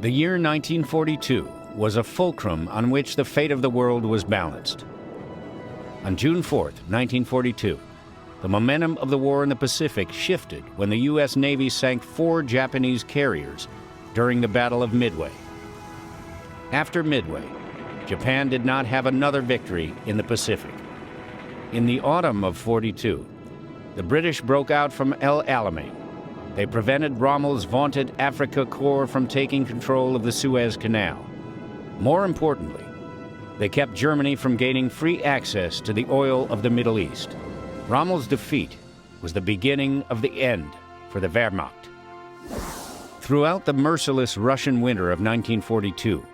The year 1942 was a fulcrum on which the fate of the world was balanced. On June 4, 1942, the momentum of the war in the Pacific shifted when the U.S. Navy sank 4 Japanese carriers during the Battle of Midway. After Midway, Japan did not have another victory in the Pacific. In the autumn of '42, the British broke out from El Alamein. They prevented Rommel's vaunted Africa Corps from taking control of the Suez Canal. More importantly, they kept Germany from gaining free access to the oil of the Middle East. Rommel's defeat was the beginning of the end for the Wehrmacht. Throughout the merciless Russian winter of 1942,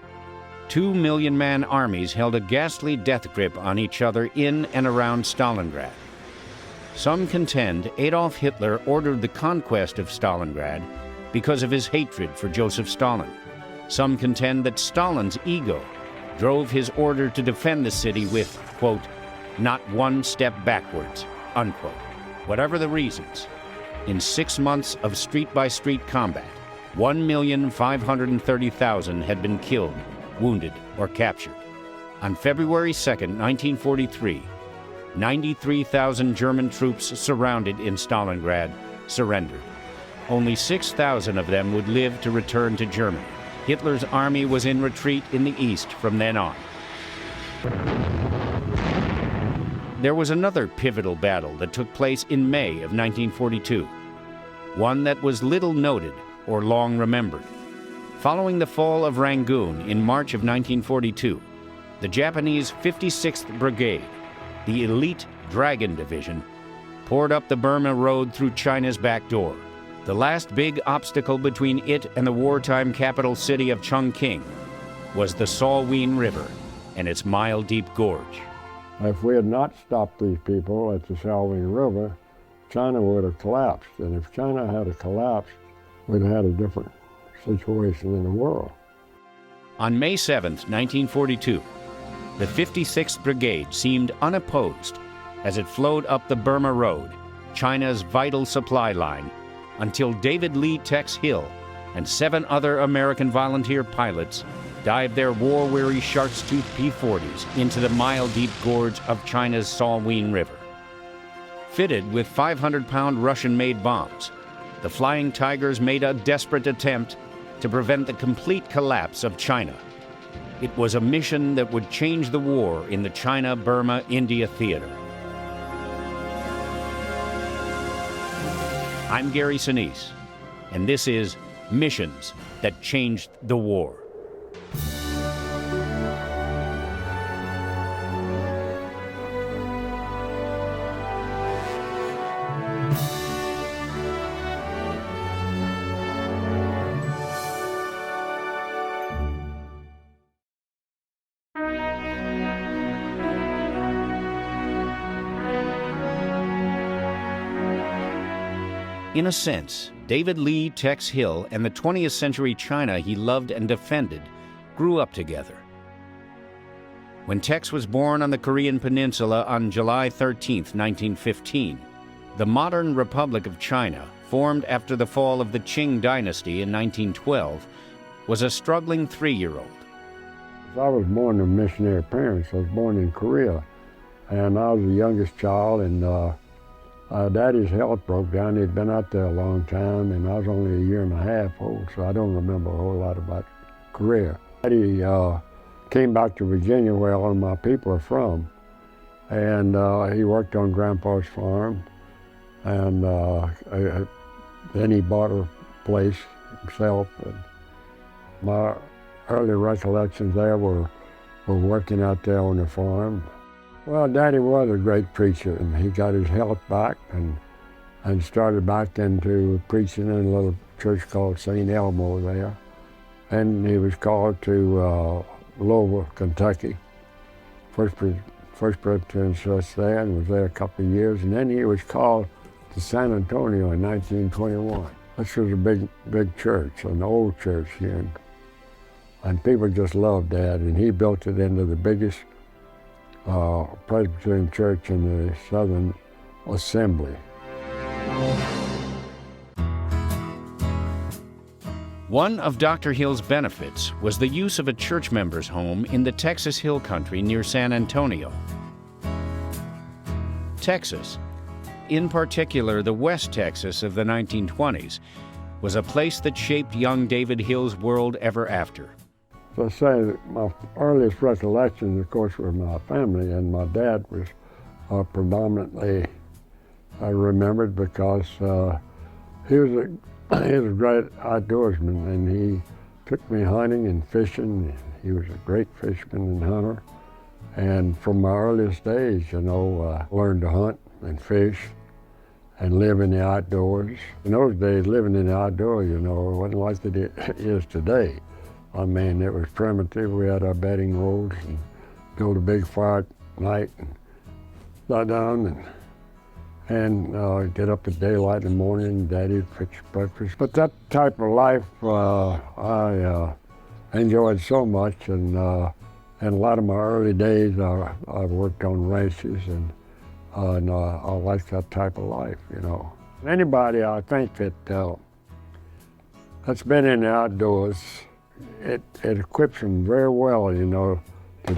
2 million-man armies held a ghastly death grip on each other in and around Stalingrad. Some contend Adolf Hitler ordered the conquest of Stalingrad because of his hatred for Joseph Stalin. Some contend that Stalin's ego drove his order to defend the city with, quote, "not one step backwards," unquote. Whatever the reasons, in 6 months of street-by-street combat, 1,530,000 had been killed, wounded, or captured. On February 2, 1943, 93,000 German troops surrounded in Stalingrad surrendered. Only 6,000 of them would live to return to Germany. Hitler's army was in retreat in the east from then on. There was another pivotal battle that took place in May of 1942, one that was little noted or long remembered. Following the fall of Rangoon in March of 1942, the Japanese 56th Brigade, the elite Dragon Division, poured up the Burma Road through China's back door. The last big obstacle between it and the wartime capital city of Chongqing was the Salween River and its mile-deep gorge. If we had not stopped these people at the Salween River, China would have collapsed. And if China had collapsed, we'd have had a different situation in the world. On May 7, 1942, the 56th Brigade seemed unopposed as it flowed up the Burma Road, China's vital supply line, until David Lee Tex Hill and 7 other American volunteer pilots dived their war-weary shark's tooth P-40s into the mile-deep gorge of China's Salween River. Fitted with 500-pound Russian-made bombs, the Flying Tigers made a desperate attempt to prevent the complete collapse of China. It was a mission that would change the war in the China-Burma-India theater. I'm Gary Sinise, and this is Missions That Changed the War. In a sense, David Lee Tex Hill and the 20th century China he loved and defended grew up together. When Tex was born on the Korean Peninsula on July 13, 1915, the modern Republic of China, formed after the fall of the Qing dynasty in 1912, was a struggling 3-year-old. I was born to missionary parents. I was born in Korea, and I was the youngest child, and Daddy's health broke down. He'd been out there a long time, and I was only a year and a half old, so I don't remember a whole lot about Korea. Daddy came back to Virginia, where all of my people are from, and he worked on Grandpa's farm, and then he bought a place himself. And my early recollections there were working out there on the farm. Well, Daddy was a great preacher, and he got his health back and started back into preaching in a little church called St. Elmo there. And he was called to Louisville, Kentucky, First Presbyterian Church there, and was there a couple of years. And then he was called to San Antonio in 1921. This was a big church, an old church here. And people just loved Dad, and he built it into the biggest Presbyterian church in the Southern Assembly. One of Dr. Hill's benefits was the use of a church member's home in the Texas Hill Country near San Antonio. Texas, in particular the West Texas of the 1920s, was a place that shaped young David Hill's world ever after. So I say, my earliest recollections, of course, were my family, and my dad was predominantly remembered because he was a great outdoorsman, and he took me hunting and fishing. He was a great fisherman and hunter. And from my earliest days, learned to hunt and fish and live in the outdoors. In those days, living in the outdoors, it wasn't like it is today. I mean, it was primitive. We had our bedding rolls and build a big fire at night and lie down and get up at daylight in the morning. Daddy'd fix breakfast. But that type of life I enjoyed so much, and a lot of my early days I worked on ranches, and I like that type of life, Anybody, I think, that's been in the outdoors, it equips them very well, to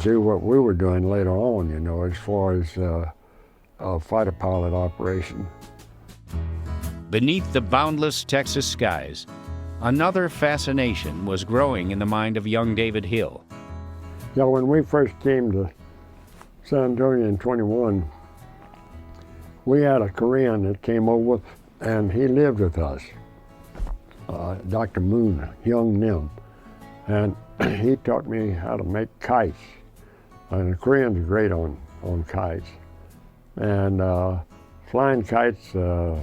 do what we were doing later on, as far as a fighter pilot operation. Beneath the boundless Texas skies, another fascination was growing in the mind of young David Hill. When we first came to San Antonio in 21, we had a Korean that came over, and he lived with us, Dr. Moon, Young Nim, and he taught me how to make kites. And the Koreans are great on kites. And flying kites was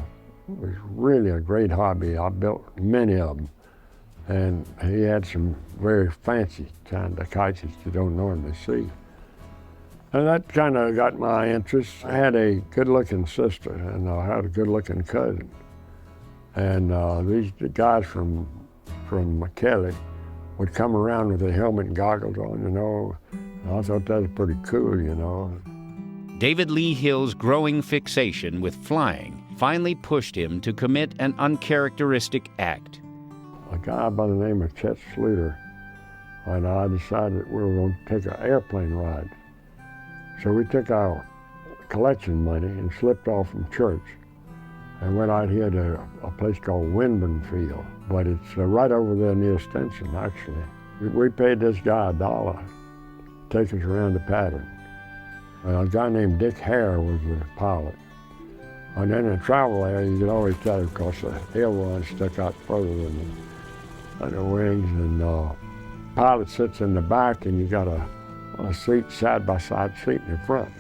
really a great hobby. I built many of them. And he had some very fancy kind of kites that you don't normally see. And that kind of got my interest. I had a good-looking sister, and I had a good-looking cousin. And these guys from McKellar would come around with a helmet and goggles on, and I thought that was pretty cool, David Lee Hill's growing fixation with flying finally pushed him to commit an uncharacteristic act. A guy by the name of Chet Sluter and I decided that we were going to take an airplane ride. So we took our collection money and slipped off from church and went out here to a place called Windburn Field, but it's right over there near Stinson, actually. We paid this guy $1 to take us around the pattern. A guy named Dick Hare was the pilot. And then in travel area, you could always tell because the aileron stuck out further than the wings, and the pilot sits in the back, and you got a seat, side-by-side seat in the front.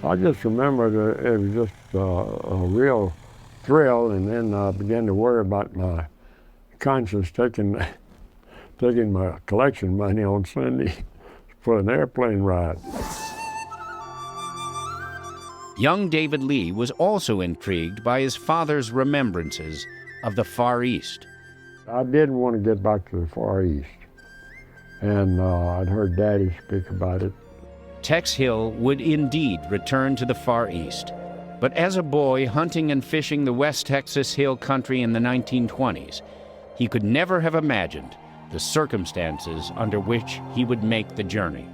I just remember that it was just a real thrill, and then I began to worry about my conscience taking my collection money on Sunday for an airplane ride. Young David Lee was also intrigued by his father's remembrances of the Far East. I didn't want to get back to the Far East, and I'd heard Daddy speak about it. Tex Hill would indeed return to the Far East, but as a boy hunting and fishing the West Texas Hill Country in the 1920s, he could never have imagined the circumstances under which he would make the journey.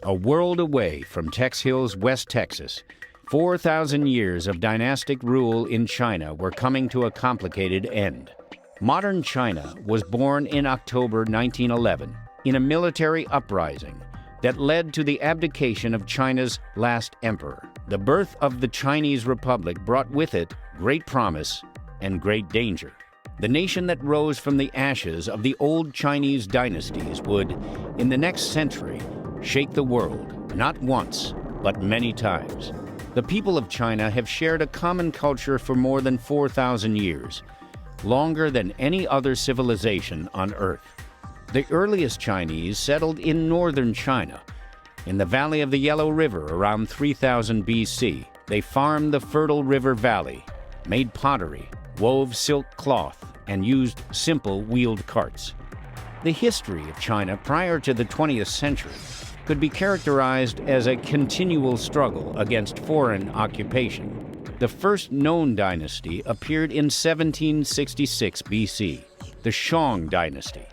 A world away from Tex Hill's West Texas, 4,000 years of dynastic rule in China were coming to a complicated end. Modern China was born in October 1911 in a military uprising that led to the abdication of China's last emperor. The birth of the Chinese Republic brought with it great promise and great danger. The nation that rose from the ashes of the old Chinese dynasties would, in the next century, shake the world, not once, but many times. The people of China have shared a common culture for more than 4,000 years, longer than any other civilization on Earth. The earliest Chinese settled in northern China, in the valley of the Yellow River around 3000 BC. They farmed the fertile river valley, made pottery, wove silk cloth, and used simple wheeled carts. The history of China prior to the 20th century could be characterized as a continual struggle against foreign occupation. The first known dynasty appeared in 1766 BC, the Shang dynasty.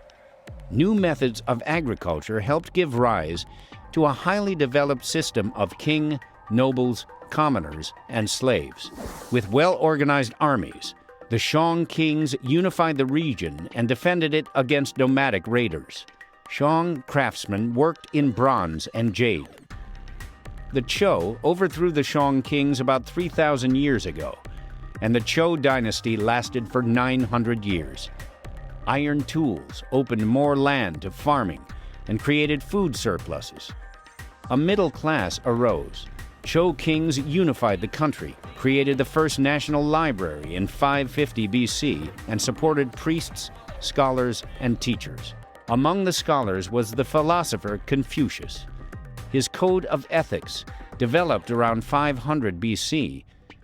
New methods of agriculture helped give rise to a highly developed system of king, nobles, commoners, and slaves. With well-organized armies, the Shang kings unified the region and defended it against nomadic raiders. Shang craftsmen worked in bronze and jade. The Zhou overthrew the Shang kings about 3,000 years ago, and the Zhou dynasty lasted for 900 years. Iron tools opened more land to farming and created food surpluses. A middle class arose. Zhou kings unified the country, created the first national library in 550 BC, and supported priests, scholars, and teachers. Among the scholars was the philosopher Confucius. His code of ethics, developed around 500 BC,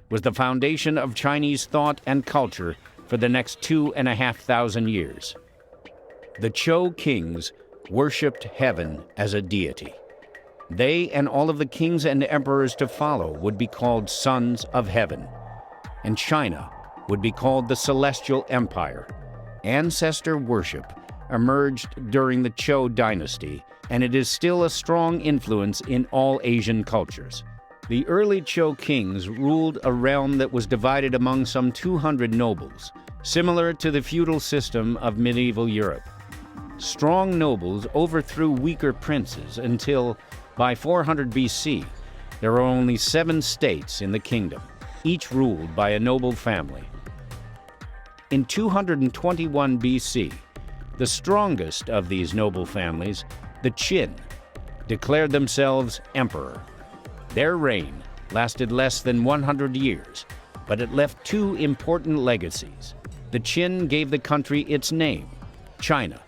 was the foundation of Chinese thought and culture for the next 2,500 years. The Zhou kings worshipped heaven as a deity. They and all of the kings and emperors to follow would be called sons of heaven, and China would be called the Celestial Empire. Ancestor worship emerged during the Zhou dynasty, and it is still a strong influence in all Asian cultures. The early Zhou kings ruled a realm that was divided among some 200 nobles, similar to the feudal system of medieval Europe. Strong nobles overthrew weaker princes until, by 400 BC, there were only 7 states in the kingdom, each ruled by a noble family. In 221 BC, the strongest of these noble families, the Qin, declared themselves emperor. Their reign lasted less than 100 years, but it left 2 important legacies. The Qin gave the country its name, China,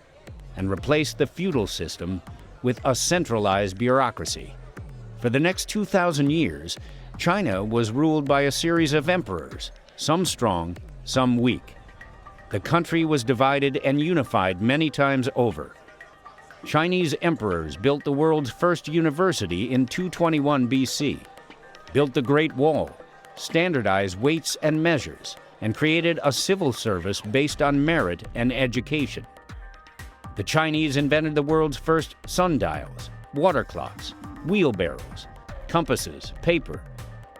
and replaced the feudal system with a centralized bureaucracy. For the next 2,000 years, China was ruled by a series of emperors, some strong, some weak. The country was divided and unified many times over. Chinese emperors built the world's first university in 221 BC, built the Great Wall, standardized weights and measures, and created a civil service based on merit and education. The Chinese invented the world's first sundials, water clocks, wheelbarrows, compasses, paper,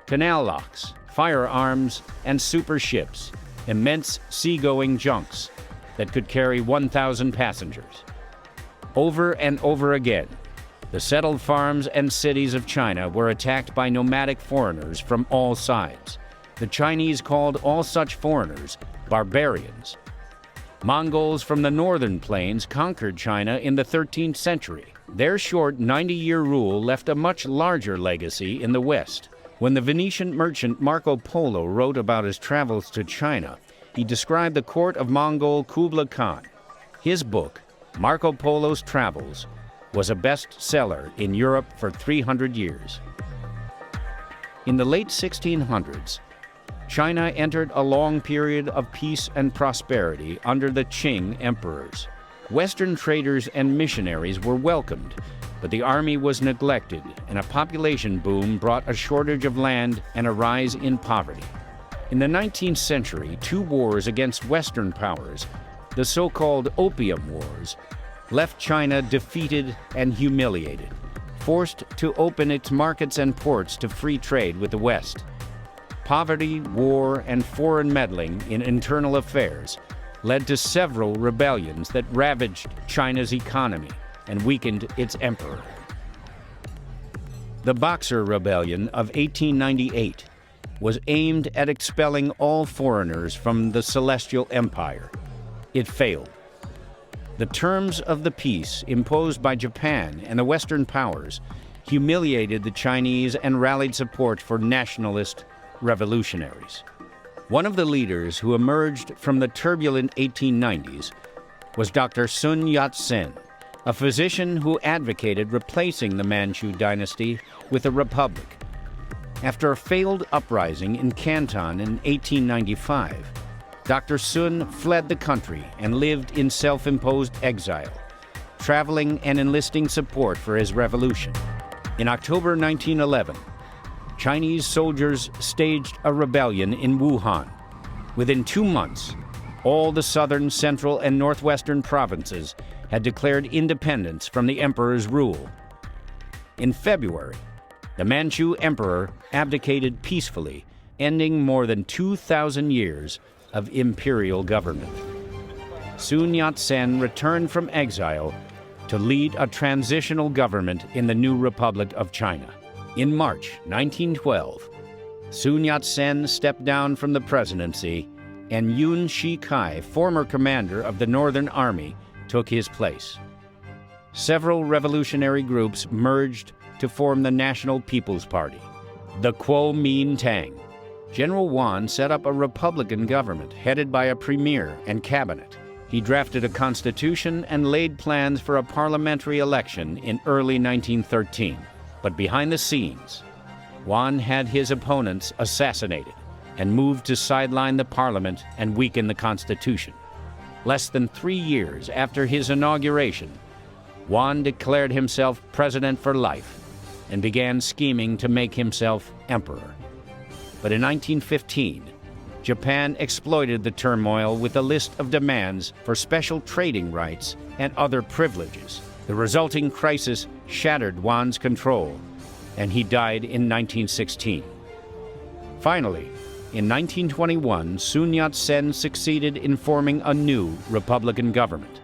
canal locks, firearms, and super ships, immense seagoing junks that could carry 1,000 passengers. Over and over again, the settled farms and cities of China were attacked by nomadic foreigners from all sides. The Chinese called all such foreigners barbarians. Mongols from the northern plains conquered China in the 13th century. Their short 90-year rule left a much larger legacy in the West. When the Venetian merchant Marco Polo wrote about his travels to China, he described the court of Mongol Kublai Khan. His book, Marco Polo's Travels, was a bestseller in Europe for 300 years. In the late 1600s, China entered a long period of peace and prosperity under the Qing emperors. Western traders and missionaries were welcomed, but the army was neglected, and a population boom brought a shortage of land and a rise in poverty. In the 19th century, 2 wars against Western powers, the so-called Opium Wars, left China defeated and humiliated, forced to open its markets and ports to free trade with the West. Poverty, war, and foreign meddling in internal affairs led to several rebellions that ravaged China's economy. and weakened its emperor. The Boxer Rebellion of 1898 was aimed at expelling all foreigners from the Celestial Empire. It failed. The terms of the peace imposed by Japan and the Western powers humiliated the Chinese and rallied support for nationalist revolutionaries. One of the leaders who emerged from the turbulent 1890s was Dr. Sun Yat-sen, a physician who advocated replacing the Manchu dynasty with a republic. After a failed uprising in Canton in 1895, Dr. Sun fled the country and lived in self-imposed exile, traveling and enlisting support for his revolution. In October 1911, Chinese soldiers staged a rebellion in Wuhan. Within 2 months, all the southern, central, and northwestern provinces had declared independence from the emperor's rule. In February, the Manchu emperor abdicated peacefully, ending more than 2,000 years of imperial government. Sun Yat-sen returned from exile to lead a transitional government in the new Republic of China. In March 1912, Sun Yat-sen stepped down from the presidency, and Yun Shikai, former commander of the Northern Army, took his place. Several revolutionary groups merged to form the National People's Party, the Kuomintang. General Wan set up a republican government headed by a premier and cabinet. He drafted a constitution and laid plans for a parliamentary election in early 1913. But behind the scenes, Wan had his opponents assassinated and moved to sideline the parliament and weaken the constitution. Less than 3 years after his inauguration, Wan declared himself president for life and began scheming to make himself emperor. But in 1915, Japan exploited the turmoil with a list of demands for special trading rights and other privileges. The resulting crisis shattered Wan's control, and he died in 1916. Finally, in 1921, Sun Yat-sen succeeded in forming a new Republican government.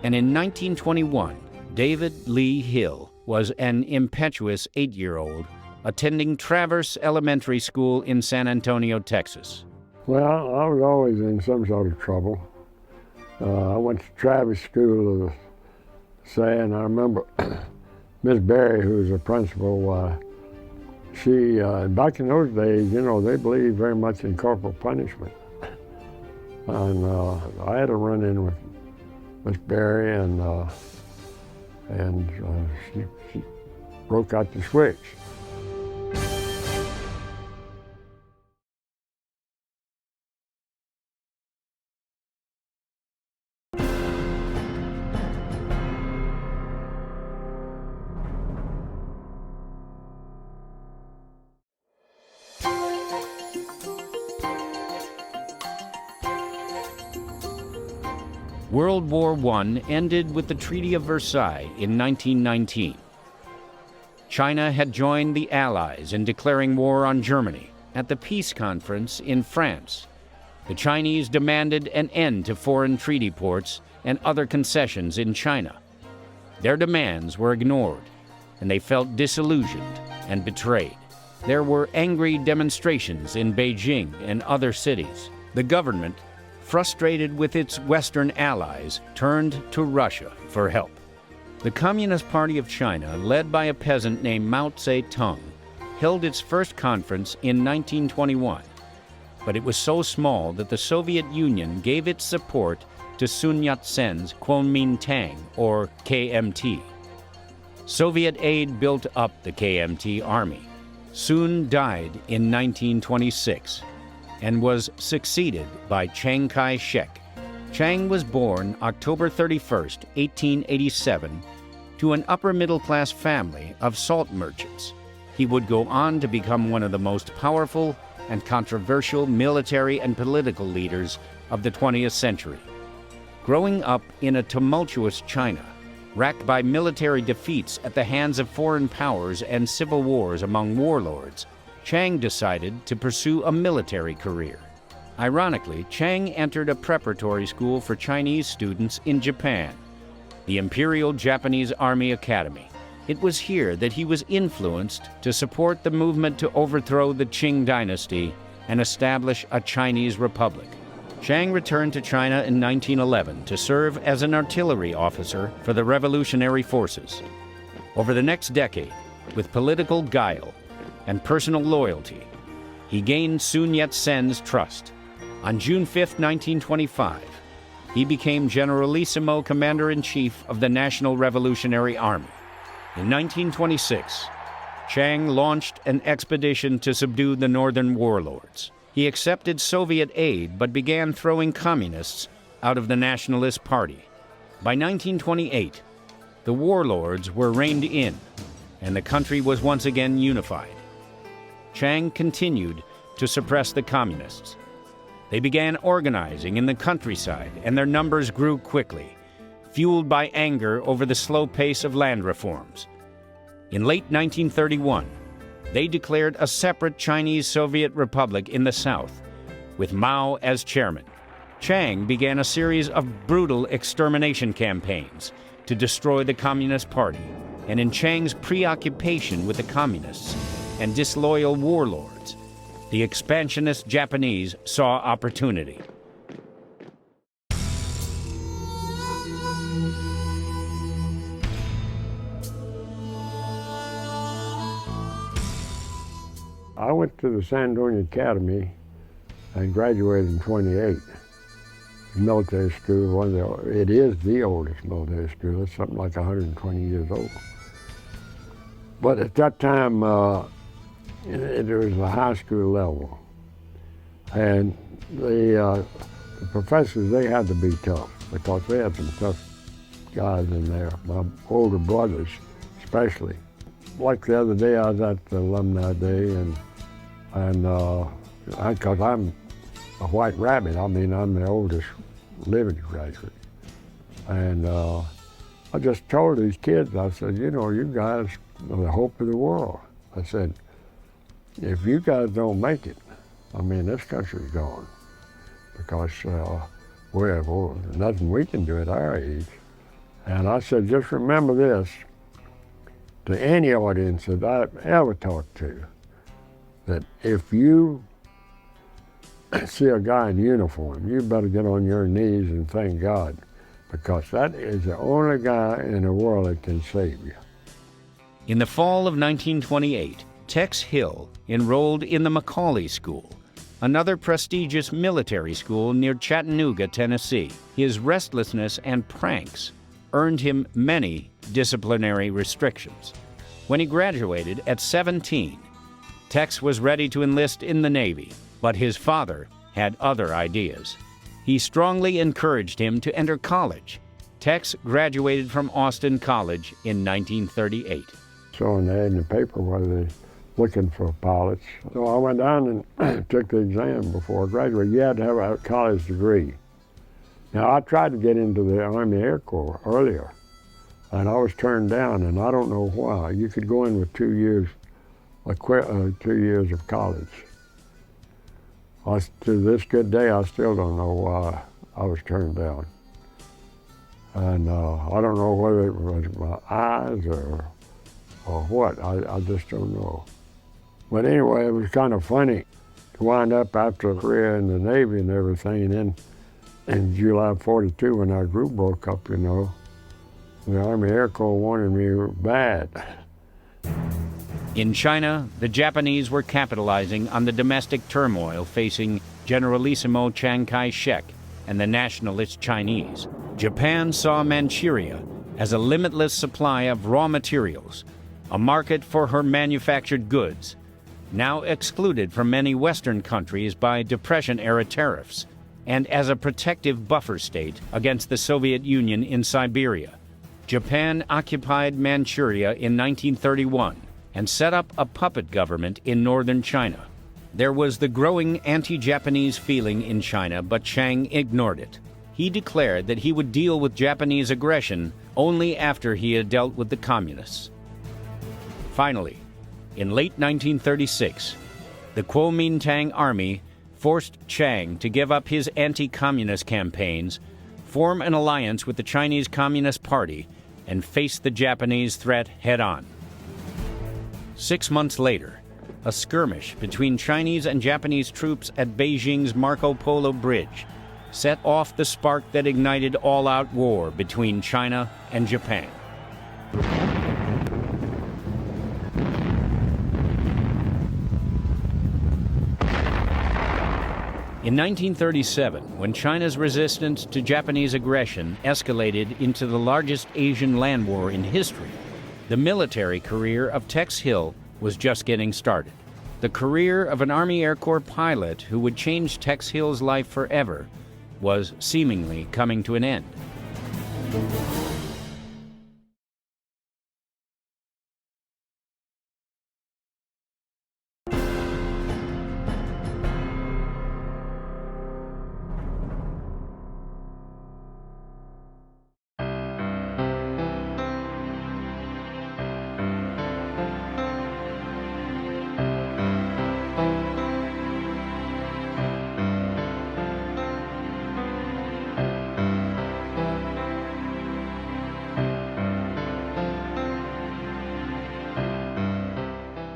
And in 1921, David Lee Hill was an impetuous 8-year-old attending Traverse Elementary School in San Antonio, Texas. Well, I was always in some sort of trouble. I went to Traverse School, and I remember Miss Berry, who was the principal, she, back in those days, you know, they believed very much in corporal punishment. And I had a run-in with Miss Berry, and she broke out the switch. World War I ended with the Treaty of Versailles in 1919. China had joined the Allies in declaring war on Germany. At the peace conference in France, the Chinese demanded an end to foreign treaty ports and other concessions in China. Their demands were ignored, and they felt disillusioned and betrayed. There were angry demonstrations in Beijing and other cities. The government, frustrated with its Western allies, turned to Russia for help. The Communist Party of China, led by a peasant named Mao Zedong, held its first conference in 1921, but it was so small that the Soviet Union gave its support to Sun Yat-sen's Kuomintang, or KMT. Soviet aid built up the KMT army. Sun died in 1926, and was succeeded by Chiang Kai-shek. Chiang was born October 31, 1887, to an upper-middle-class family of salt merchants. He would go on to become one of the most powerful and controversial military and political leaders of the 20th century. Growing up in a tumultuous China, racked by military defeats at the hands of foreign powers and civil wars among warlords, Chiang decided to pursue a military career. Ironically, Chiang entered a preparatory school for Chinese students in Japan. the Imperial Japanese Army Academy. It was here that he was influenced to support the movement to overthrow the Qing dynasty and establish a Chinese republic. Chiang returned to China in 1911 to serve as an artillery officer for the revolutionary forces. Over the next decade, with political guile and personal loyalty, he gained Sun Yat-sen's trust. On June 5, 1925, he became Generalissimo Commander-in-Chief of the National Revolutionary Army. In 1926, Chiang launched an expedition to subdue the northern warlords. He accepted Soviet aid but began throwing communists out of the Nationalist Party. By 1928, the warlords were reined in, and the country was once again unified. Chiang continued to suppress the communists. They began organizing in the countryside, and their numbers grew quickly, fueled by anger over the slow pace of land reforms. In late 1931, they declared a separate Chinese Soviet Republic in the south, with Mao as chairman. Chiang began a series of brutal extermination campaigns to destroy the Communist Party, and in Chiang's preoccupation with the communists and disloyal warlords, the expansionist Japanese saw opportunity. I went to the San Antonio Academy and graduated in 28. Military school, it is the oldest military school. It's something like 120 years old. But at that time, it was a high school level. And the professors, they had to be tough because they had some tough guys in there, my older brothers especially. Like the other day, I was at the alumni day, and because I'm a white rabbit, I mean, I'm the oldest living graduate. And I just told these kids, I said, you know, you guys are the hope of the world. I said, if you guys don't make it, I mean, this country's gone. Because well, nothing we can do at our age. And I said, just remember this, to any audience that I've ever talked to, that if you see a guy in uniform, you better get on your knees and thank God, because that is the only guy in the world that can save you. In the fall of 1928, Tex Hill enrolled in the Macaulay School, another prestigious military school near Chattanooga, Tennessee. His restlessness and pranks earned him many disciplinary restrictions. When he graduated at 17, Tex was ready to enlist in the Navy, but his father had other ideas. He strongly encouraged him to enter college. Tex graduated from Austin College in 1938. So an ad in the paper where they're looking for pilots. So I went down and took the exam before I graduated. You had to have a college degree. Now, I tried to get into the Army Air Corps earlier, and I was turned down, and I don't know why. You could go in with 2 years, 2 years of college. To this good day, I still don't know why I was turned down. And I don't know whether it was my eyes or what, I just don't know. But anyway, it was kind of funny to wind up after a career in the Navy and everything. And then in July '42, when our group broke up, you know, the Army Air Corps wanted me bad. In China, the Japanese were capitalizing on the domestic turmoil facing Generalissimo Chiang Kai-shek and the nationalist Chinese. Japan saw Manchuria as a limitless supply of raw materials, a market for her manufactured goods, now excluded from many Western countries by Depression-era tariffs, and as a protective buffer state against the Soviet Union in Siberia. Japan occupied Manchuria in 1931 and set up a puppet government in northern China. There was the growing anti-Japanese feeling in China, but Chiang ignored it. He declared that he would deal with Japanese aggression only after he had dealt with the communists. Finally, in late 1936, the Kuomintang Army forced Chiang to give up his anti-communist campaigns form an alliance with the Chinese Communist Party, and face the Japanese threat head-on. 6 months later, a skirmish between Chinese and Japanese troops at Beijing's Marco Polo Bridge set off the spark that ignited all-out war between China and Japan. In 1937, when China's resistance to Japanese aggression escalated into the largest Asian land war in history, the military career of Tex Hill was just getting started. The career of an Army Air Corps pilot who would change Tex Hill's life forever was seemingly coming to an end.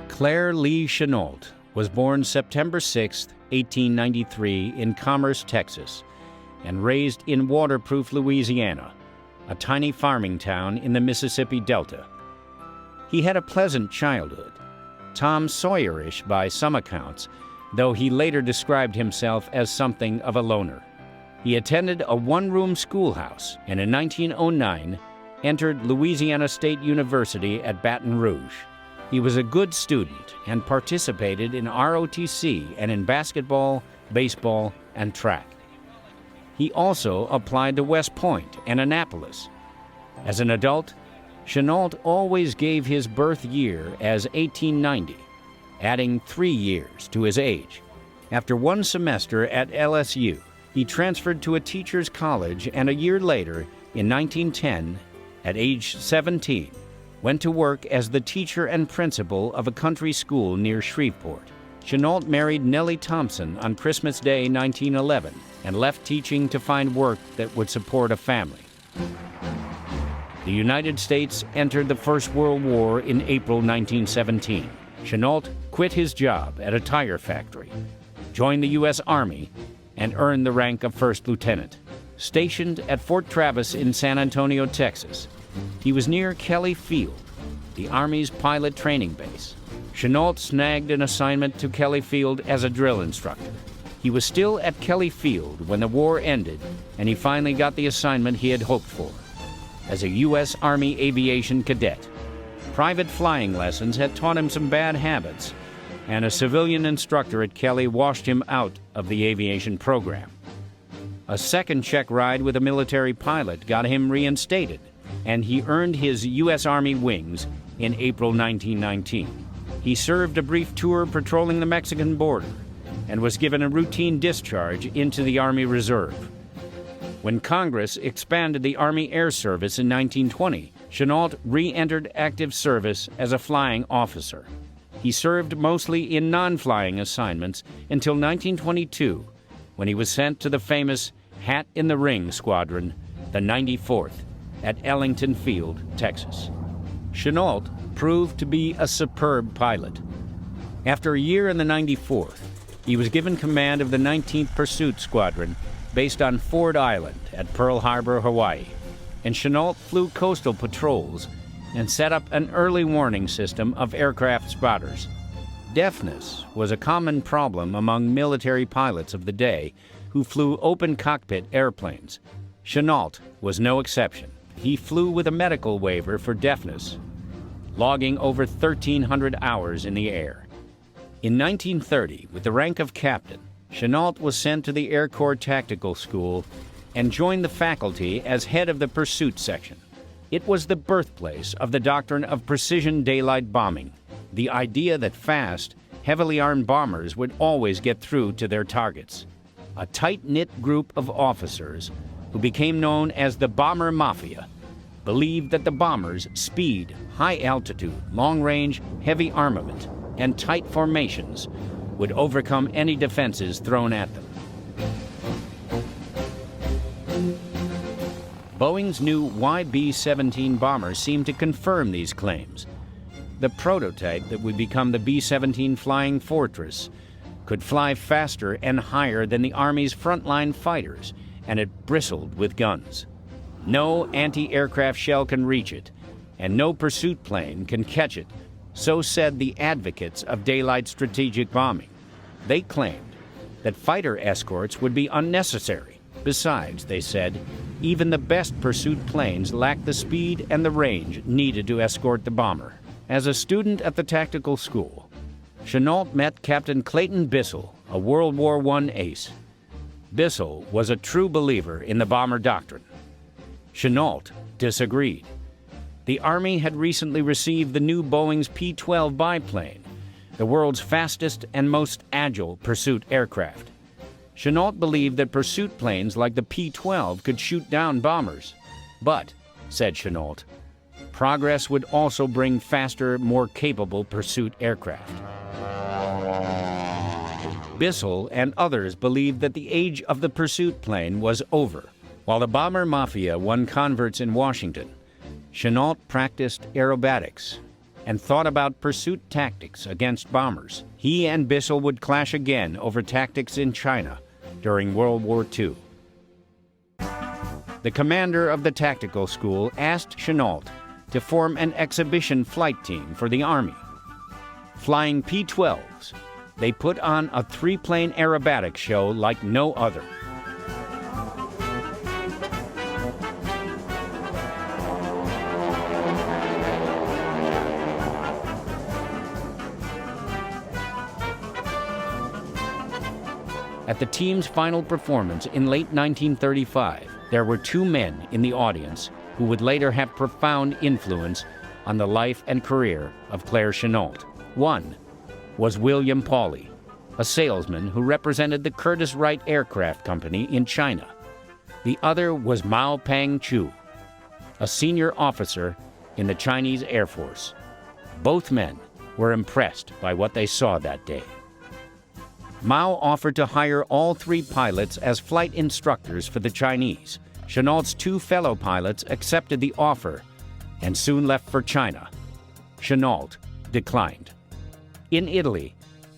Claire Chennault was born September 6, 1893, in Commerce, Texas, and raised in Waterproof, Louisiana, a tiny farming town in the Mississippi Delta. He had a pleasant childhood, Tom Sawyerish by some accounts, though he later described himself as something of a loner. He attended a one-room schoolhouse and in 1909 entered Louisiana State University at Baton Rouge. He was a good student and participated in ROTC and in basketball, baseball, and track. He also applied to West Point and Annapolis. As an adult, Chennault always gave his birth year as 1890, adding 3 years to his age. After one semester at LSU, he transferred to a teacher's college and a year later, in 1910, at age 17, went to work as the teacher and principal of a country school near Shreveport. Chennault married Nellie Thompson on Christmas Day 1911 and left teaching to find work that would support a family. The United States entered the First World War in April 1917. Chennault quit his job at a tire factory, joined the U.S. Army, and earned the rank of first lieutenant. Stationed at Fort Travis in San Antonio, Texas, he was near Kelly Field, the Army's pilot training base. Chennault snagged an assignment to Kelly Field as a drill instructor. He was still at Kelly Field when the war ended, and he finally got the assignment he had hoped for. As a U.S. Army aviation cadet, private flying lessons had taught him some bad habits, and a civilian instructor at Kelly washed him out of the aviation program. A second check ride with a military pilot got him reinstated, and he earned his U.S. Army wings in April 1919. He served a brief tour patrolling the Mexican border and was given a routine discharge into the Army Reserve. When Congress expanded the Army Air Service in 1920, Chennault re-entered active service as a flying officer. He served mostly in non-flying assignments until 1922, when he was sent to the famous Hat in the Ring Squadron, the 94th, at Ellington Field, Texas. Chennault proved to be a superb pilot. After a year in the 94th, he was given command of the 19th Pursuit Squadron based on Ford Island at Pearl Harbor, Hawaii, and Chennault flew coastal patrols and set up an early warning system of aircraft spotters. Deafness was a common problem among military pilots of the day who flew open-cockpit airplanes. Chennault was no exception. He flew with a medical waiver for deafness, logging over 1,300 hours in the air. In 1930, with the rank of captain, Chennault was sent to the Air Corps Tactical School and joined the faculty as head of the Pursuit Section. It was the birthplace of the doctrine of precision daylight bombing, the idea that fast, heavily armed bombers would always get through to their targets. A tight-knit group of officers, who became known as the Bomber Mafia, believed that the bombers' speed, high altitude, long range, heavy armament, and tight formations would overcome any defenses thrown at them. Boeing's new YB-17 bomber seemed to confirm these claims. The prototype that would become the B-17 Flying Fortress could fly faster and higher than the Army's frontline fighters, and it bristled with guns. No anti-aircraft shell can reach it, and no pursuit plane can catch it, so said the advocates of daylight strategic bombing. They claimed that fighter escorts would be unnecessary. Besides, they said, even the best pursuit planes lack the speed and the range needed to escort the bomber. As a student at the tactical school, Chennault met Captain Clayton Bissell, a World War I ace. Bissell was a true believer in the bomber doctrine. Chennault disagreed. The Army had recently received the new Boeing's P-12 biplane, the world's fastest and most agile pursuit aircraft. Chennault believed that pursuit planes like the P-12 could shoot down bombers. But, said Chennault, progress would also bring faster, more capable pursuit aircraft. Bissell and others believed that the age of the pursuit plane was over. While the bomber mafia won converts in Washington, Chennault practiced aerobatics and thought about pursuit tactics against bombers. He and Bissell would clash again over tactics in China during World War II. The commander of the tactical school asked Chennault to form an exhibition flight team for the Army. Flying P-12s, they put on a three-plane aerobatic show like no other. At the team's final performance in late 1935, there were two men in the audience who would later have profound influence on the life and career of Claire Chennault. One was William Pauley, a salesman who represented the Curtiss-Wright Aircraft Company in China. The other was Mao Pang-Chu, a senior officer in the Chinese Air Force. Both men were impressed by what they saw that day. Mao offered to hire all three pilots as flight instructors for the Chinese. Chennault's two fellow pilots accepted the offer and soon left for China. Chennault declined. In Italy,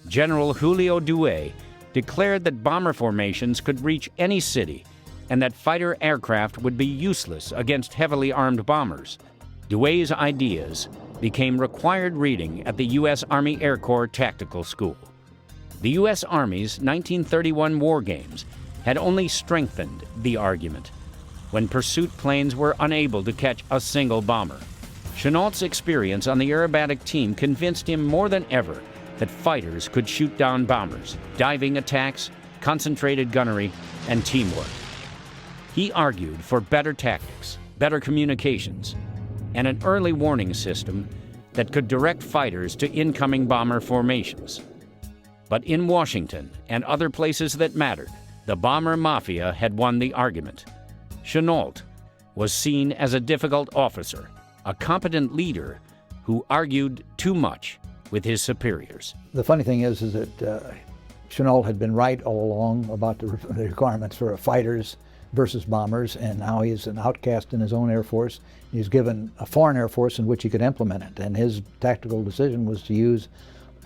General Julio Douay declared that bomber formations could reach any city and that fighter aircraft would be useless against heavily armed bombers. Douay's ideas became required reading at the U.S. Army Air Corps Tactical School. The U.S. Army's 1931 war games had only strengthened the argument when pursuit planes were unable to catch a single bomber. Chennault's experience on the aerobatic team convinced him more than ever that fighters could shoot down bombers, diving attacks, concentrated gunnery, and teamwork. He argued for better tactics, better communications, and an early warning system that could direct fighters to incoming bomber formations. But in Washington and other places that mattered, the bomber mafia had won the argument. Chennault was seen as a difficult officer, a competent leader who argued too much with his superiors. The funny thing is that Chennault had been right all along about the requirements for fighters versus bombers, and now he's an outcast in his own Air Force. He's given a foreign Air Force in which he could implement it, and his tactical decision was to use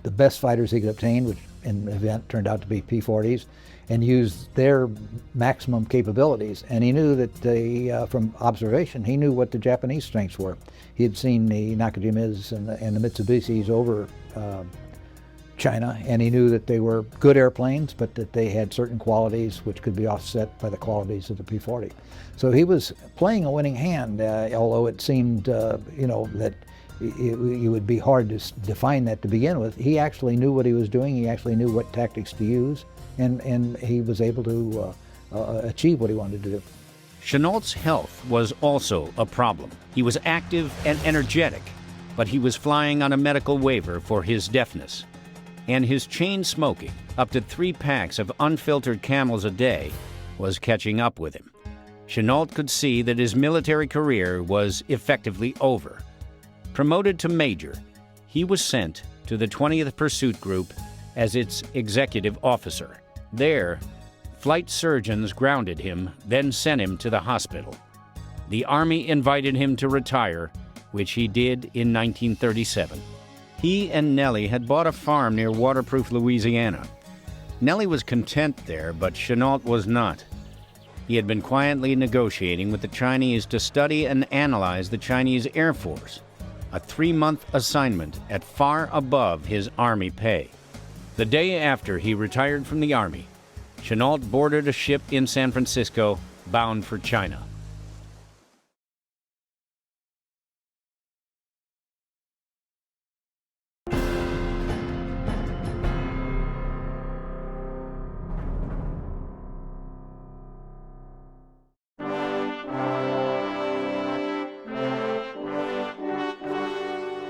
the best fighters he could obtain, which in the event turned out to be P-40s, and use their maximum capabilities. And he knew that from observation, he knew what the Japanese strengths were. He had seen the Nakajimas and the Mitsubishis over China, and he knew that they were good airplanes, but that they had certain qualities which could be offset by the qualities of the P-40. So he was playing a winning hand, although it seemed, that it would be hard to define that to begin with. He actually knew what he was doing. He actually knew what tactics to use, and he was able to achieve what he wanted to do. Chennault's health was also a problem. He was active and energetic, but he was flying on a medical waiver for his deafness. And his chain smoking, up to 3 packs of unfiltered Camels a day, was catching up with him. Chennault could see that his military career was effectively over. Promoted to major, he was sent to the 20th Pursuit Group as its executive officer. There, flight surgeons grounded him, then sent him to the hospital. the Army invited him to retire, which he did in 1937. He and Nellie had bought a farm near Waterproof, Louisiana. Nellie was content there, but Chennault was not. He had been quietly negotiating with the Chinese to study and analyze the Chinese Air Force, a 3-month assignment at far above his Army pay. The day after he retired from the Army, Chennault boarded a ship in San Francisco bound for China.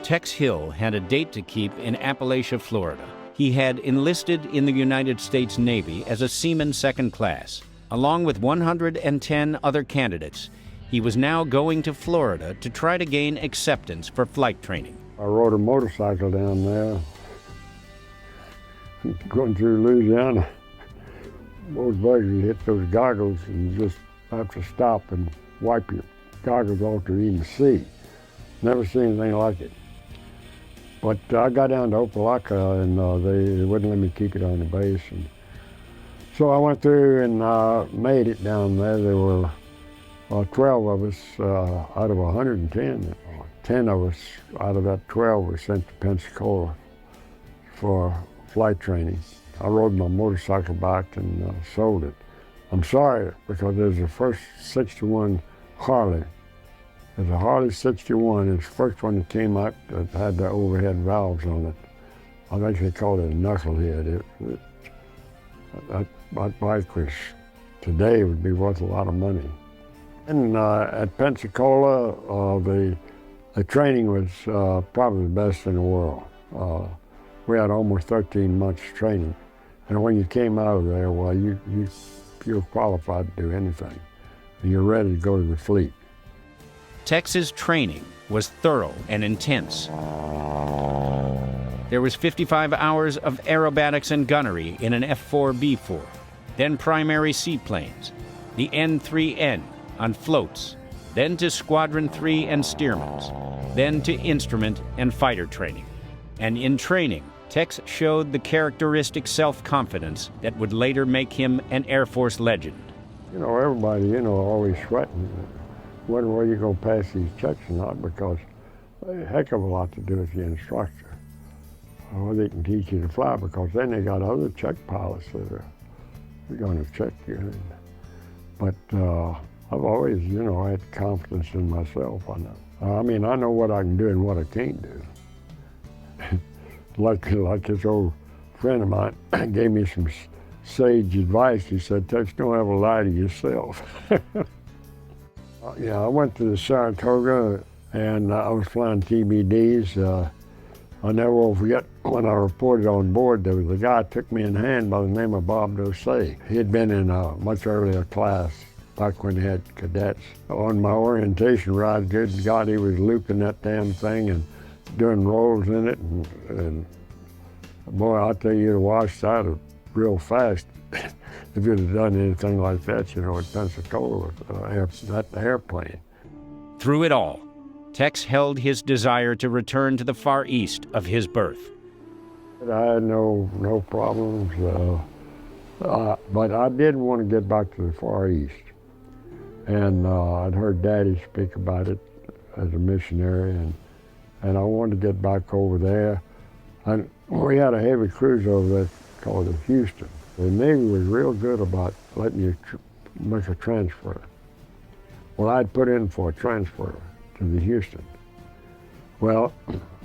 Tex Hill had a date to keep in Appalachia, Florida. He had enlisted in the United States Navy as a seaman second class. Along with 110 other candidates, he was now going to Florida to try to gain acceptance for flight training. I rode a motorcycle down there, going through Louisiana. Those bugs, you hit those goggles and you just have to stop and wipe your goggles off to even see. Never seen anything like it. But I got down to Opelika and they wouldn't let me keep it on the base. And so I went through and made it down there. There were 12 of us out of 110. 10 of us out of that 12 were sent to Pensacola for flight training. I rode my motorcycle back and sold it. I'm sorry, because there's the first 61 Harley. There's a Harley 61, it's the first one that came out that had the overhead valves on it. I think they called it a knucklehead. That bike was, today would be worth a lot of money. And at Pensacola, the training was probably the best in the world. We had almost 13 months training. And when you came out of there, well, you're qualified to do anything. And you're ready to go to the fleet. Tex's training was thorough and intense. There was 55 hours of aerobatics and gunnery in an F-4B-4, then primary seaplanes, the N-3N on floats, then to Squadron 3 and Steerman's, then to instrument and fighter training. And in training, Tex showed the characteristic self-confidence that would later make him an Air Force legend. You know, everybody, always sweating. Wondering where you're going to pass these checks or not, because a heck of a lot to do with the instructor. Or they can teach you to fly, because then they got other check pilots that are going to check you. But I've always, had confidence in myself on that. I mean, I know what I can do and what I can't do. like this old friend of mine gave me some sage advice. He said, Tex, don't ever lie to yourself. Yeah, I went to the Saratoga and I was flying TBDs. I never will forget when I reported on board, there was a guy took me in hand by the name of Bob Dosey. He had been in a much earlier class back when they had cadets. On my orientation ride, good God, he was looping that damn thing and doing rolls in it. And boy, I'll tell you, to wash that real fast. If you'd have done anything like that, at Pensacola with that airplane. Through it all, Tex held his desire to return to the Far East of his birth. I had no problems, but I did want to get back to the Far East. And I'd heard Daddy speak about it as a missionary, and I wanted to get back over there. And we had a heavy cruise over there called the Houston. The Navy was real good about letting you make a transfer. Well, I'd put in for a transfer to the Houston. Well,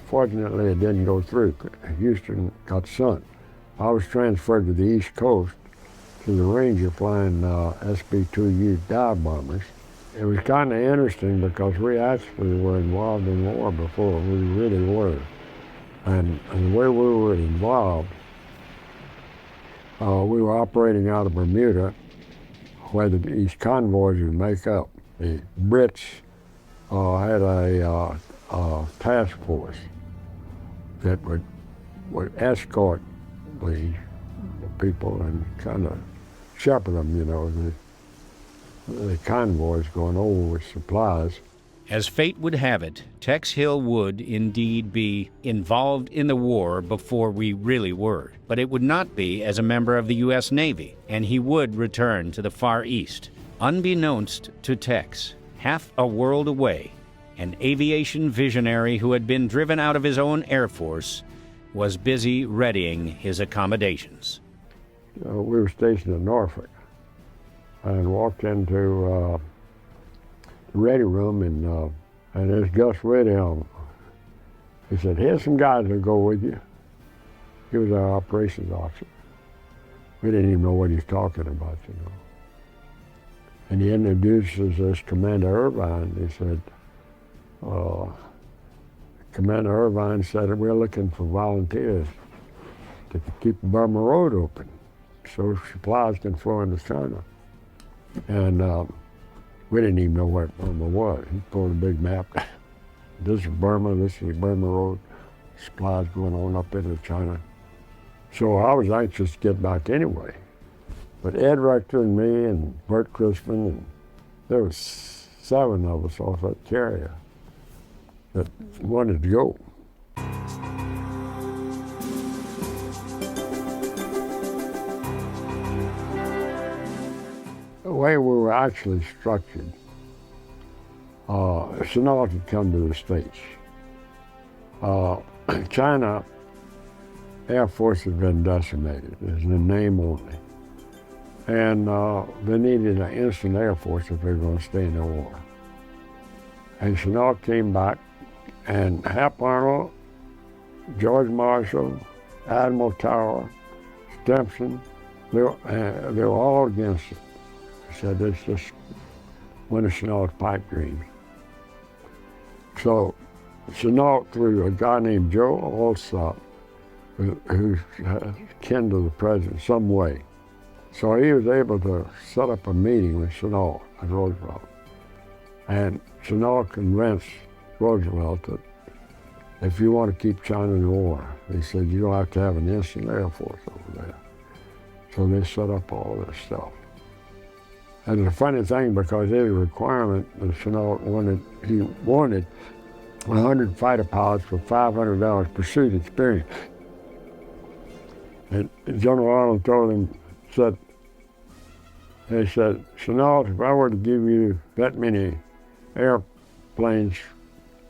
fortunately, it didn't go through. Houston got sunk. I was transferred to the East Coast to the Ranger flying SB-2U dive bombers. It was kind of interesting because we actually were involved in war before we really were. And the way we were involved, we were operating out of Bermuda, where these convoys would make up. The Brits had a task force that would escort the people and kind of shepherd them, the convoys going over with supplies. As fate would have it, Tex Hill would indeed be involved in the war before we really were, but it would not be as a member of the U.S. Navy, and he would return to the Far East. Unbeknownst to Tex, half a world away, an aviation visionary who had been driven out of his own Air Force was busy readying his accommodations. We were stationed in Norfolk and walked into the ready room, and there's Gus Whithelm. He said, "Here's some guys that'll go with you." He was our operations officer. We didn't even know what he was talking about, you know. And he introduces us Commander Irvine. He said, Commander Irvine said, "We're looking for volunteers to keep the Burma Road open so supplies can flow into China." And we didn't even know what Burma was. He pulled a big map. This is Burma, this is Burma Road, supplies going on up into China. So I was anxious to get back anyway. But Ed Rector and me and Bert Crispin, and there was 7 of us off that carrier that wanted to go. The way we were actually structured, Chennault had come to the States. China Air Force had been decimated, as in name only. And they needed an instant Air Force if they were going to stay in the war. And Chennault came back, and Hap Arnold, George Marshall, Admiral Tower, Stimson, they were all against it. He said, "It's just one of Chennault's pipe dreams." So Chennault, through a guy named Joe Alsop, who's kin to the president some way, so he was able to set up a meeting with Chennault and Roosevelt. And Chennault convinced Roosevelt that if you want to keep China in the war, he said, you don't have to have an instant Air Force over there. So they set up all this stuff. And the funny thing, because there's a requirement that Chennault wanted, he wanted 100 fighter pilots for $500 pursuit experience. And General Arnold told him, he said, "Chennault, if I were to give you that many airplanes,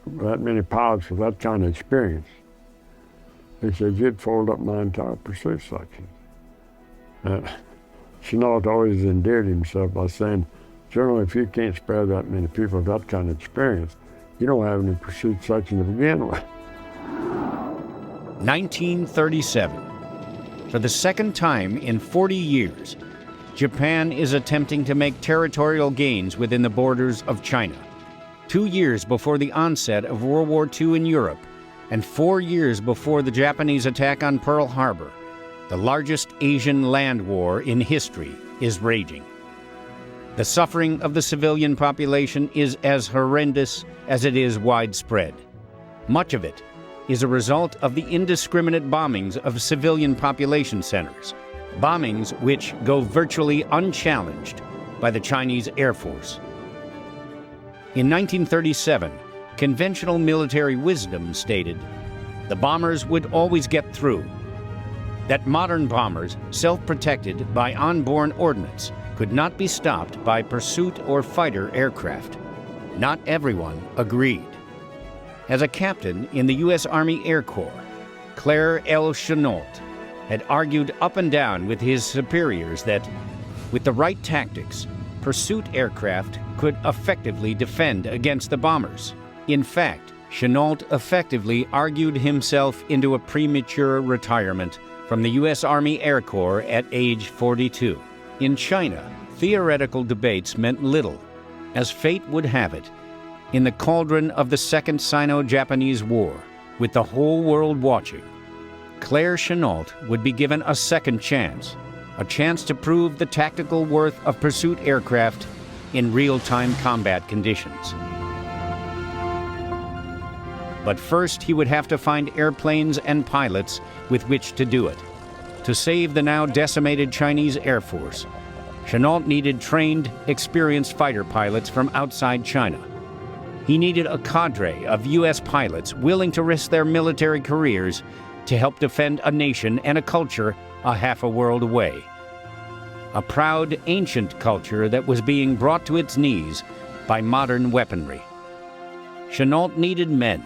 that many pilots with that kind of experience," he said, "you'd fold up my entire pursuit section." And Chennault always endeared himself by saying, "General, if you can't spare that many people with that kind of experience, you don't have any pursuit section to begin with." 1937. For the second time in 40 years, Japan is attempting to make territorial gains within the borders of China. 2 years before the onset of World War II in Europe, and 4 years before the Japanese attack on Pearl Harbor, the largest Asian land war in history is raging. The suffering of the civilian population is as horrendous as it is widespread. Much of it is a result of the indiscriminate bombings of civilian population centers, bombings which go virtually unchallenged by the Chinese Air Force. In 1937, conventional military wisdom stated the bombers would always get through, that modern bombers, self-protected by onboard ordnance, could not be stopped by pursuit or fighter aircraft. Not everyone agreed. As a captain in the U.S. Army Air Corps, Claire Chennault had argued up and down with his superiors that, with the right tactics, pursuit aircraft could effectively defend against the bombers. In fact, Chennault effectively argued himself into a premature retirement from the U.S. Army Air Corps at age 42. In China, theoretical debates meant little. As fate would have it, in the cauldron of the Second Sino-Japanese War, with the whole world watching, Claire Chennault would be given a second chance, a chance to prove the tactical worth of pursuit aircraft in real-time combat conditions. But first, he would have to find airplanes and pilots with which to do it, to save the now decimated Chinese Air Force, Chennault needed trained, experienced fighter pilots from outside China. He needed a cadre of U.S. pilots willing to risk their military careers to help defend a nation and a culture a half a world away. A proud, ancient culture that was being brought to its knees by modern weaponry. Chennault needed men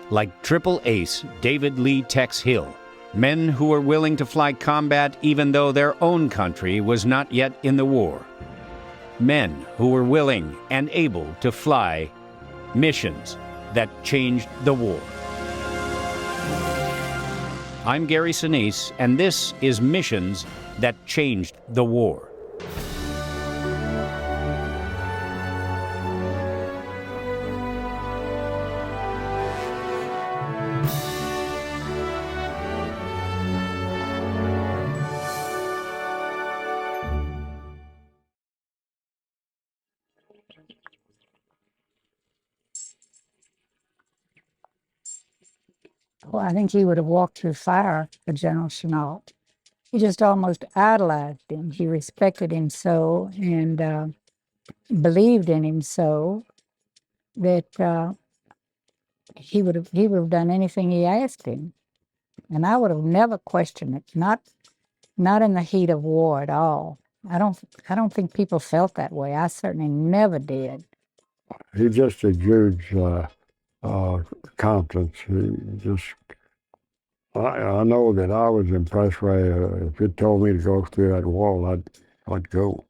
like triple ace David Lee Tex Hill, men who were willing to fly combat even though their own country was not yet in the war. Men who were willing and able to fly missions that changed the war. I'm Gary Sinise, and this is Missions That Changed the War. Well, I think he would have walked through fire for General Chennault. He just almost idolized him. He respected him so and believed in him so that he would have done anything he asked him. And I would have never questioned it, not in the heat of war at all. I don't think people felt that way. I certainly never did. He just exudes confidence. I know that I was impressed by if it told me to go through that wall, I'd go.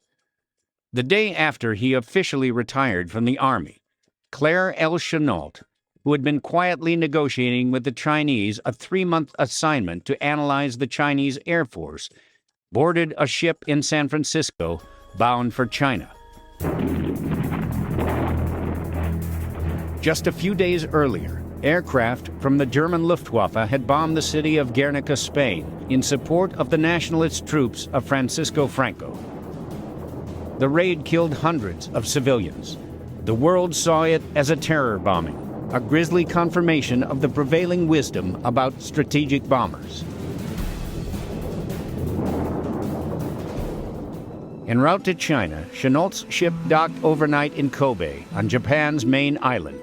The day after he officially retired from the Army, Claire Chennault, who had been quietly negotiating with the Chinese a 3-month assignment to analyze the Chinese Air Force, boarded a ship in San Francisco bound for China. Just a few days earlier, aircraft from the German Luftwaffe had bombed the city of Guernica, Spain, in support of the Nationalist troops of Francisco Franco. The raid killed hundreds of civilians. The world saw it as a terror bombing, a grisly confirmation of the prevailing wisdom about strategic bombers. En route to China, Chennault's ship docked overnight in Kobe, on Japan's main island.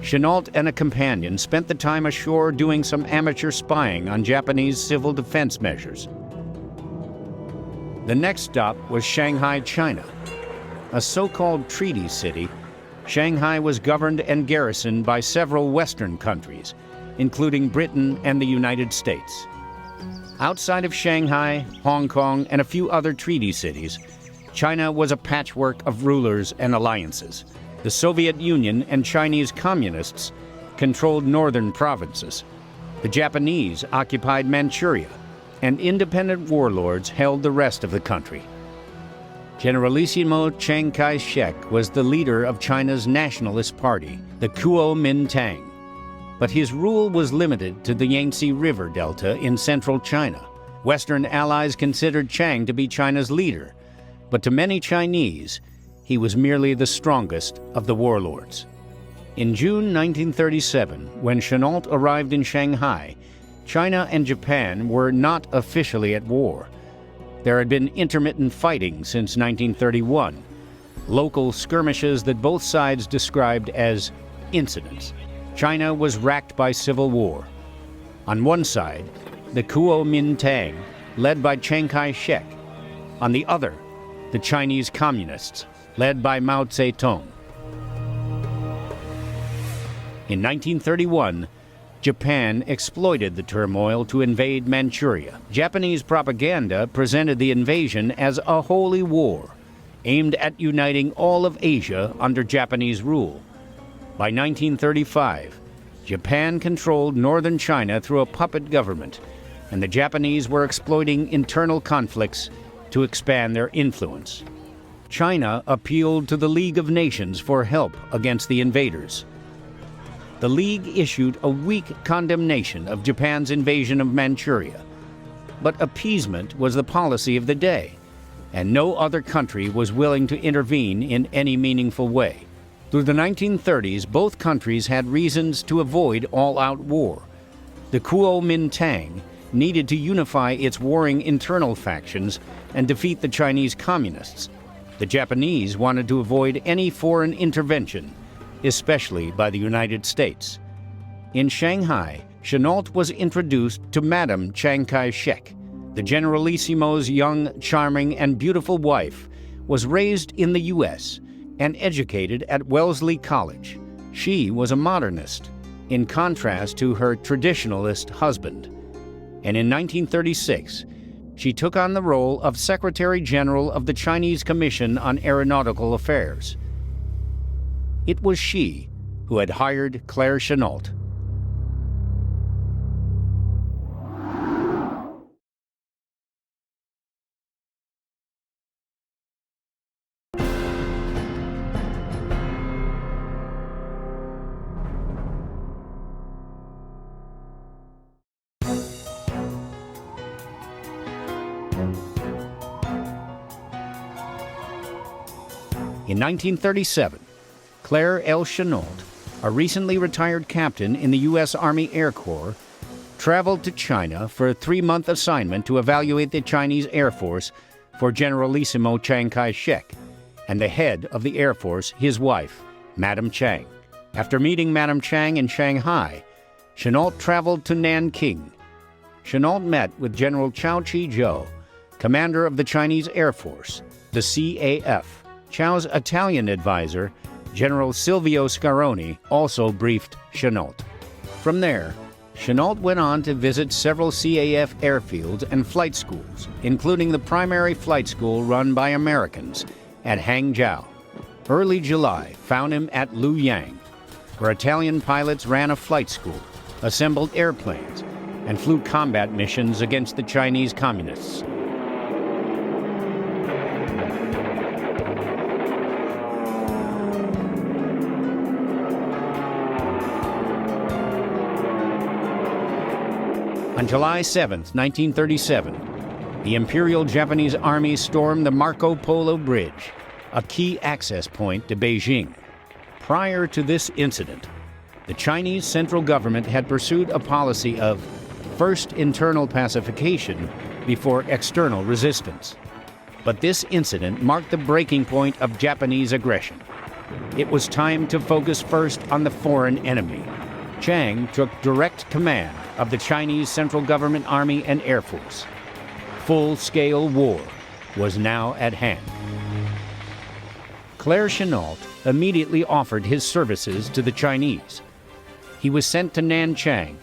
Chennault and a companion spent the time ashore doing some amateur spying on Japanese civil defense measures. The next stop was Shanghai, China. A so-called treaty city, Shanghai was governed and garrisoned by several Western countries, including Britain and the United States. Outside of Shanghai, Hong Kong, and a few other treaty cities, China was a patchwork of rulers and alliances. The Soviet Union and Chinese communists controlled northern provinces. The Japanese occupied Manchuria, and independent warlords held the rest of the country. Generalissimo Chiang Kai-shek was the leader of China's Nationalist Party, the Kuomintang. But his rule was limited to the Yangtze River Delta in central China. Western allies considered Chiang to be China's leader, but to many Chinese, he was merely the strongest of the warlords. In June 1937, when Chennault arrived in Shanghai, China and Japan were not officially at war. There had been intermittent fighting since 1931, local skirmishes that both sides described as incidents. China was racked by civil war. On one side, the Kuomintang, led by Chiang Kai-shek. On the other, the Chinese Communists, led by Mao Zedong. In 1931, Japan exploited the turmoil to invade Manchuria. Japanese propaganda presented the invasion as a holy war, aimed at uniting all of Asia under Japanese rule. By 1935, Japan controlled northern China through a puppet government, and the Japanese were exploiting internal conflicts to expand their influence. China appealed to the League of Nations for help against the invaders. The League issued a weak condemnation of Japan's invasion of Manchuria, but appeasement was the policy of the day, and no other country was willing to intervene in any meaningful way. Through the 1930s, both countries had reasons to avoid all-out war. The Kuomintang needed to unify its warring internal factions and defeat the Chinese communists. The Japanese wanted to avoid any foreign intervention, especially by the United States. In Shanghai, Chennault was introduced to Madame Chiang Kai-shek. The Generalissimo's young, charming, and beautiful wife was raised in the U.S. and educated at Wellesley College. She was a modernist, in contrast to her traditionalist husband. And in 1936, she took on the role of Secretary General of the Chinese Commission on Aeronautical Affairs. It was she who had hired Claire Chennault. In 1937, Claire L. Chennault, a recently retired captain in the U.S. Army Air Corps, traveled to China for a 3-month assignment to evaluate the Chinese Air Force for Generalissimo Chiang Kai-shek and the head of the Air Force, his wife, Madame Chiang. After meeting Madame Chiang in Shanghai, Chennault traveled to Nanking. Chennault met with General Chao Chi-jo, commander of the Chinese Air Force, the CAF. Chao's Italian advisor, General Silvio Scaroni, also briefed Chennault. From there, Chennault went on to visit several CAF airfields and flight schools, including the primary flight school run by Americans at Hangzhou. Early July found him at Luoyang, where Italian pilots ran a flight school, assembled airplanes, and flew combat missions against the Chinese communists. On July 7, 1937, the Imperial Japanese Army stormed the Marco Polo Bridge, a key access point to Beijing. Prior to this incident, the Chinese central government had pursued a policy of first internal pacification before external resistance. But this incident marked the breaking point of Japanese aggression. It was time to focus first on the foreign enemy. Chiang took direct command of the Chinese Central Government Army and Air Force. Full-scale war was now at hand. Claire Chennault immediately offered his services to the Chinese. He was sent to Nanchang,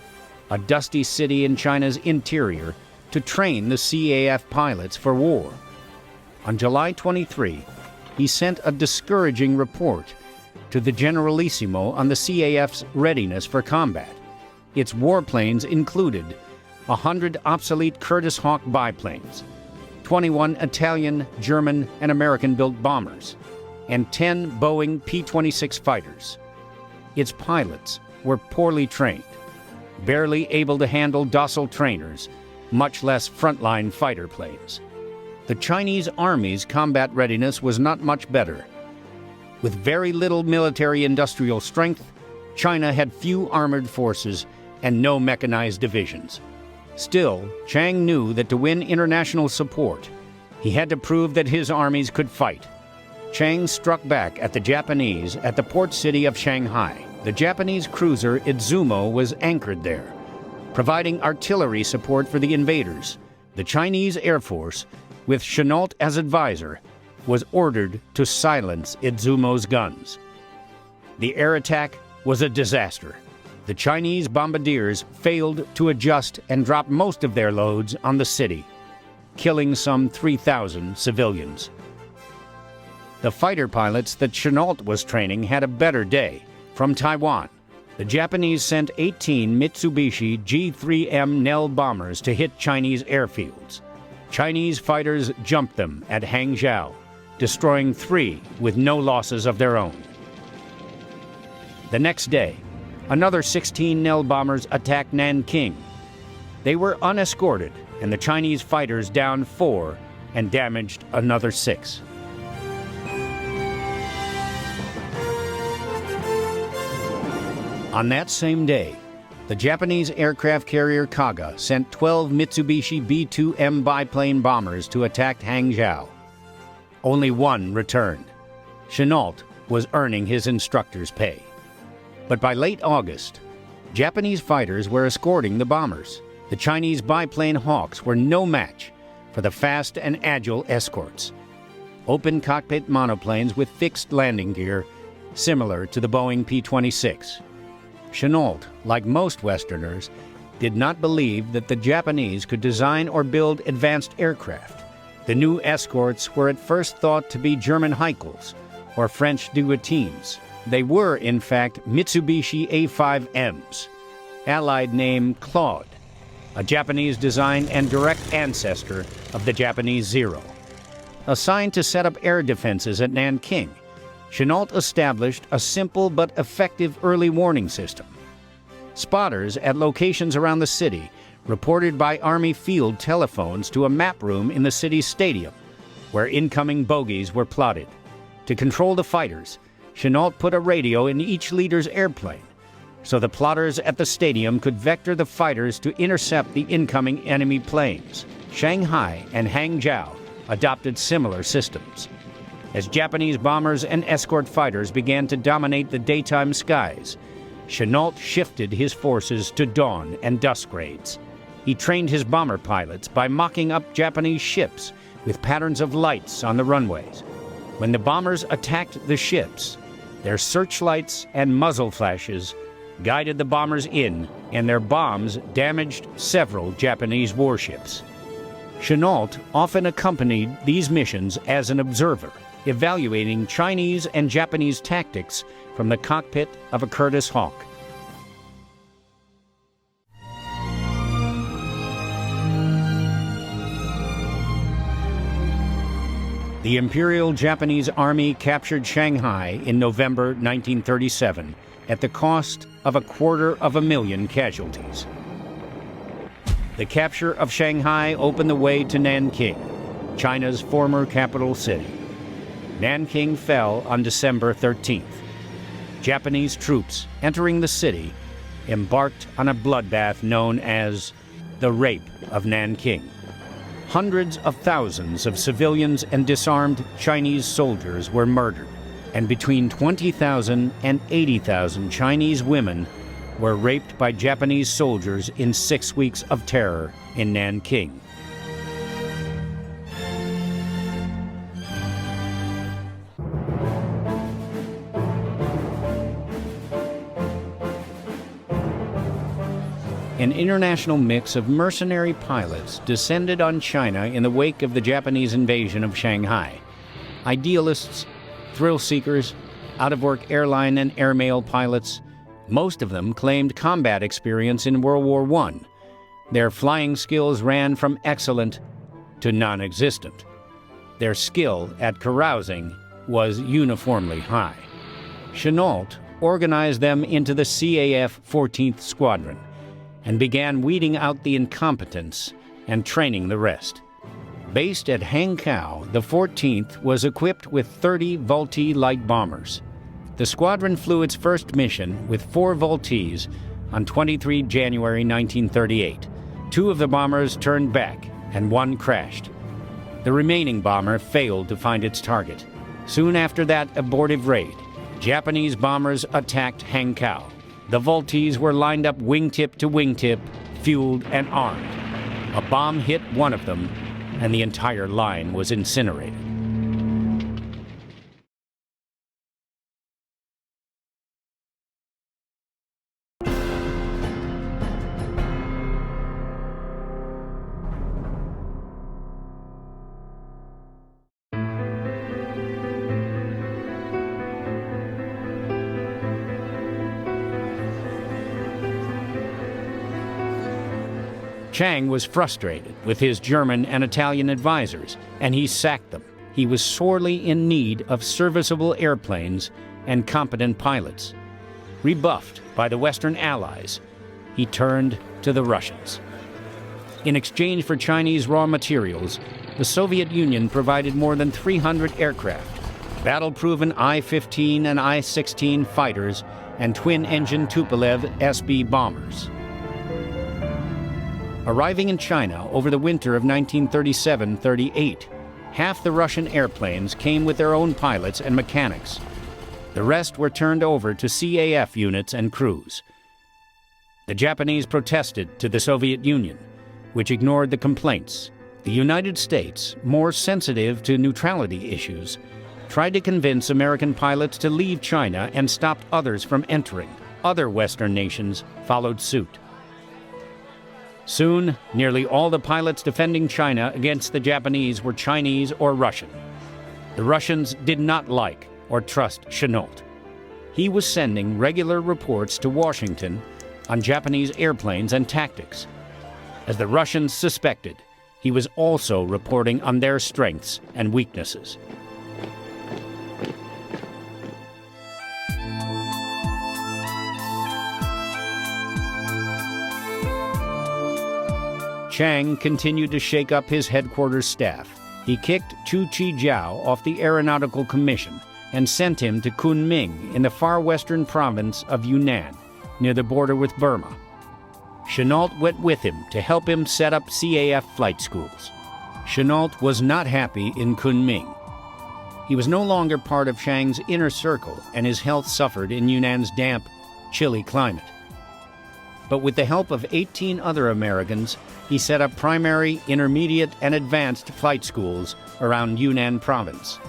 a dusty city in China's interior, to train the CAF pilots for war. On July 23, he sent a discouraging report to the Generalissimo on the CAF's readiness for combat. Its warplanes included 100 obsolete Curtiss Hawk biplanes, 21 Italian, German, and American-built bombers, and 10 Boeing P-26 fighters. Its pilots were poorly trained, barely able to handle docile trainers, much less frontline fighter planes. The Chinese Army's combat readiness was not much better. With very little military-industrial strength, China had few armored forces and no mechanized divisions. Still, Chiang knew that to win international support, he had to prove that his armies could fight. Chiang struck back at the Japanese at the port city of Shanghai. The Japanese cruiser Izumo was anchored there, providing artillery support for the invaders. The Chinese Air Force, with Chennault as advisor, was ordered to silence Izumo's guns. The air attack was a disaster. The Chinese bombardiers failed to adjust and dropped most of their loads on the city, killing some 3,000 civilians. The fighter pilots that Chennault was training had a better day. From Taiwan, the Japanese sent 18 Mitsubishi G-3M Nell bombers to hit Chinese airfields. Chinese fighters jumped them at Hangzhou, destroying 3 with no losses of their own. The next day, another 16 Nell bombers attacked Nanking. They were unescorted, and the Chinese fighters downed 4 and damaged another 6. On that same day, the Japanese aircraft carrier Kaga sent 12 Mitsubishi B-2M biplane bombers to attack Hangzhou. Only one returned. Chennault was earning his instructor's pay. But by late August, Japanese fighters were escorting the bombers. The Chinese biplane Hawks were no match for the fast and agile escorts. Open cockpit monoplanes with fixed landing gear, similar to the Boeing P-26. Chennault, like most Westerners, did not believe that the Japanese could design or build advanced aircraft. The new escorts were at first thought to be German Heikels or French Dugatines. They were, in fact, Mitsubishi A5Ms, allied name Claude, a Japanese design and direct ancestor of the Japanese Zero. Assigned to set up air defenses at Nanking, Chennault established a simple but effective early warning system. Spotters at locations around the city reported by Army field telephones to a map room in the city's stadium, where incoming bogies were plotted. To control the fighters, Chennault put a radio in each leader's airplane, so the plotters at the stadium could vector the fighters to intercept the incoming enemy planes. Shanghai and Hangzhou adopted similar systems. As Japanese bombers and escort fighters began to dominate the daytime skies, Chennault shifted his forces to dawn and dusk raids. He trained his bomber pilots by mocking up Japanese ships with patterns of lights on the runways. When the bombers attacked the ships, their searchlights and muzzle flashes guided the bombers in, and their bombs damaged several Japanese warships. Chennault often accompanied these missions as an observer, evaluating Chinese and Japanese tactics from the cockpit of a Curtiss Hawk. The Imperial Japanese Army captured Shanghai in November 1937 at the cost of 250,000 casualties. The capture of Shanghai opened the way to Nanking, China's former capital city. Nanking fell on December 13th. Japanese troops entering the city embarked on a bloodbath known as the Rape of Nanking. Hundreds of thousands of civilians and disarmed Chinese soldiers were murdered, and between 20,000 and 80,000 Chinese women were raped by Japanese soldiers in 6 weeks of terror in Nanking. An international mix of mercenary pilots descended on China in the wake of the Japanese invasion of Shanghai. Idealists, thrill-seekers, out-of-work airline and airmail pilots, most of them claimed combat experience in World War I. Their flying skills ran from excellent to non-existent. Their skill at carousing was uniformly high. Chennault organized them into the CAF 14th Squadron and began weeding out the incompetents and training the rest. Based at Hangzhou, the 14th was equipped with 30 Vultee light bombers. The squadron flew its first mission with 4 Vultees on 23 January 1938. 2 of the bombers turned back and 1 crashed. The remaining bomber failed to find its target. Soon after that abortive raid, Japanese bombers attacked Hangzhou. The Vultees were lined up wingtip to wingtip, fueled and armed. A bomb hit one of them, and the entire line was incinerated. Chiang was frustrated with his German and Italian advisors, and he sacked them. He was sorely in need of serviceable airplanes and competent pilots. Rebuffed by the Western Allies, he turned to the Russians. In exchange for Chinese raw materials, the Soviet Union provided more than 300 aircraft, battle-proven I-15 and I-16 fighters, and twin-engine Tupolev SB bombers. Arriving in China over the winter of 1937-38, half the Russian airplanes came with their own pilots and mechanics. The rest were turned over to CAF units and crews. The Japanese protested to the Soviet Union, which ignored the complaints. The United States, more sensitive to neutrality issues, tried to convince American pilots to leave China and stopped others from entering. Other Western nations followed suit. Soon, nearly all the pilots defending China against the Japanese were Chinese or Russian. The Russians did not like or trust Chennault. He was sending regular reports to Washington on Japanese airplanes and tactics. As the Russians suspected, he was also reporting on their strengths and weaknesses. Chiang continued to shake up his headquarters staff. He kicked Chu Chi-jiao off the Aeronautical Commission and sent him to Kunming in the far western province of Yunnan, near the border with Burma. Chennault went with him to help him set up CAF flight schools. Chennault was not happy in Kunming. He was no longer part of Chiang's inner circle, and his health suffered in Yunnan's damp, chilly climate. But with the help of 18 other Americans, he set up primary, intermediate, and advanced flight schools around Yunnan province.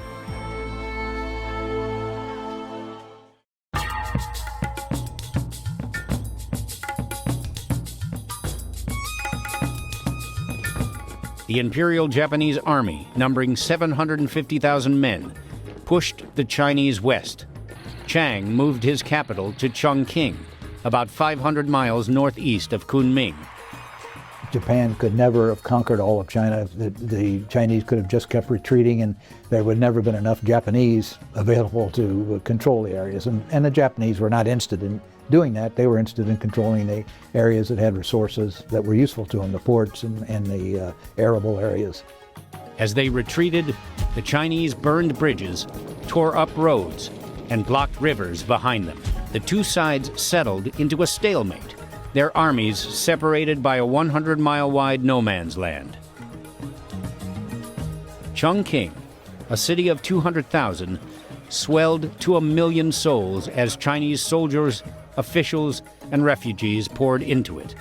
The Imperial Japanese Army, numbering 750,000 men, pushed the Chinese west. Chiang moved his capital to Chongqing, about 500 miles northeast of Kunming. Japan could never have conquered all of China. The Chinese could have just kept retreating, and there would never have been enough Japanese available to control the areas. And the Japanese were not interested in doing that. They were interested in controlling the areas that had resources that were useful to them, the ports and the arable areas. As they retreated, the Chinese burned bridges, tore up roads, and blocked rivers behind them. The two sides settled into a stalemate, their armies separated by a 100-mile-wide no-man's land. Chongqing, a city of 200,000, swelled to 1 million souls as Chinese soldiers, officials, and refugees poured into it.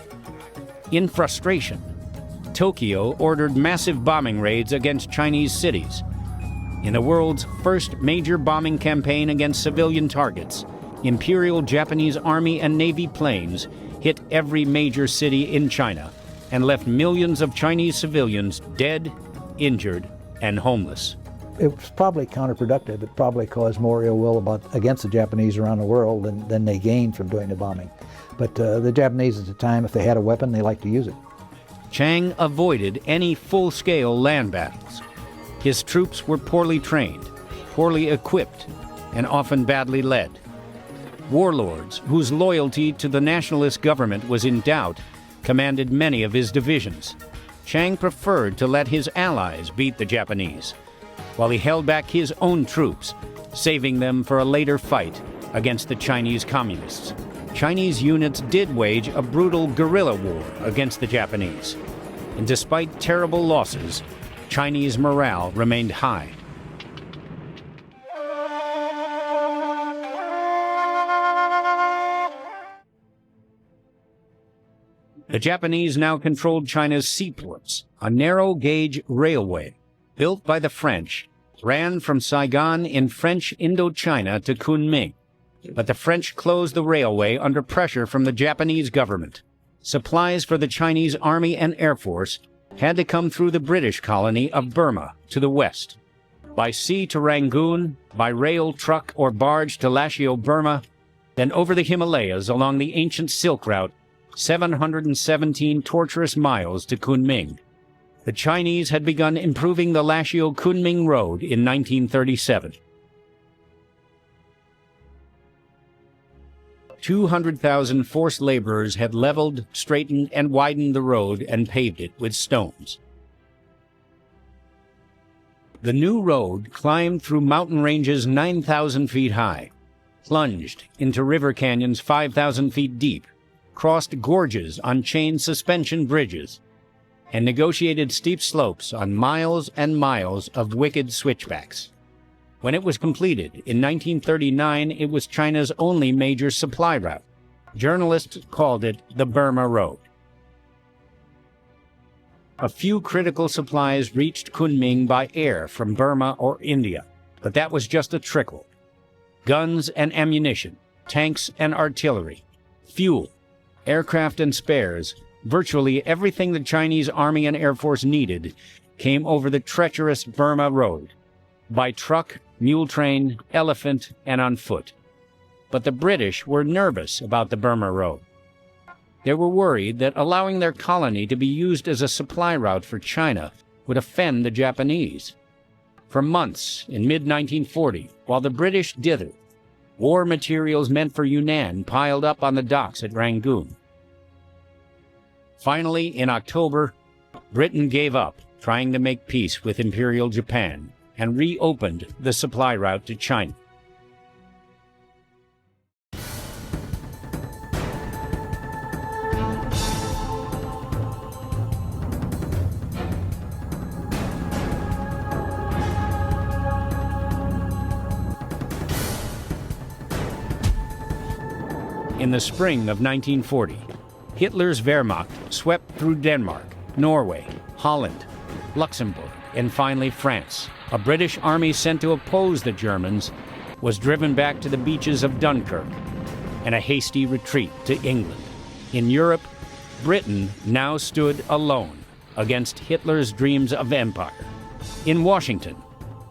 In frustration, Tokyo ordered massive bombing raids against Chinese cities. In the world's first major bombing campaign against civilian targets, Imperial Japanese Army and Navy planes hit every major city in China and left millions of Chinese civilians dead, injured, and homeless. It was probably counterproductive. It probably caused more ill will against the Japanese around the world than they gained from doing the bombing. But the Japanese at the time, if they had a weapon, they liked to use it. Chiang avoided any full-scale land battles. His troops were poorly trained, poorly equipped, and often badly led. Warlords, whose loyalty to the Nationalist government was in doubt, commanded many of his divisions. Chiang preferred to let his allies beat the Japanese, while he held back his own troops, saving them for a later fight against the Chinese communists. Chinese units did wage a brutal guerrilla war against the Japanese, and despite terrible losses, Chinese morale remained high. The Japanese now controlled China's seaports. A narrow-gauge railway, built by the French, ran from Saigon in French Indochina to Kunming. But the French closed the railway under pressure from the Japanese government. Supplies for the Chinese Army and Air Force had to come through the British colony of Burma to the west. By sea to Rangoon, by rail, truck, or barge to Lashio, Burma, then over the Himalayas along the ancient Silk Route, 717 torturous miles to Kunming. The Chinese had begun improving the Lashio-Kunming Road in 1937. 200,000 forced laborers had leveled, straightened, and widened the road and paved it with stones. The new road climbed through mountain ranges 9,000 feet high, plunged into river canyons 5,000 feet deep, crossed gorges on chain suspension bridges, and negotiated steep slopes on miles and miles of wicked switchbacks. When it was completed in 1939, it was China's only major supply route. Journalists called it the Burma Road. A few critical supplies reached Kunming by air from Burma or India, but that was just a trickle. Guns and ammunition, tanks and artillery, fuel, aircraft and spares, virtually everything the Chinese Army and Air Force needed came over the treacherous Burma Road, by truck, mule train, elephant, and on foot. But the British were nervous about the Burma Road. They were worried that allowing their colony to be used as a supply route for China would offend the Japanese. For months in mid-1940, while the British dithered, war materials meant for Yunnan piled up on the docks at Rangoon. Finally, in October, Britain gave up trying to make peace with Imperial Japan and reopened the supply route to China. In the spring of 1940, Hitler's Wehrmacht swept through Denmark, Norway, Holland, Luxembourg, and finally France. A British army sent to oppose the Germans was driven back to the beaches of Dunkirk, and a hasty retreat to England. In Europe, Britain now stood alone against Hitler's dreams of empire. In Washington,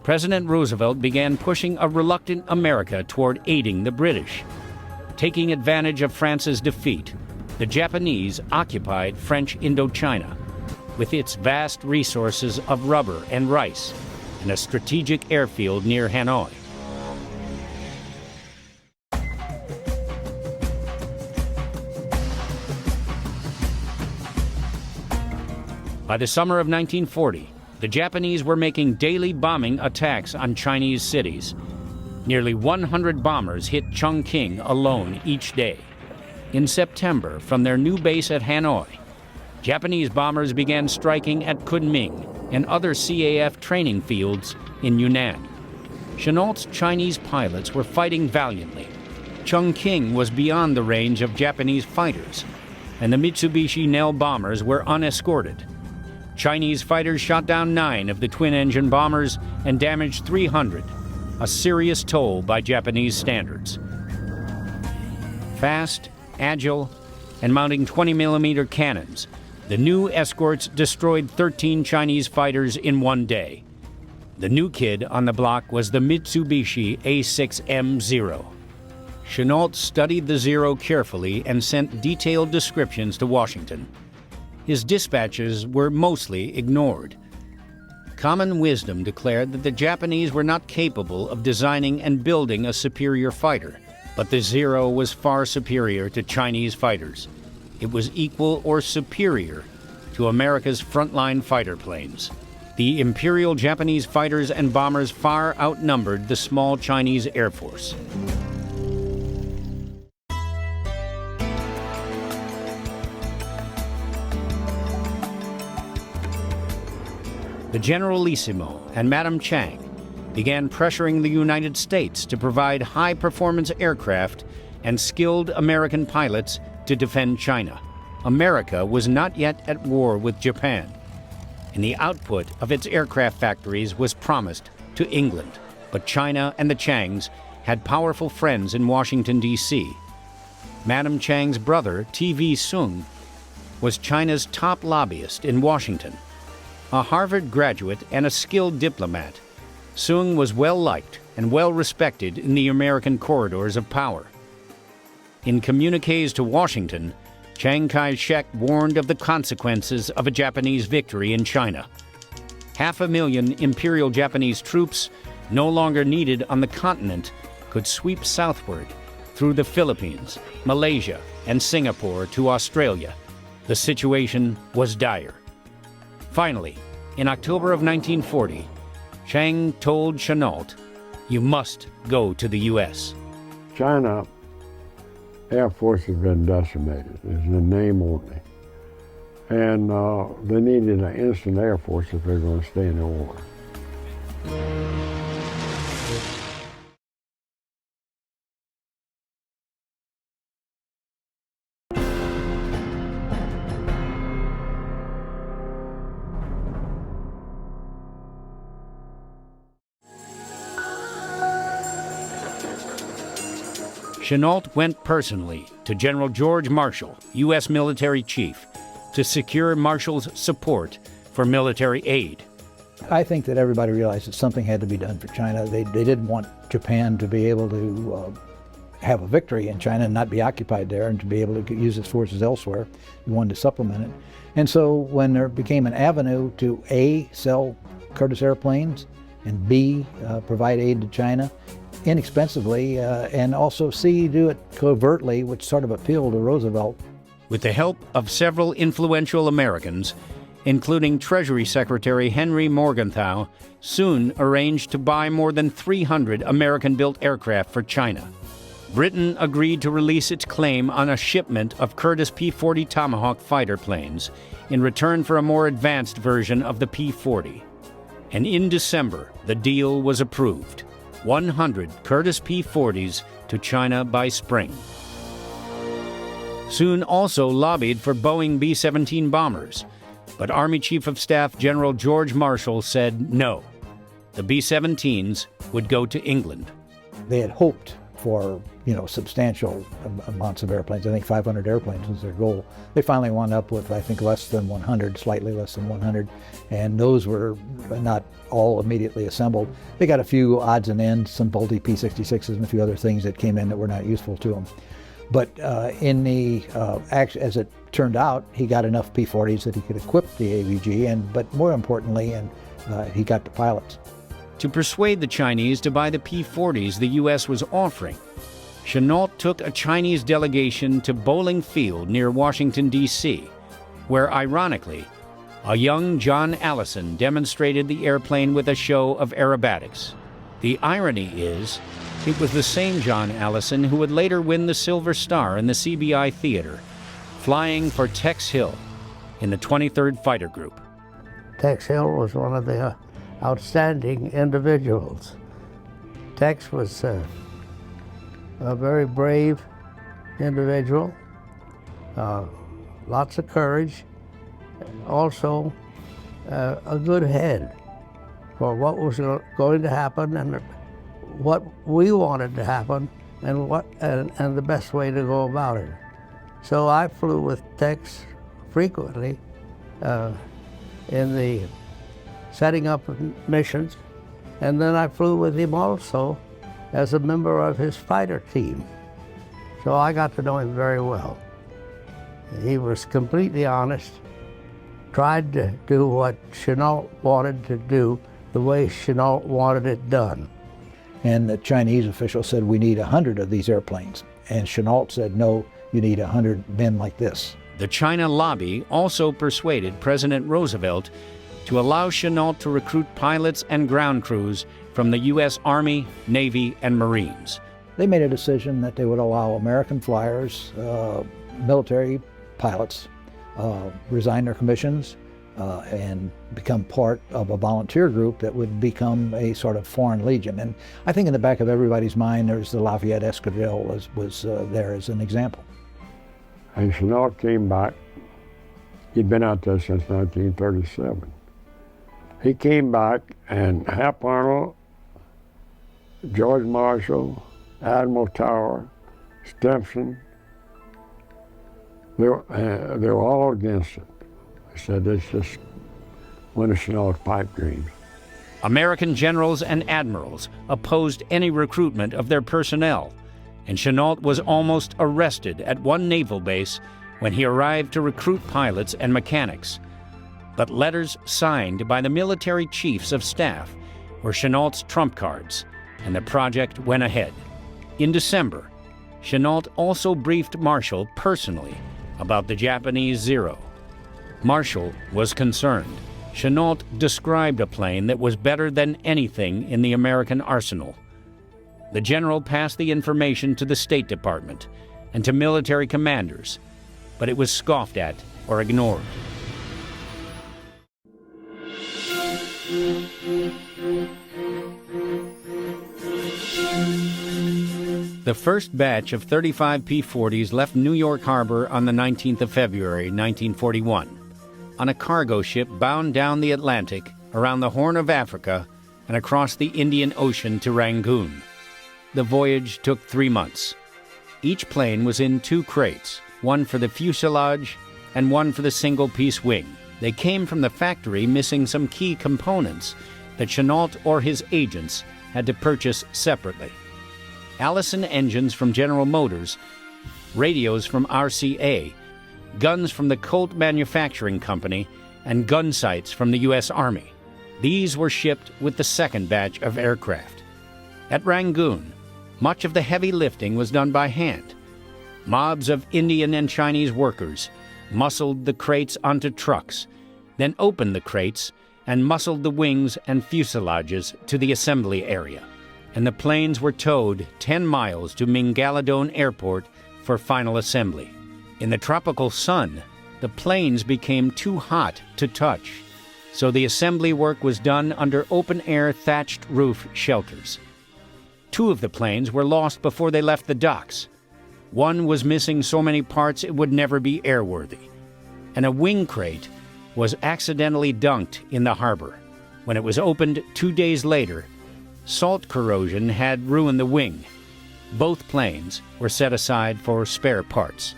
President Roosevelt began pushing a reluctant America toward aiding the British. Taking advantage of France's defeat, the Japanese occupied French Indochina, with its vast resources of rubber and rice, and a strategic airfield near Hanoi. By the summer of 1940, the Japanese were making daily bombing attacks on Chinese cities. Nearly 100 bombers hit Chongqing alone each day. In September, from their new base at Hanoi, Japanese bombers began striking at Kunming and other CAF training fields in Yunnan. Chennault's Chinese pilots were fighting valiantly. Chongqing was beyond the range of Japanese fighters, and the Mitsubishi Nell bombers were unescorted. Chinese fighters shot down 9 of the twin-engine bombers and damaged 300, a serious toll by Japanese standards. Fast, agile, and mounting 20mm cannons, the new escorts destroyed 13 Chinese fighters in one day. The new kid on the block was the Mitsubishi A6M-0. Chennault studied the Zero carefully and sent detailed descriptions to Washington. His dispatches were mostly ignored. Common wisdom declared that the Japanese were not capable of designing and building a superior fighter, but the Zero was far superior to Chinese fighters. It was equal or superior to America's frontline fighter planes. The Imperial Japanese fighters and bombers far outnumbered the small Chinese Air Force. The Generalissimo and Madame Chang began pressuring the United States to provide high-performance aircraft and skilled American pilots to defend China. America was not yet at war with Japan, and the output of its aircraft factories was promised to England. But China and the Changs had powerful friends in Washington, D.C. Madame Chang's brother, T.V. Soong, was China's top lobbyist in Washington. A Harvard graduate and a skilled diplomat, Soong was well-liked and well-respected in the American corridors of power. In communiques to Washington, Chiang Kai-shek warned of the consequences of a Japanese victory in China. 500,000 Imperial Japanese troops, no longer needed on the continent, could sweep southward through the Philippines, Malaysia, and Singapore to Australia. The situation was dire. Finally, in October of 1940, Chiang told Chennault, "You must go to the U.S." China Air Force has been decimated. It's the name only. And they needed an instant Air Force if they're going to stay in the war. Chennault went personally to General George Marshall, U.S. military chief, to secure Marshall's support for military aid. I think that everybody realized that something had to be done for China. They didn't want Japan to be able to have a victory in China and not be occupied there and to be able to use its forces elsewhere. They wanted to supplement it. And so when there became an avenue to A, sell Curtiss airplanes, and B, provide aid to China inexpensively, and also C, do it covertly, which sort of appealed to Roosevelt. With the help of several influential Americans, including Treasury Secretary Henry Morgenthau, soon arranged to buy more than 300 American-built aircraft for China. Britain agreed to release its claim on a shipment of Curtiss P-40 Tomahawk fighter planes in return for a more advanced version of the P-40. And in December, the deal was approved. 100 Curtiss P-40s to China by spring. Soon also lobbied for Boeing B-17 bombers, but Army Chief of Staff General George Marshall said no. The B-17s would go to England. They had hoped for, substantial amounts of airplanes. I think 500 airplanes was their goal. They finally wound up with, I think, less than 100, slightly less than 100, and those were not all immediately assembled. They got a few odds and ends, some faulty P-66s and a few other things that came in that were not useful to them. But as it turned out, he got enough P-40s that he could equip the AVG, but more importantly, he got the pilots. To persuade the Chinese to buy the P-40s the U.S. was offering, Chennault took a Chinese delegation to Bowling Field near Washington, D.C., where, ironically, a young John Allison demonstrated the airplane with a show of aerobatics. The irony is, it was the same John Allison who would later win the Silver Star in the CBI Theater, flying for Tex Hill in the 23rd Fighter Group. Tex Hill was one of the outstanding individuals. Tex was a very brave individual, lots of courage, also a good head for what was going to happen and what we wanted to happen and the best way to go about it. So I flew with Tex frequently in the setting up of missions, and then I flew with him also as a member of his fighter team. So I got to know him very well. He was completely honest, tried to do what Chennault wanted to do the way Chennault wanted it done. And the Chinese official said, we need 100 of these airplanes. And Chennault said, no, you need 100 men like this. The China lobby also persuaded President Roosevelt to allow Chennault to recruit pilots and ground crews from the U.S. Army, Navy, and Marines. They made a decision that they would allow American flyers, military pilots, resign their commissions and become part of a volunteer group that would become a sort of foreign legion. And I think in the back of everybody's mind, there's the Lafayette Escadrille was there as an example. And Chennault came back. He'd been out there since 1937. He came back, and Hap Arnold, George Marshall, Admiral Tower, Stimson, they were all against it. They said, it's just one of Chennault's pipe dreams. American generals and admirals opposed any recruitment of their personnel, and Chennault was almost arrested at one naval base when he arrived to recruit pilots and mechanics. But letters signed by the military chiefs of staff were Chennault's trump cards, and the project went ahead. In December, Chennault also briefed Marshall personally about the Japanese Zero. Marshall was concerned. Chennault described a plane that was better than anything in the American arsenal. The general passed the information to the State Department, and to military commanders, but it was scoffed at or ignored. The first batch of 35 P-40s left New York Harbor on the 19th of February, 1941, on a cargo ship bound down the Atlantic, around the Horn of Africa, and across the Indian Ocean to Rangoon. The voyage took 3 months. Each plane was in 2 crates, one for the fuselage and one for the single-piece wing. They came from the factory missing some key components that Chennault or his agents had to purchase separately. Allison engines from General Motors, radios from RCA, guns from the Colt Manufacturing Company, and gun sights from the U.S. Army. These were shipped with the second batch of aircraft. At Rangoon, much of the heavy lifting was done by hand. Mobs of Indian and Chinese workers muscled the crates onto trucks, then opened the crates and muscled the wings and fuselages to the assembly area, and the planes were towed 10 miles to Mingaladone Airport for final assembly. In the tropical sun, the planes became too hot to touch, so the assembly work was done under open-air thatched roof shelters. 2 of the planes were lost before they left the docks. One was missing so many parts it would never be airworthy, and a wing crate was accidentally dunked in the harbor. When it was opened 2 days later, salt corrosion had ruined the wing. Both planes were set aside for spare parts.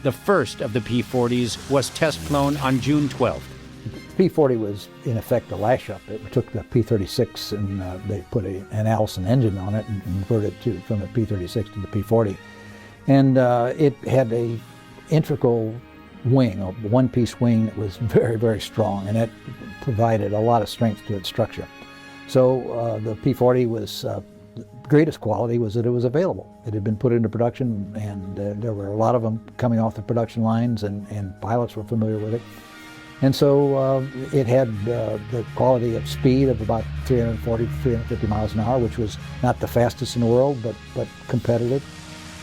The first of the P-40s was test flown on June 12th. P-40 was, in effect, a lash-up. It took the P-36 and they put an Allison engine on it and converted it from the P-36 to the P-40. And it had a integral wing, a one-piece wing that was very, very strong, and it provided a lot of strength to its structure. So the P-40 was, the greatest quality was that it was available. It had been put into production, and there were a lot of them coming off the production lines, and pilots were familiar with it. And so it had the quality of speed of about 340, 350 miles an hour, which was not the fastest in the world, but competitive.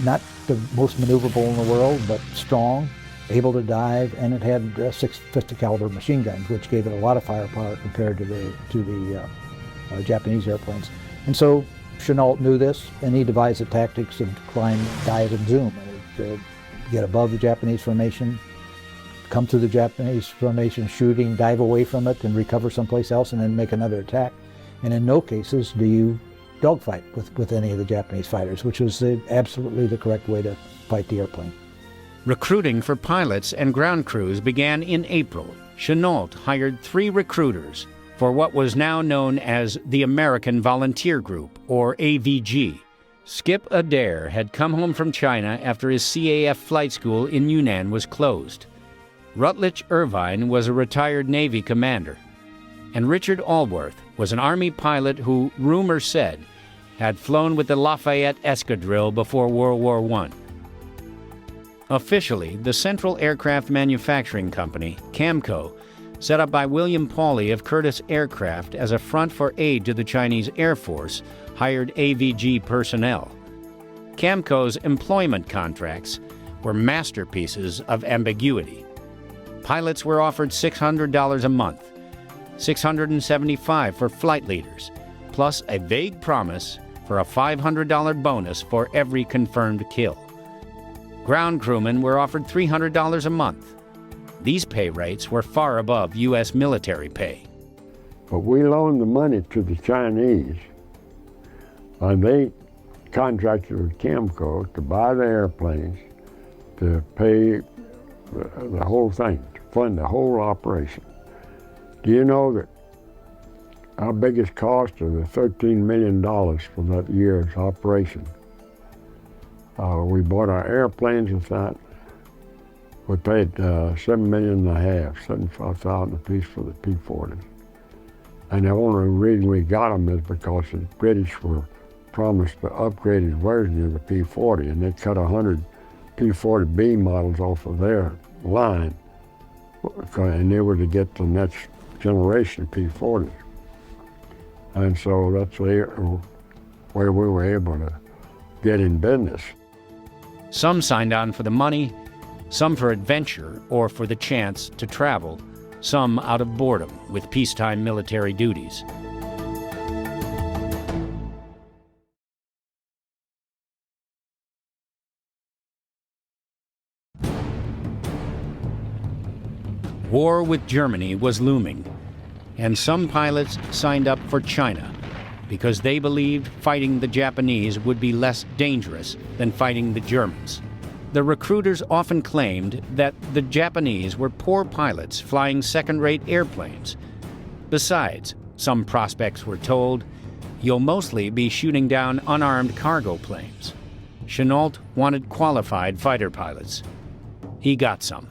Not the most maneuverable in the world, but strong, able to dive, and it had 650 caliber machine guns, which gave it a lot of firepower compared to the Japanese airplanes. And so Chennault knew this, and he devised the tactics of climb, dive, and zoom, to get above the Japanese formation, come to the Japanese formation shooting, dive away from it, and recover someplace else, and then make another attack. And in no cases do you dogfight with any of the Japanese fighters, which was absolutely the correct way to fight the airplane. Recruiting for pilots and ground crews began in April. Chennault hired 3 recruiters for what was now known as the American Volunteer Group, or AVG. Skip Adair had come home from China after his CAF flight school in Yunnan was closed. Rutledge Irvine was a retired Navy commander, and Richard Allworth was an Army pilot who, rumor said, had flown with the Lafayette Escadrille before World War I. Officially, the Central Aircraft Manufacturing Company, CAMCO, set up by William Pauley of Curtiss Aircraft as a front for aid to the Chinese Air Force, hired AVG personnel. CAMCO's employment contracts were masterpieces of ambiguity. Pilots were offered $600 a month, $675 for flight leaders, plus a vague promise for a $500 bonus for every confirmed kill. Ground crewmen were offered $300 a month. These pay rates were far above U.S. military pay. But we loaned the money to the Chinese, and they contracted with CAMCO to buy the airplanes, to pay the whole thing, to fund the whole operation. Do you know that our biggest cost of the $13 million for that year's operation? We bought our airplanes with that. We paid $7.5 million, $75,000 apiece for the P-40s. And the only reason we got them is because the British were promised the upgraded version of the P-40, and they cut 100 P-40B models off of their line, and they were to get the next generation P-40s. And so that's where we were able to get in business. Some signed on for the money, some for adventure or for the chance to travel, some out of boredom with peacetime military duties. War with Germany was looming, and some pilots signed up for China because they believed fighting the Japanese would be less dangerous than fighting the Germans. The recruiters often claimed that the Japanese were poor pilots flying second-rate airplanes. Besides, some prospects were told, "You'll mostly be shooting down unarmed cargo planes." Chennault wanted qualified fighter pilots. He got some.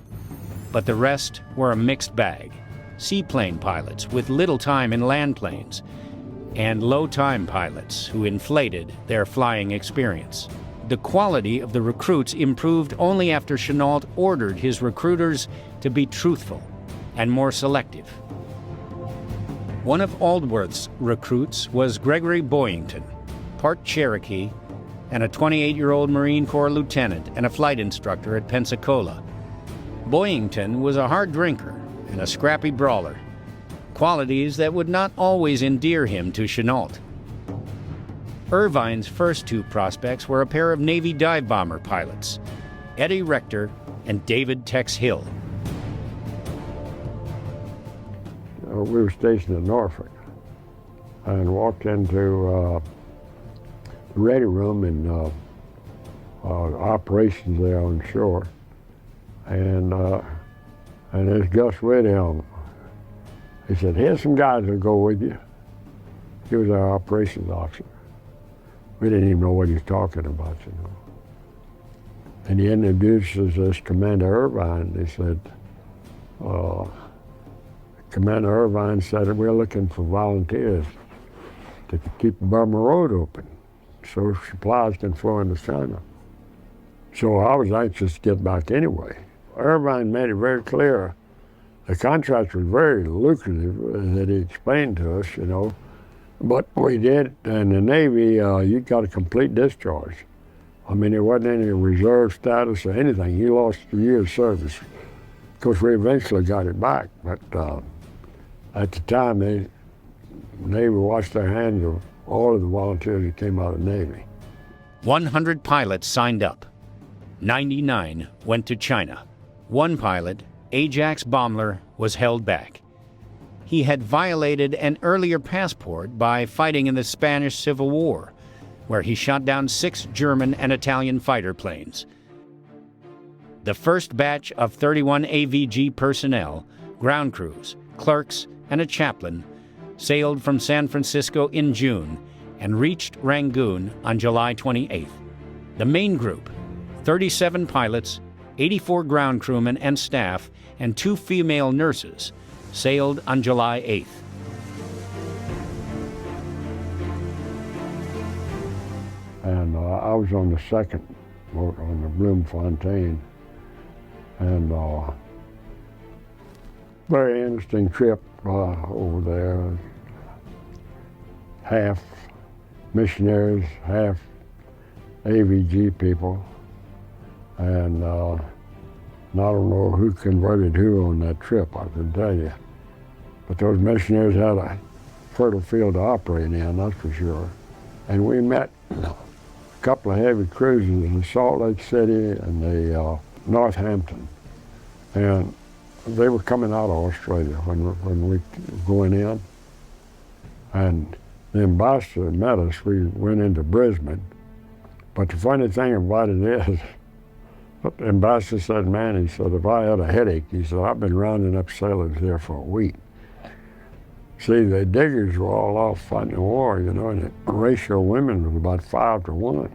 But the rest were a mixed bag. Seaplane pilots with little time in land planes, and low-time pilots who inflated their flying experience. The quality of the recruits improved only after Chennault ordered his recruiters to be truthful and more selective. One of Aldworth's recruits was Gregory Boyington, part Cherokee, and a 28-year-old Marine Corps lieutenant and a flight instructor at Pensacola. Boyington was a hard drinker and a scrappy brawler, qualities that would not always endear him to Chennault. Irvine's first two prospects were a pair of Navy dive bomber pilots, Eddie Rector and David Tex Hill. We were stationed in Norfolk and walked into the ready room in operations there on shore. And there's Gus Whithelm. He said, "Here's some guys that'll go with you." He was our operations officer. We didn't even know what he was talking about, you know. And he introduced us as Commander Irvine. He said, Commander Irvine said, "We're looking for volunteers to keep the Burma Road open so supplies can flow into China." So I was anxious to get back anyway. Irvine made it very clear the contract was very lucrative that he explained to us, you know. But we did, in the Navy, you got a complete discharge. I mean, there wasn't any reserve status or anything. You lost a year's service. Of course, we eventually got it back, but at the time, the Navy washed their hands of all of the volunteers that came out of the Navy. 100 pilots signed up. 99 went to China. One pilot, Ajax Baumler, was held back. He had violated an earlier passport by fighting in the Spanish Civil War, where he shot down 6 German and Italian fighter planes. The first batch of 31 AVG personnel, ground crews, clerks, and a chaplain sailed from San Francisco in June and reached Rangoon on July 28th. The main group, 37 pilots, 84 ground crewmen and staff, and 2 female nurses, sailed on July 8th. And I was on the second boat on the Bloemfontein. And very interesting trip over there. Half missionaries, half AVG people. And I don't know who converted who on that trip, I can tell you. But those missionaries had a fertile field to operate in, that's for sure. And we met a couple of heavy cruisers in Salt Lake City and the Northampton. And they were coming out of Australia when we were going in. And the ambassador met us. We went into Brisbane. But the funny thing about it is, the ambassador said, "Man," he said, "if I had a headache," he said, "I've been rounding up sailors there for a week." See, the diggers were all off fighting the war, you know, and the ratio of women was about 5 to 1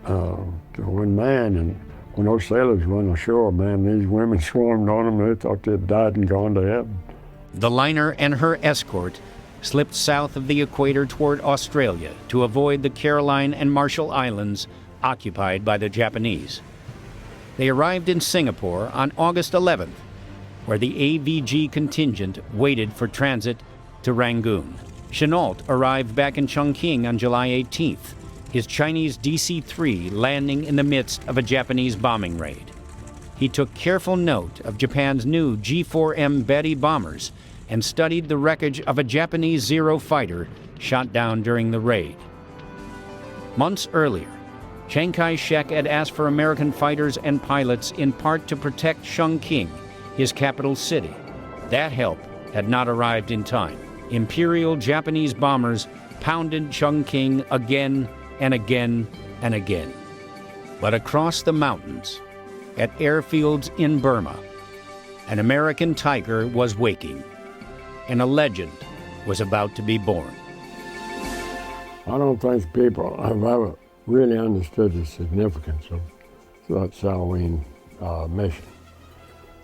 to one man. And when those sailors went ashore, man, these women swarmed on them. They thought they'd died and gone to heaven. The liner and her escort slipped south of the equator toward Australia to avoid the Caroline and Marshall Islands occupied by the Japanese. They arrived in Singapore on August 11th, where the AVG contingent waited for transit to Rangoon. Chennault arrived back in Chongqing on July 18th. his Chinese DC-3 landing in the midst of a Japanese bombing raid. He took careful note of Japan's new G-4M Betty bombers and studied the wreckage of a Japanese Zero fighter shot down during the raid. Months earlier, Chiang Kai-shek had asked for American fighters and pilots in part to protect Chongqing, his capital city. That help had not arrived in time. Imperial Japanese bombers pounded Chongqing again and again and again. But across the mountains, at airfields in Burma, an American tiger was waking, and a legend was about to be born. I don't think people have ever really understood the significance of that Salween mission.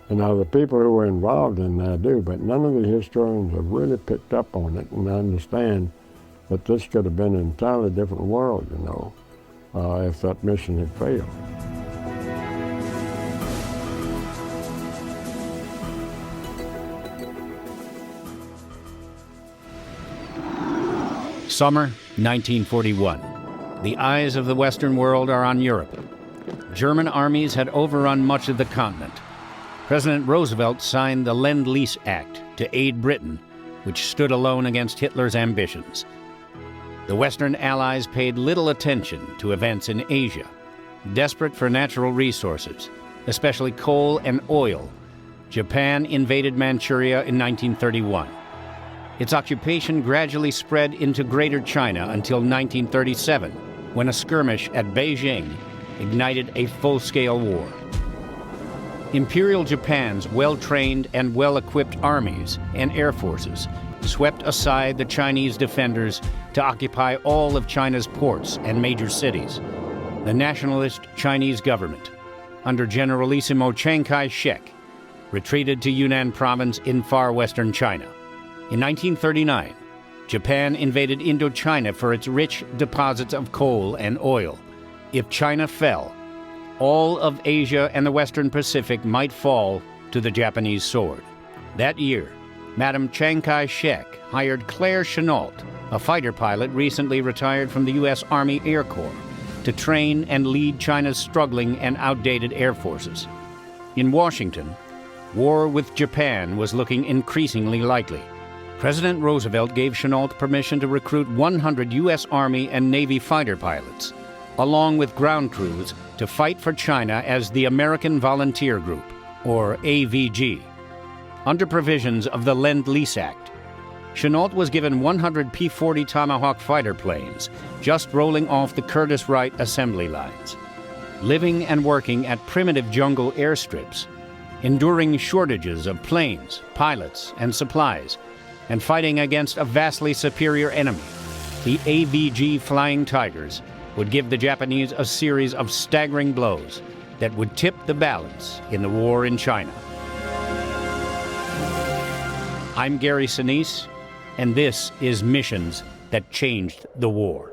And now the people who were involved in that do, but none of the historians have really picked up on it and understand that this could have been an entirely different world, you know, if that mission had failed. Summer 1941. The eyes of the Western world are on Europe. German armies had overrun much of the continent. President Roosevelt signed the Lend-Lease Act to aid Britain, which stood alone against Hitler's ambitions. The Western Allies paid little attention to events in Asia. Desperate for natural resources, especially coal and oil, Japan invaded Manchuria in 1931. Its occupation gradually spread into Greater China until 1937, when a skirmish at Beijing ignited a full-scale war. Imperial Japan's well-trained and well-equipped armies and air forces swept aside the Chinese defenders to occupy all of China's ports and major cities. The Nationalist Chinese government, under Generalissimo Chiang Kai-shek, retreated to Yunnan province in far western China. In 1939, Japan invaded Indochina for its rich deposits of coal and oil. If China fell, all of Asia and the Western Pacific might fall to the Japanese sword. That year, Madame Chiang Kai-shek hired Claire Chennault, a fighter pilot recently retired from the U.S. Army Air Corps, to train and lead China's struggling and outdated air forces. In Washington, war with Japan was looking increasingly likely. President Roosevelt gave Chennault permission to recruit 100 U.S. Army and Navy fighter pilots, along with ground crews, to fight for China as the American Volunteer Group, or AVG. Under provisions of the Lend-Lease Act, Chennault was given 100 P-40 Tomahawk fighter planes, just rolling off the Curtiss Wright assembly lines. Living and working at primitive jungle airstrips, enduring shortages of planes, pilots, and supplies, and fighting against a vastly superior enemy, the AVG Flying Tigers would give the Japanese a series of staggering blows that would tip the balance in the war in China. I'm Gary Sinise, and this is Missions That Changed the War.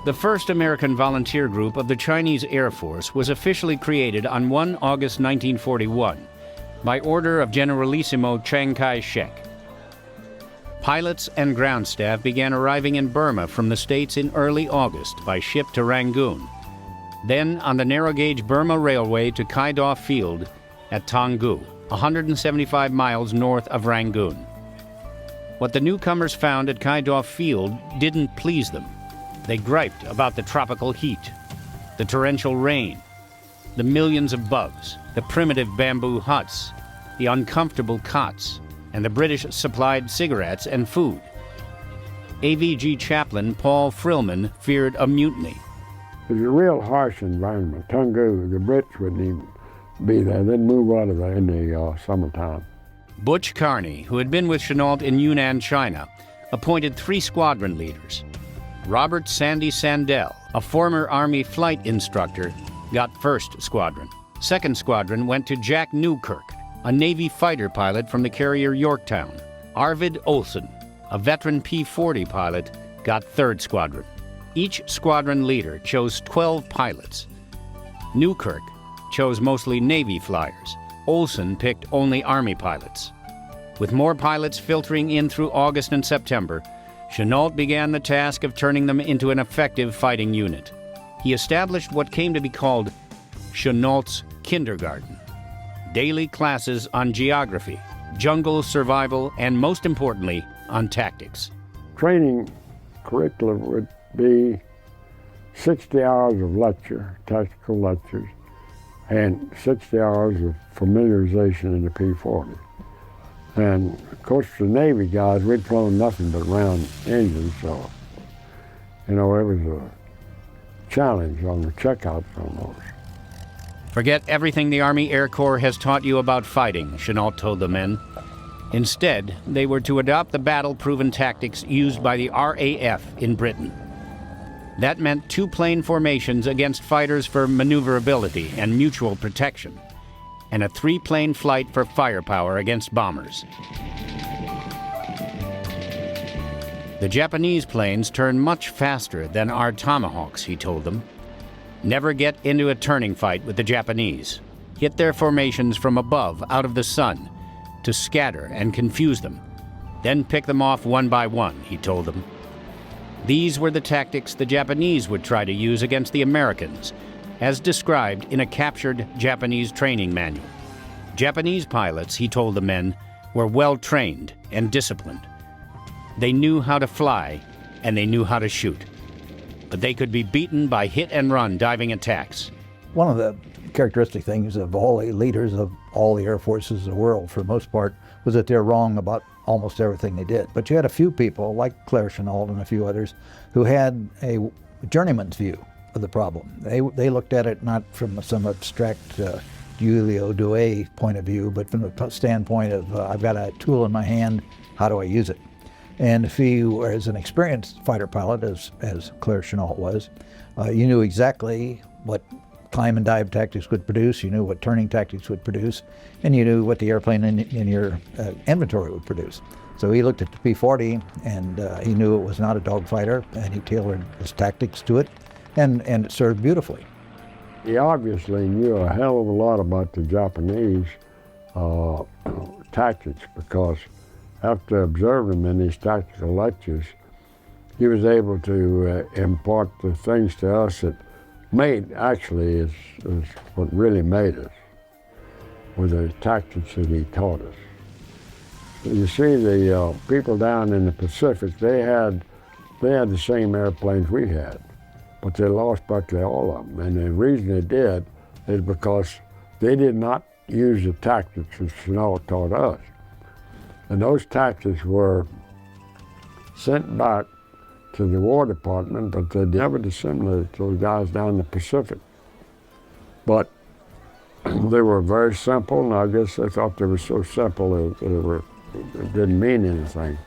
The first American volunteer group of the Chinese Air Force was officially created on 1 August 1941 by order of Generalissimo Chiang Kai-shek. Pilots and ground staff began arriving in Burma from the States in early August by ship to Rangoon, then on the narrow-gauge Burma Railway to Kai-daw Field at Tonggu, 175 miles north of Rangoon. What the newcomers found at Kai-daw Field didn't please them. They griped about the tropical heat, the torrential rain, the millions of bugs, the primitive bamboo huts, the uncomfortable cots, and the British supplied cigarettes and food. AVG chaplain Paul Frillman feared a mutiny. It was a real harsh environment. Tungu, the Brits wouldn't even be there. They'd move out of there in the summertime. Butch Carney, who had been with Chennault in Yunnan, China, appointed 3 squadron leaders. Robert Sandy Sandell, a former Army flight instructor, got 1st Squadron. 2nd Squadron went to Jack Newkirk, a Navy fighter pilot from the carrier Yorktown. Arvid Olsen, a veteran P-40 pilot, got 3rd Squadron. Each squadron leader chose 12 pilots. Newkirk chose mostly Navy flyers. Olsen picked only Army pilots. With more pilots filtering in through August and September, Chennault began the task of turning them into an effective fighting unit. He established what came to be called Chennault's Kindergarten. Daily classes on geography, jungle survival, and most importantly, on tactics. Training curriculum would be 60 hours of lecture, tactical lectures, and 60 hours of familiarization in the P-40. And of course, the Navy guys, we'd flown nothing but round engines, so, it was a challenge on the checkouts on those. Forget everything the Army Air Corps has taught you about fighting, Chennault told the men. Instead, they were to adopt the battle-proven tactics used by the RAF in Britain. That meant 2-plane formations against fighters for maneuverability and mutual protection, and a 3-plane flight for firepower against bombers. The Japanese planes turn much faster than our Tomahawks, he told them. Never get into a turning fight with the Japanese. Hit their formations from above, out of the sun, to scatter and confuse them. Then pick them off one by one, he told them. These were the tactics the Japanese would try to use against the Americans, as described in a captured Japanese training manual. Japanese pilots, he told the men, were well trained and disciplined. They knew how to fly, and they knew how to shoot. But they could be beaten by hit-and-run diving attacks. One of the characteristic things of all the leaders of all the air forces of the world, for the most part, was that they're wrong about almost everything they did. But you had a few people, like Claire Chennault and a few others, who had a journeyman's view of the problem. They looked at it not from some abstract WWII point of view, but from the standpoint of, I've got a tool in my hand, how do I use it? And if you were as an experienced fighter pilot, as Claire Chennault was, you knew exactly what climb and dive tactics would produce, you knew what turning tactics would produce, and you knew what the airplane in your inventory would produce. So he looked at the P-40 and he knew it was not a dogfighter, and he tailored his tactics to it, and it served beautifully. He obviously knew a hell of a lot about the Japanese tactics, because after observing them in these tactical lectures, he was able to impart the things to us that is what really made us, were the tactics that he taught us. You see, the people down in the Pacific, they had the same airplanes we had, but they lost practically all of them. And the reason they did is because they did not use the tactics that Chennault taught us. And those tactics were sent back to the War Department, but they never disseminated to those guys down in the Pacific. But they were very simple, and I guess they thought they were so simple it didn't mean anything.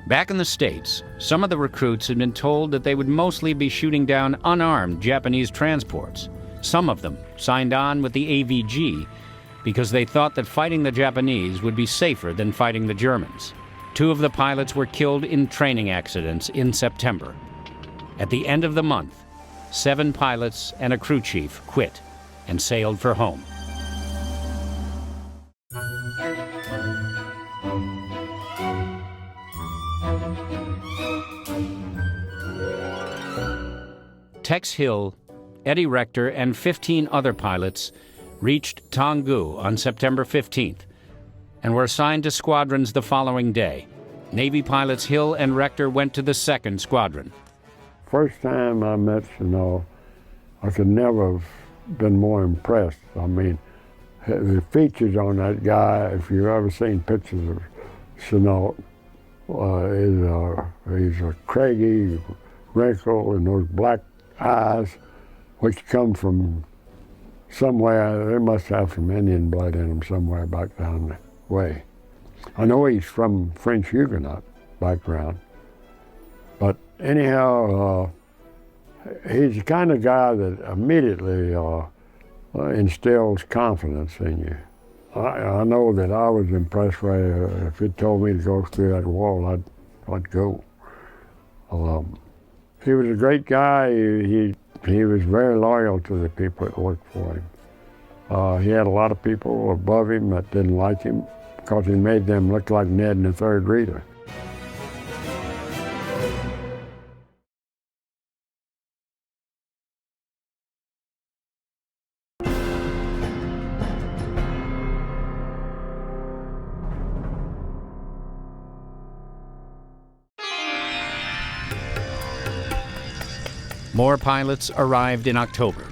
Back in the States, some of the recruits had been told that they would mostly be shooting down unarmed Japanese transports. Some of them signed on with the AVG because they thought that fighting the Japanese would be safer than fighting the Germans. 2 of the pilots were killed in training accidents in September. At the end of the month, 7 pilots and a crew chief quit and sailed for home. Tex Hill, Eddie Rector, and 15 other pilots reached Tanggu on September 15th and were assigned to squadrons the following day. Navy pilots Hill and Rector went to the 2nd Squadron. First time I met Chennault, I could never have been more impressed. I mean, the features on that guy, if you've ever seen pictures of Chennault, he's a craggy, wrinkled, and those black eyes, which come from somewhere. They must have some Indian blood in them somewhere back down the way. I know he's from French Huguenot background, but anyhow, he's the kind of guy that immediately instills confidence in you. I know that I was impressed where if it told me to go through that wall, I'd go. He was a great guy. He was very loyal to the people that worked for him. He had a lot of people above him that didn't like him because he made them look like Ned and the Third Reader. More pilots arrived in October.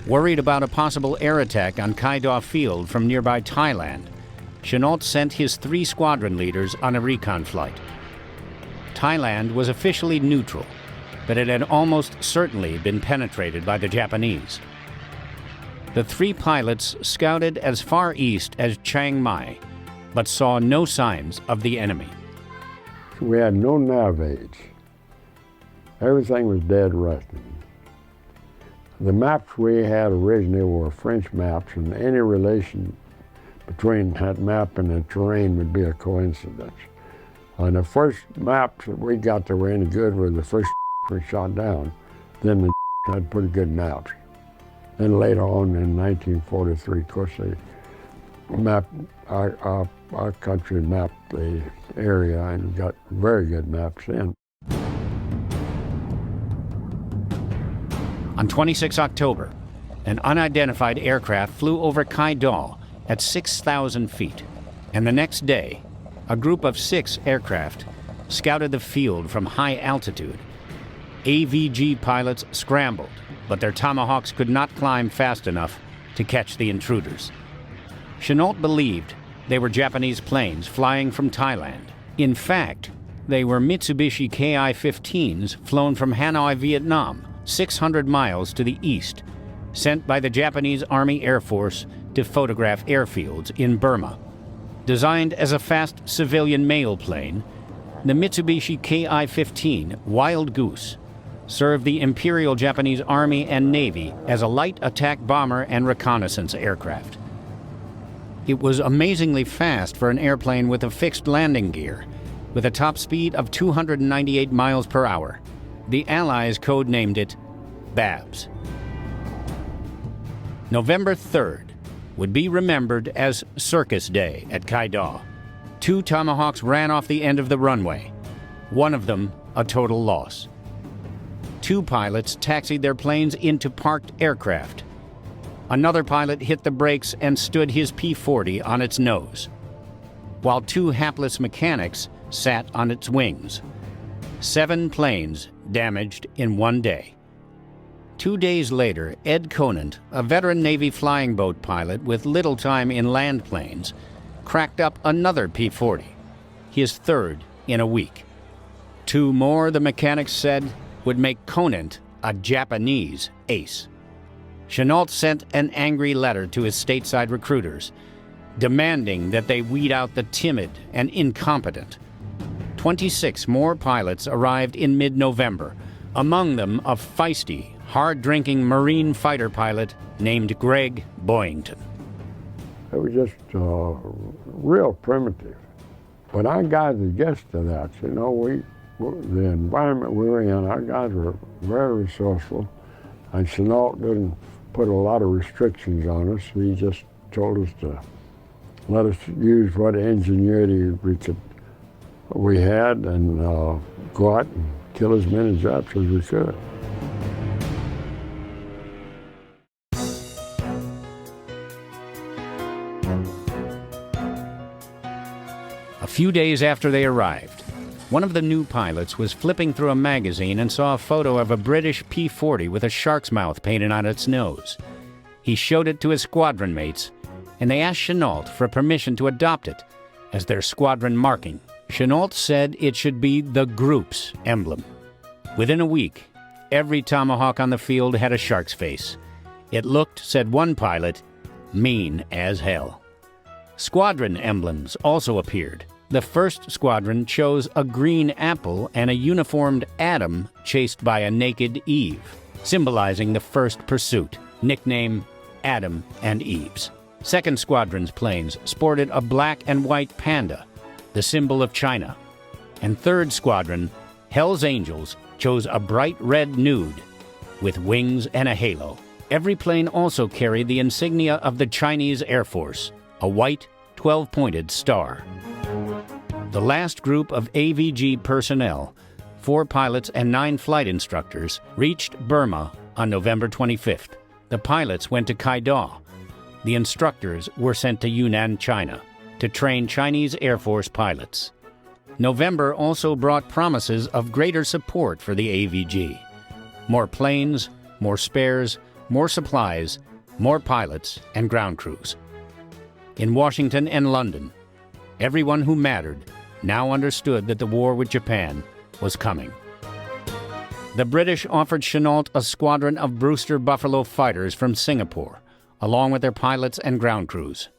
Worried about a possible air attack on Kai-Da Field from nearby Thailand, Chennault sent his 3 squadron leaders on a recon flight. Thailand was officially neutral, but it had almost certainly been penetrated by the Japanese. The 3 pilots scouted as far east as Chiang Mai, but saw no signs of the enemy. We had no nav aids. Everything was dead rusting. The maps we had originally were French maps, and any relation between that map and the terrain would be a coincidence. And the first maps that we got that were any good were the first we shot down. Then the had pretty good maps. Then later on in 1943, of course, they mapped our country, mapped the area, and got very good maps then. On 26 October, an unidentified aircraft flew over Kai-Da at 6,000 feet, and the next day, a group of 6 aircraft scouted the field from high altitude. AVG pilots scrambled, but their Tomahawks could not climb fast enough to catch the intruders. Chennault believed they were Japanese planes flying from Thailand. In fact, they were Mitsubishi Ki-15s flown from Hanoi, Vietnam, 600 miles to the east, sent by the Japanese Army Air Force to photograph airfields in Burma. Designed as a fast civilian mail plane, the Mitsubishi Ki-15 Wild Goose served the Imperial Japanese Army and Navy as a light attack bomber and reconnaissance aircraft. It was amazingly fast for an airplane with a fixed landing gear, with a top speed of 298 miles per hour. The Allies codenamed it Babs. November 3rd would be remembered as Circus Day at Kai-Da. 2 Tomahawks ran off the end of the runway, one of them a total loss. 2 pilots taxied their planes into parked aircraft. Another pilot hit the brakes and stood his P-40 on its nose, while 2 hapless mechanics sat on its wings. 7 planes damaged in one day. 2 days later, Ed Conant, a veteran Navy flying boat pilot with little time in land planes, cracked up another P-40, his 3rd in a week. 2 more, the mechanics said, would make Conant a Japanese ace. Chennault sent an angry letter to his stateside recruiters, demanding that they weed out the timid and incompetent. 26 more pilots arrived in mid-November, among them a feisty, hard-drinking Marine fighter pilot named Greg Boyington. It was just real primitive. But our guys adjusted to that. You know, the environment we were in, our guys were very resourceful, and Chennault didn't put a lot of restrictions on us. He just told us to let us use what ingenuity we had and go out and kill as many Japs as we could. A few days after they arrived, one of the new pilots was flipping through a magazine and saw a photo of a British P-40 with a shark's mouth painted on its nose. He showed it to his squadron mates, and they asked Chennault for permission to adopt it as their squadron marking. Chennault said it should be the group's emblem. Within a week, every Tomahawk on the field had a shark's face. It looked, said one pilot, mean as hell. Squadron emblems also appeared. The first squadron chose a green apple and a uniformed Adam chased by a naked Eve, symbolizing the first pursuit, nicknamed Adam and Eve's. Second squadron's planes sported a black and white panda, the symbol of China. And third squadron, Hell's Angels, chose a bright red nude with wings and a halo. Every plane also carried the insignia of the Chinese Air Force, a white 12-pointed star. The last group of AVG personnel, 4 pilots and 9 flight instructors, reached Burma on November 25th. The pilots went to Kaido. The instructors were sent to Yunnan, China, to train Chinese Air Force pilots. November also brought promises of greater support for the AVG. More planes, more spares, more supplies, more pilots and ground crews. In Washington and London, everyone who mattered now understood that the war with Japan was coming. The British offered Chennault a squadron of Brewster Buffalo fighters from Singapore, along with their pilots and ground crews.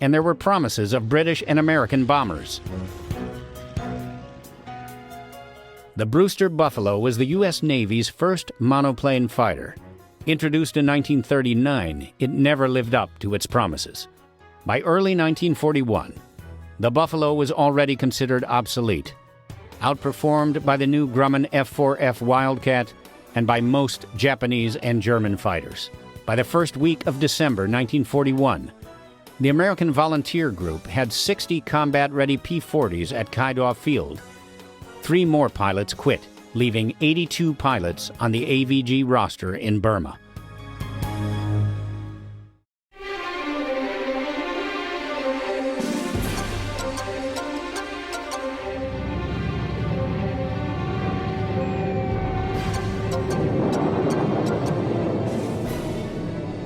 And there were promises of British and American bombers. The Brewster Buffalo was the U.S. Navy's first monoplane fighter. Introduced in 1939, it never lived up to its promises. By early 1941, the Buffalo was already considered obsolete, outperformed by the new Grumman F-4F Wildcat and by most Japanese and German fighters. By the first week of December 1941, the American Volunteer Group had 60 combat-ready P-40s at Kaido Field. 3 more pilots quit, leaving 82 pilots on the AVG roster in Burma.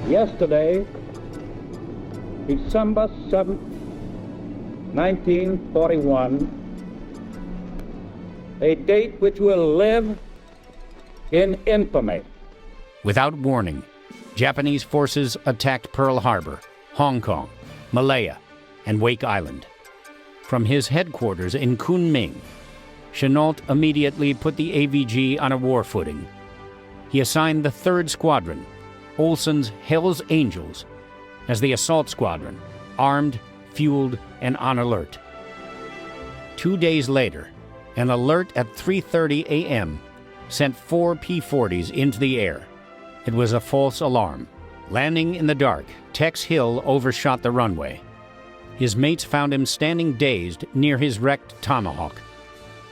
Yesterday, December 7, 1941, a date which will live in infamy. Without warning, Japanese forces attacked Pearl Harbor, Hong Kong, Malaya, and Wake Island. From his headquarters in Kunming, Chennault immediately put the AVG on a war footing. He assigned the 3rd Squadron, Olson's Hell's Angels, as the assault squadron, armed, fueled, and on alert. 2 days later, an alert at 3:30 a.m. sent 4 P-40s into the air. It was a false alarm. Landing in the dark, Tex Hill overshot the runway. His mates found him standing dazed near his wrecked Tomahawk,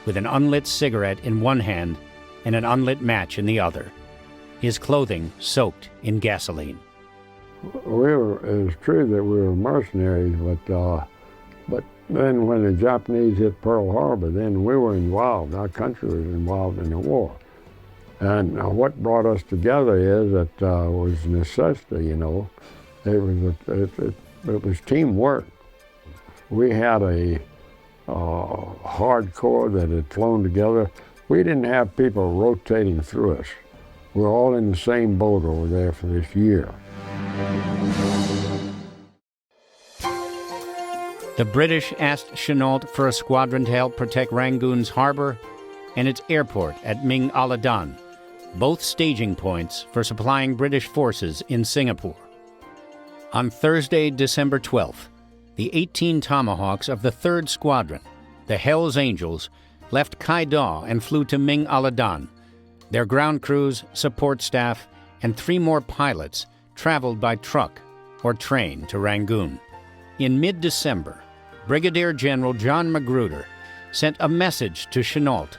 with an unlit cigarette in one hand and an unlit match in the other, his clothing soaked in gasoline. It was true that we were mercenaries, but then when the Japanese hit Pearl Harbor, then we were involved. Our country was involved in the war. And what brought us together is that was necessity, you know. It was teamwork. We had a hardcore that had flown together. We didn't have people rotating through us. We're all in the same boat over there for this year. The British asked Chennault for a squadron to help protect Rangoon's harbor and its airport at Ming Aladan, both staging points for supplying British forces in Singapore. On Thursday, December 12th, the 18 Tomahawks of the 3rd Squadron, the Hell's Angels, left Kaido and flew to Ming Aladan. Their ground crews, support staff, and 3 more pilots traveled by truck or train to Rangoon. In mid-December, Brigadier General John Magruder sent a message to Chennault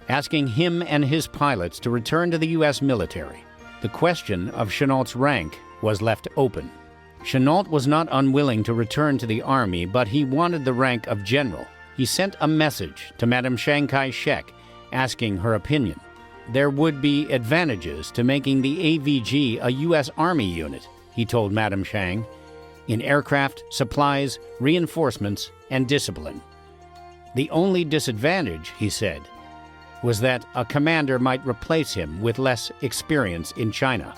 asking him and his pilots to return to the U.S. military. The question of Chennault's rank was left open. Chennault was not unwilling to return to the Army, but he wanted the rank of general. He sent a message to Madame Chiang Kai-shek asking her opinion. There would be advantages to making the AVG a U.S. Army unit, he told Madame Chang, in aircraft, supplies, reinforcements, and discipline. The only disadvantage, he said, was that a commander might replace him with less experience in China.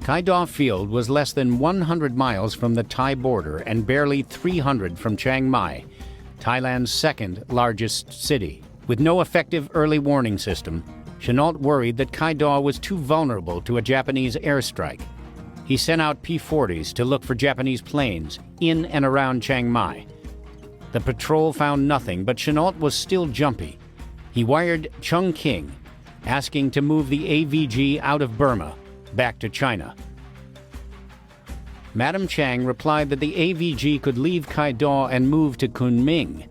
Kaidaw Field was less than 100 miles from the Thai border and barely 300 from Chiang Mai, Thailand's second largest city. With no effective early warning system, Chennault worried that Kaidaw was too vulnerable to a Japanese airstrike. He sent out P-40s to look for Japanese planes in and around Chiang Mai. The patrol found nothing, but Chennault was still jumpy. He wired Chung King, asking to move the AVG out of Burma, back to China. Madame Chang replied that the AVG could leave Kaidaw and move to Kunming,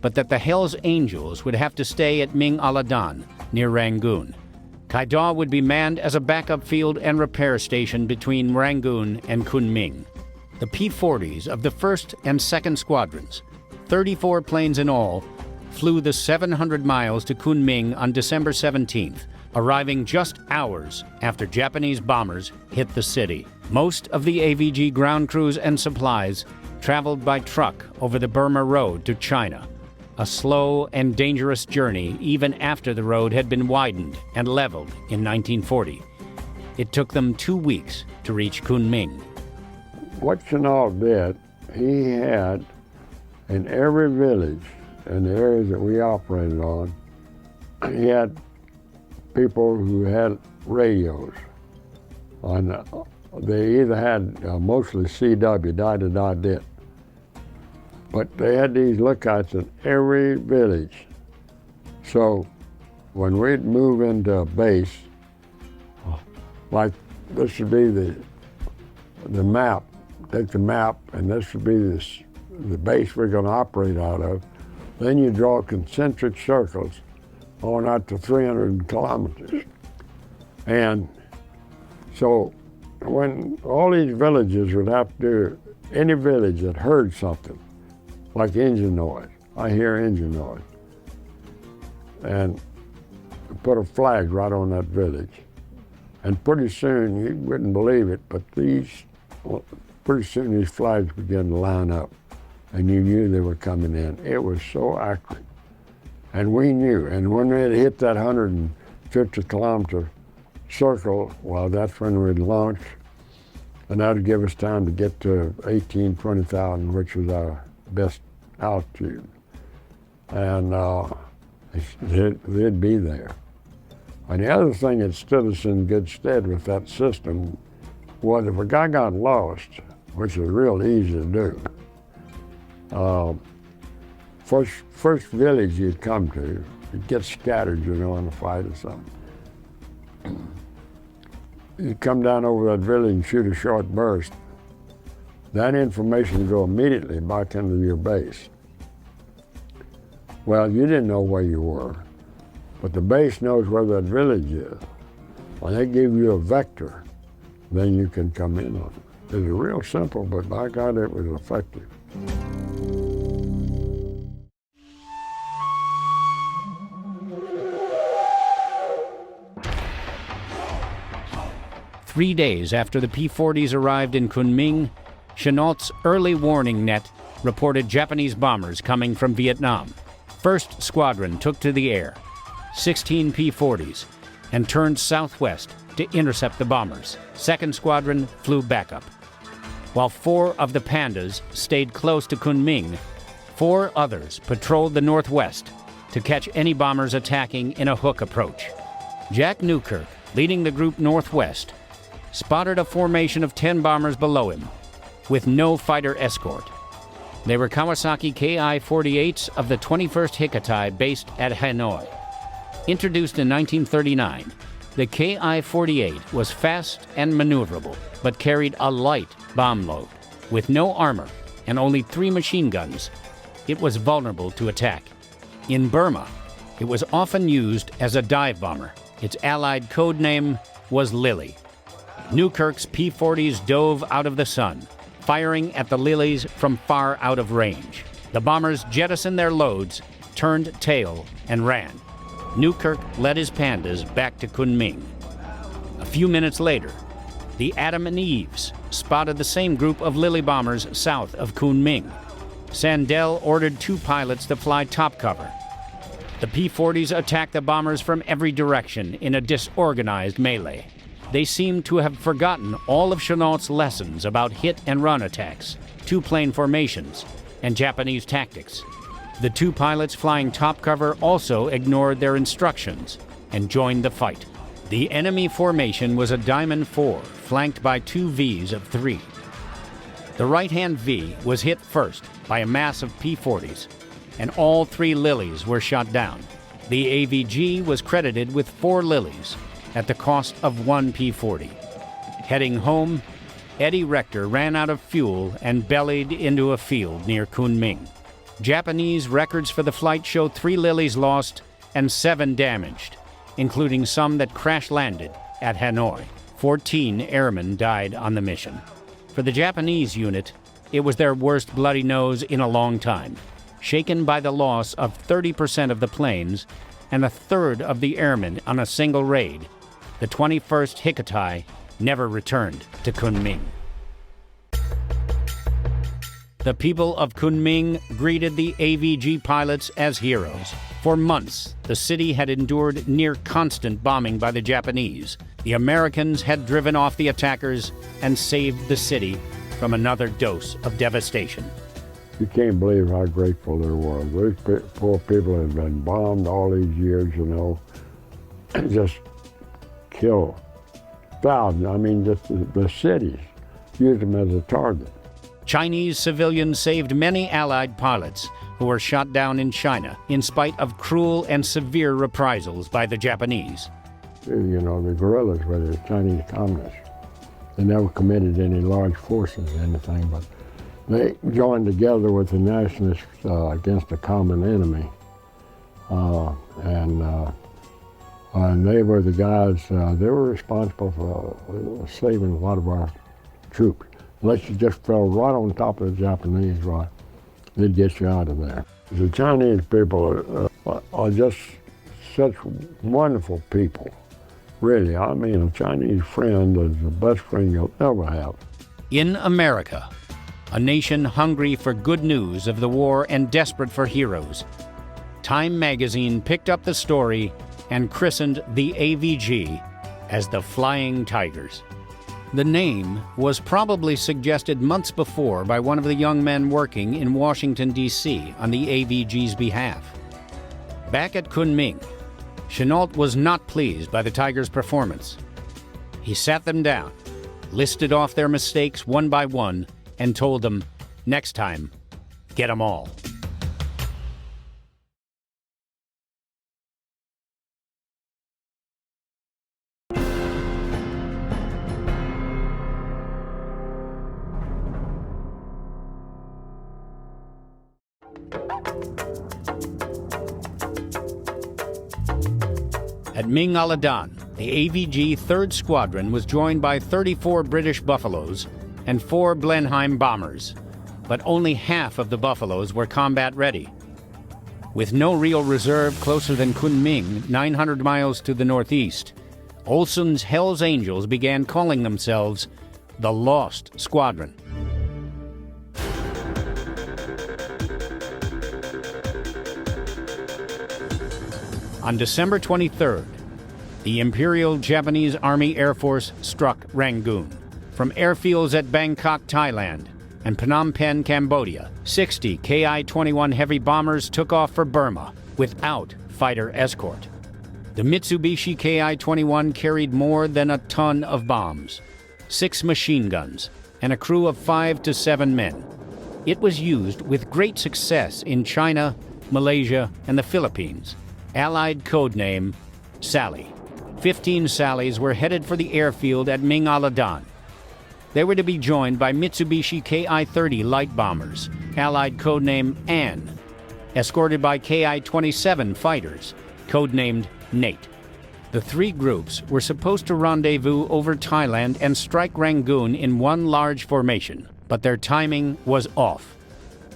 but that the Hells Angels would have to stay at Ming Aladan, near Rangoon. Kaidaw would be manned as a backup field and repair station between Rangoon and Kunming. The P-40s of the 1st and 2nd Squadrons, 34 planes in all, flew the 700 miles to Kunming on December 17th, arriving just hours after Japanese bombers hit the city. Most of the AVG ground crews and supplies traveled by truck over the Burma Road to China, a slow and dangerous journey even after the road had been widened and leveled in 1940. It took them 2 weeks to reach Kunming. What Chennault did, he had in every village in the areas that we operated on, he had people who had radios. They either had mostly CW, die-to-die-dit, but they had these lookouts in every village. So when we'd move into a base, like this would be the map, take the map, and this would be the base we're going to operate out of. Then you draw concentric circles on out to 300 kilometers. And so when all these villages would have to, any village that heard something, like engine noise, I hear engine noise, and put a flag right on that village. And pretty soon, you wouldn't believe it, but pretty soon these flags began to line up, and you knew they were coming in. It was so accurate. And we knew, and when we hit that 150 kilometer circle, well, that's when we'd launch, and that would give us time to get to 18, 20,000, which was our best altitude. And they'd be there. And the other thing that stood us in good stead with that system was if a guy got lost, which is real easy to do, first village you'd come to, you'd get scattered, you know, in a fight or something. You'd come down over that village and shoot a short burst. That information would go immediately back into your base. Well, you didn't know where you were, but the base knows where that village is. When they give you a vector, then you can come in on it. It's real simple, but by God, it was effective. Three days after the P-40s arrived in Kunming, Chennault's early warning net reported Japanese bombers coming from Vietnam. 1st Squadron took to the air, 16 P-40s, and turned southwest to intercept the bombers. 2nd Squadron flew backup. While 4 of the Pandas stayed close to Kunming, 4 others patrolled the northwest to catch any bombers attacking in a hook approach. Jack Newkirk, leading the group northwest, spotted a formation of 10 bombers below him, with no fighter escort. They were Kawasaki Ki-48s of the 21st Hikkatai based at Hanoi. Introduced in 1939, the Ki-48 was fast and maneuverable, but carried a light bomb load. With no armor and only 3 machine guns, it was vulnerable to attack. In Burma, it was often used as a dive bomber. Its allied code name was Lily. Newkirk's P-40s dove out of the sun, firing at the Lilies from far out of range. The bombers jettisoned their loads turned tail and ran. Newkirk led his pandas back to Kunming. A few minutes later, the Adam and Eves spotted the same group of Lily bombers south of Kunming. Sandel ordered 2 pilots to fly top cover. The P-40s attacked the bombers from every direction in a disorganized melee. They seemed to have forgotten all of Chennault's lessons about hit-and-run attacks, 2-plane formations, and Japanese tactics. The 2 pilots flying top cover also ignored their instructions and joined the fight. The enemy formation was a Diamond 4, flanked by 2 Vs of 3. The right-hand V was hit first by a mass of P-40s, and all 3 Lilies were shot down. The AVG was credited with 4 Lilies at the cost of 1 P-40. Heading home, Eddie Rector ran out of fuel and bellied into a field near Kunming. Japanese records for the flight show 3 Lilies lost and 7 damaged, including some that crash-landed at Hanoi. 14 airmen died on the mission. For the Japanese unit, it was their worst bloody nose in a long time. Shaken by the loss of 30% of the planes and a third of the airmen on a single raid, the 21st Hikkotai never returned to Kunming. The people of Kunming greeted the AVG pilots as heroes. For months, the city had endured near constant bombing by the Japanese. The Americans had driven off the attackers and saved the city from another dose of devastation. You can't believe how grateful they were. Those poor people had been bombed all these years, you know, just killed thousands. I mean, just the cities used them as a target. Chinese civilians saved many Allied pilots who were shot down in China in spite of cruel and severe reprisals by the Japanese. You know, the guerrillas were the Chinese communists. They never committed any large forces or anything, but they joined together with the Nationalists against a common enemy. And they were the guys, they were responsible for saving a lot of our troops. Unless you just fell right on top of the Japanese, right, they'd get you out of there. The Chinese people are just such wonderful people. Really, I mean, a Chinese friend is the best friend you'll ever have. In America, a nation hungry for good news of the war and desperate for heroes, Time magazine picked up the story and christened the AVG as the Flying Tigers. The name was probably suggested months before by one of the young men working in Washington, D.C. on the AVG's behalf. Back at Kunming, Chennault was not pleased by the Tigers' performance. He sat them down, listed off their mistakes one by one, and told them, next time, get 'em all. At Ming Aladan, the AVG 3rd Squadron was joined by 34 British Buffaloes and 4 Blenheim bombers, but only half of the Buffaloes were combat ready. With no real reserve closer than Kunming, 900 miles to the northeast, Olson's Hells Angels began calling themselves the Lost Squadron. On December 23rd, the Imperial Japanese Army Air Force struck Rangoon. From airfields at Bangkok, Thailand, and Phnom Penh, Cambodia, 60 Ki-21 heavy bombers took off for Burma without fighter escort. The Mitsubishi Ki-21 carried more than a ton of bombs, 6 machine guns, and a crew of 5 to 7 men. It was used with great success in China, Malaysia, and the Philippines. Allied codename Sally. 15 Sallies were headed for the airfield at Ming Aladan. They were to be joined by Mitsubishi Ki-30 light bombers, Allied codename Anne, escorted by Ki-27 fighters, codenamed Nate. The 3 groups were supposed to rendezvous over Thailand and strike Rangoon in one large formation, but their timing was off.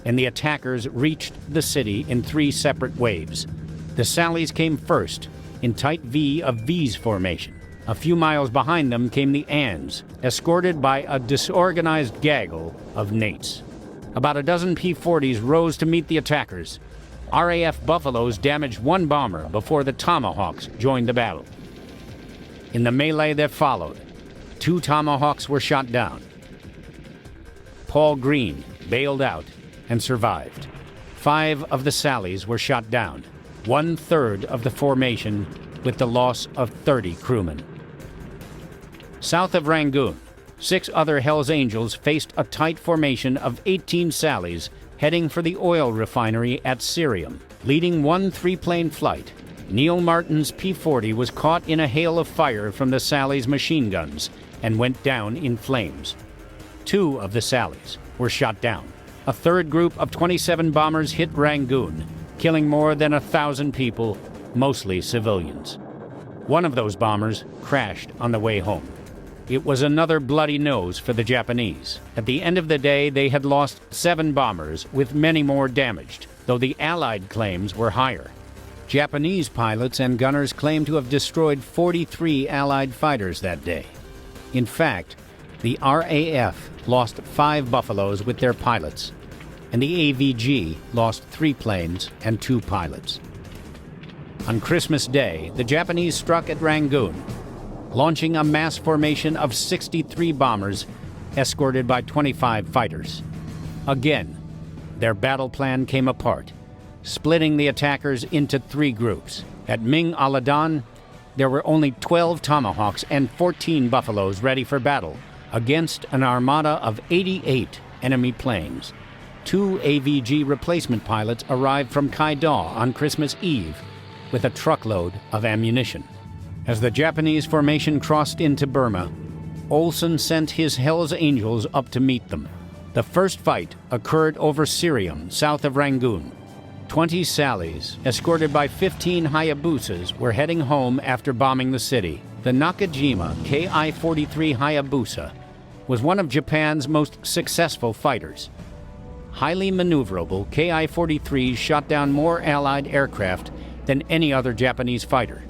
and the attackers reached the city in 3 separate waves. The Sallies came first, in tight V of V's formation. A few miles behind them came the Anns, escorted by a disorganized gaggle of Nates. About a dozen P-40s rose to meet the attackers. RAF Buffaloes damaged 1 bomber before the Tomahawks joined the battle. In the melee that followed, 2 Tomahawks were shot down. Paul Green bailed out and survived. 5 of the Sallies were shot down, 1/3 of the formation, with the loss of 30 crewmen. South of Rangoon, 6 other Hells Angels faced a tight formation of 18 Sallies heading for the oil refinery at Syrium. Leading 1 3-plane flight, Neil Martin's P-40 was caught in a hail of fire from the Sallies' machine guns and went down in flames. 2 of the Sallies were shot down. A 3rd group of 27 bombers hit Rangoon, killing more than 1,000 people, mostly civilians. 1 of those bombers crashed on the way home. It was another bloody nose for the Japanese. At the end of the day, they had lost 7 bombers, with many more damaged, though the Allied claims were higher. Japanese pilots and gunners claimed to have destroyed 43 Allied fighters that day. In fact, the RAF lost 5 Buffaloes with their pilots, and the AVG lost 3 planes and 2 pilots. On Christmas Day, the Japanese struck at Rangoon, launching a mass formation of 63 bombers escorted by 25 fighters. Again, their battle plan came apart, splitting the attackers into 3 groups. At Ming Aladan, there were only 12 Tomahawks and 14 Buffaloes ready for battle against an armada of 88 enemy planes. 2 AVG replacement pilots arrived from Kaidaw on Christmas Eve with a truckload of ammunition. As the Japanese formation crossed into Burma, Olson sent his Hells Angels up to meet them. The first fight occurred over Syrium, south of Rangoon. 20 Sallies, escorted by 15 Hayabusas, were heading home after bombing the city. The Nakajima Ki-43 Hayabusa was one of Japan's most successful fighters. Highly maneuverable, Ki-43s shot down more Allied aircraft than any other Japanese fighter,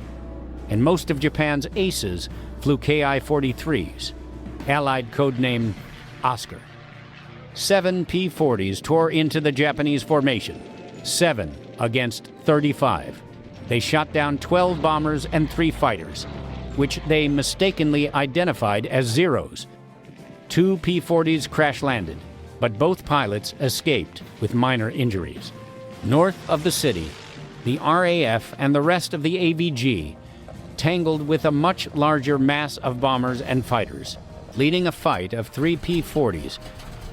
and most of Japan's aces flew Ki-43s, Allied codename Oscar. 7 P-40s tore into the Japanese formation, 7 against 35. They shot down 12 bombers and 3 fighters, which they mistakenly identified as Zeros. 2 P-40s crash-landed, but both pilots escaped with minor injuries. North of the city, the RAF and the rest of the AVG tangled with a much larger mass of bombers and fighters. Leading a fight of 3 P-40s,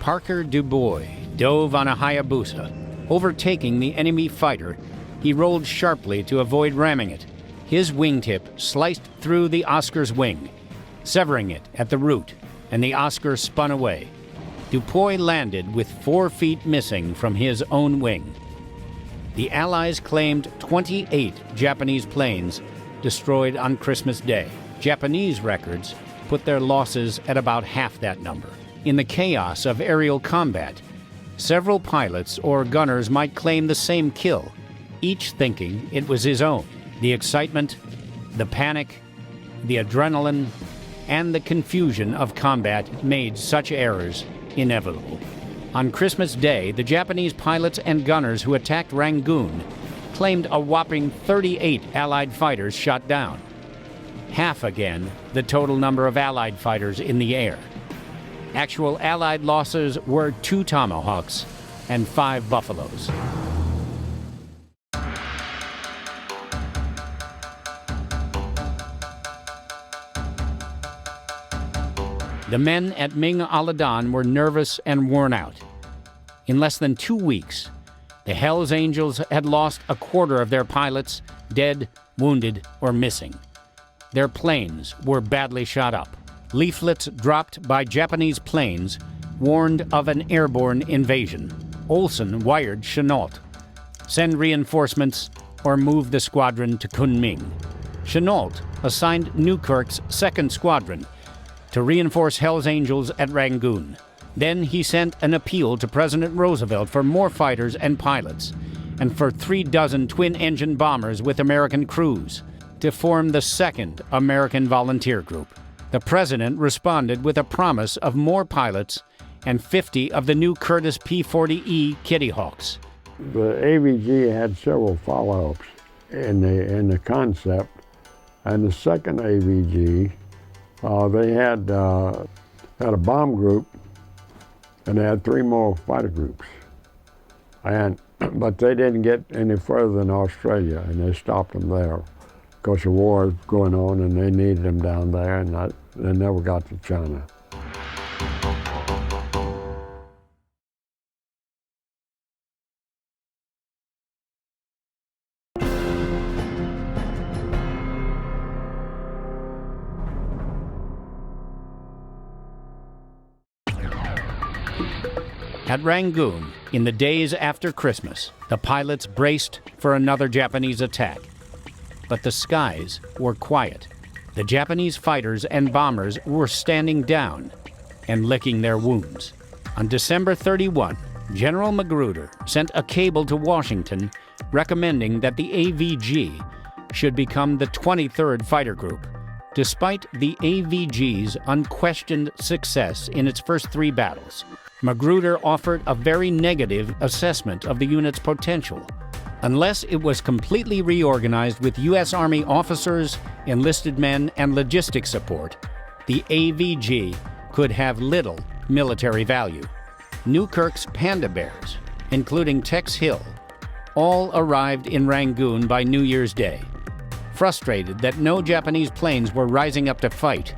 Parker Dubois dove on a Hayabusa. Overtaking the enemy fighter, he rolled sharply to avoid ramming it. His wingtip sliced through the Oscar's wing, severing it at the root, and the Oscar spun away. Dubois landed with 4 feet missing from his own wing. The Allies claimed 28 Japanese planes destroyed on Christmas Day. Japanese records put their losses at about half that number. In the chaos of aerial combat, several pilots or gunners might claim the same kill, each thinking it was his own. The excitement, the panic, the adrenaline, and the confusion of combat made such errors inevitable. On Christmas Day, the Japanese pilots and gunners who attacked Rangoon claimed a whopping 38 Allied fighters shot down. Half again the total number of Allied fighters in the air. Actual Allied losses were 2 Tomahawks and 5 Buffaloes. The men at Ming Aladan were nervous and worn out. In less than 2 weeks, the Hells Angels had lost a quarter of their pilots, dead, wounded, or missing. Their planes were badly shot up. Leaflets dropped by Japanese planes warned of an airborne invasion. Olson wired Chennault, send reinforcements or move the squadron to Kunming. Chennault assigned Newkirk's 2nd Squadron to reinforce Hells Angels at Rangoon. Then he sent an appeal to President Roosevelt for more fighters and pilots, and for 36 twin-engine bombers with American crews, to form the Second American Volunteer Group. The president responded with a promise of more pilots and 50 of the new Curtiss P-40E Kitty Hawks. The AVG had several follow-ups in the concept, and the second AVG, they had a bomb group, and they had 3 more fighter groups. But they didn't get any further than Australia, and they stopped them there because the war was going on, and they needed them down there, and they never got to China. At Rangoon, in the days after Christmas, the pilots braced for another Japanese attack. But the skies were quiet. The Japanese fighters and bombers were standing down and licking their wounds. On December 31, General Magruder sent a cable to Washington recommending that the AVG should become the 23rd Fighter Group. Despite the AVG's unquestioned success in its first 3 battles, Magruder offered a very negative assessment of the unit's potential. Unless it was completely reorganized with U.S. Army officers, enlisted men, and logistics support, the AVG could have little military value. Newkirk's Panda Bears, including Tex Hill, all arrived in Rangoon by New Year's Day. Frustrated that no Japanese planes were rising up to fight,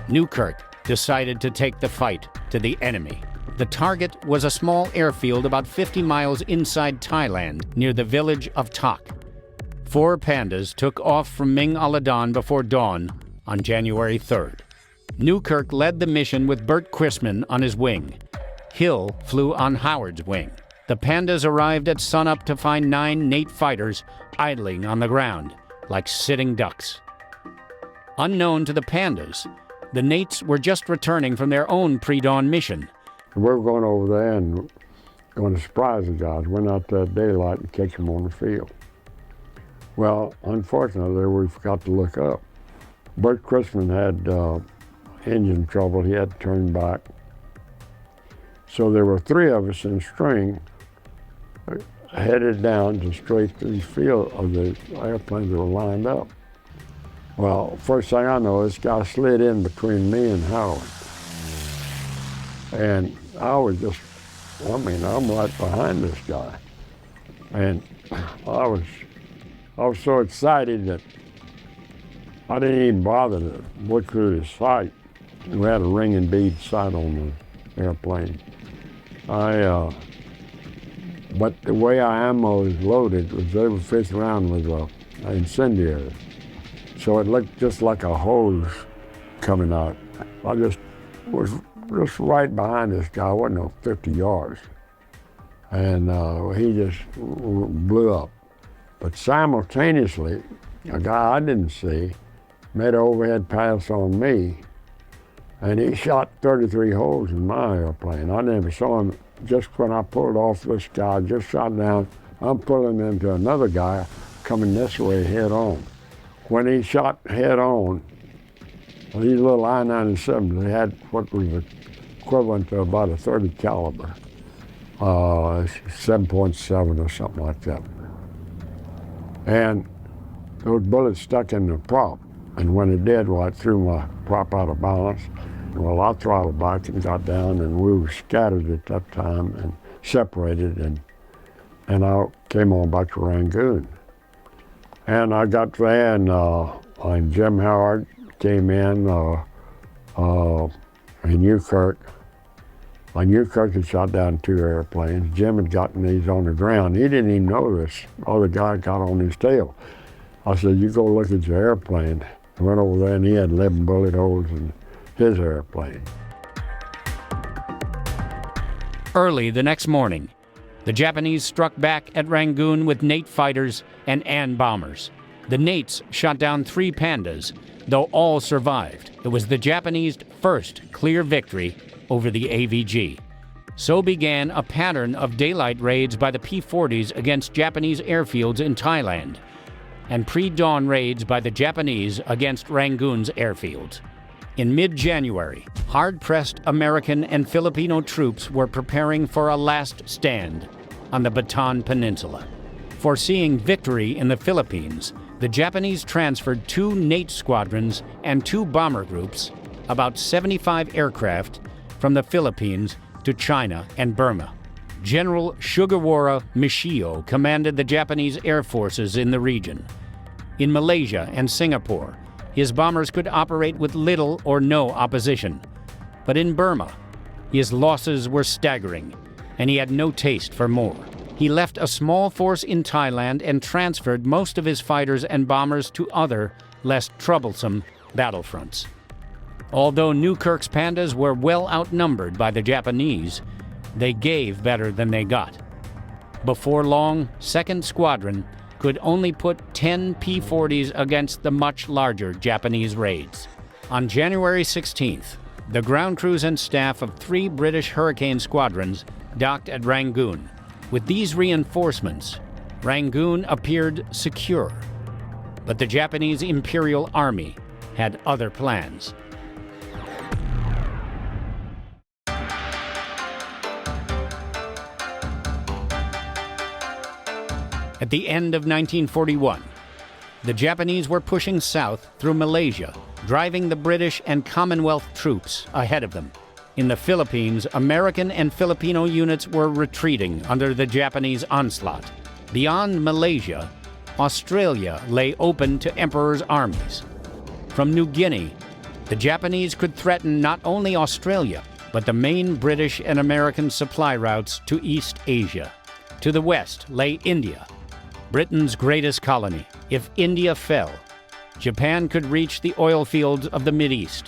Newkirk decided to take the fight to the enemy. The target was a small airfield about 50 miles inside Thailand, near the village of Tak. 4 Pandas took off from Ming Aladan before dawn on January 3rd. Newkirk led the mission with Bert Chrisman on his wing. Hill flew on Howard's wing. The Pandas arrived at sunup to find 9 Nate fighters idling on the ground, like sitting ducks. Unknown to the Pandas, the Nates were just returning from their own pre-dawn mission. We were going over there and going to surprise the guys. Went out there at daylight and catch them on the field. Well, unfortunately, we forgot to look up. Bert Chrisman had engine trouble. He had to turn back. So there were 3 of us in string headed down to straight to the field of the airplanes that were lined up. Well, first thing I know, this guy slid in between me and Howard. And I was just, I'm right behind this guy. And I was so excited that I didn't even bother to look through the sight. We had a ring and bead sight on the airplane. But the way our ammo was loaded was every 5th round was an incendiary. So it looked just like a hose coming out. I just was just right behind this guy, wasn't no 50 yards. And he just blew up. But simultaneously, a guy I didn't see made an overhead pass on me, and he shot 33 holes in my airplane. I never saw him. Just when I pulled off this guy, just shot down, I'm pulling into another guy coming this way head on. When he shot head on, these little I-97s, they had what was equivalent to about a .30 caliber, 7.7 or something like that. And those bullets stuck in the prop. And when it did, well, it threw my prop out of balance. Well, I throttled back and got down, and we were scattered at that time and separated, and I came on back to Rangoon. And I got there, and Jim Howard came in, and Newkirk. Newkirk had shot down 2 airplanes. Jim had gotten these on the ground. He didn't even know this. The guy got on his tail. I said, you go look at your airplane. I went over there, and he had 11 bullet holes in his airplane. Early the next morning, the Japanese struck back at Rangoon with Nate fighters and AN bombers. The Nates shot down 3 Pandas, though all survived. It was the Japanese' first clear victory over the AVG. So began a pattern of daylight raids by the P-40s against Japanese airfields in Thailand, and pre-dawn raids by the Japanese against Rangoon's airfields. In mid-January, hard-pressed American and Filipino troops were preparing for a last stand on the Bataan Peninsula. Foreseeing victory in the Philippines, the Japanese transferred 2 Nate squadrons and 2 bomber groups, about 75 aircraft, from the Philippines to China and Burma. General Sugawara Michio commanded the Japanese air forces in the region. In Malaysia and Singapore, his bombers could operate with little or no opposition. But in Burma, his losses were staggering, and he had no taste for more. He left a small force in Thailand and transferred most of his fighters and bombers to other, less troublesome battlefronts. Although Newkirk's Pandas were well outnumbered by the Japanese, they gave better than they got. Before long, 2nd Squadron could only put 10 P-40s against the much larger Japanese raids. On January 16th, the ground crews and staff of 3 British Hurricane squadrons docked at Rangoon. With these reinforcements, Rangoon appeared secure. But the Japanese Imperial Army had other plans. At the end of 1941, the Japanese were pushing south through Malaysia, driving the British and Commonwealth troops ahead of them. In the Philippines, American and Filipino units were retreating under the Japanese onslaught. Beyond Malaysia, Australia lay open to Emperor's armies. From New Guinea, the Japanese could threaten not only Australia, but the main British and American supply routes to East Asia. To the west lay India, Britain's greatest colony. If India fell, Japan could reach the oil fields of the Mideast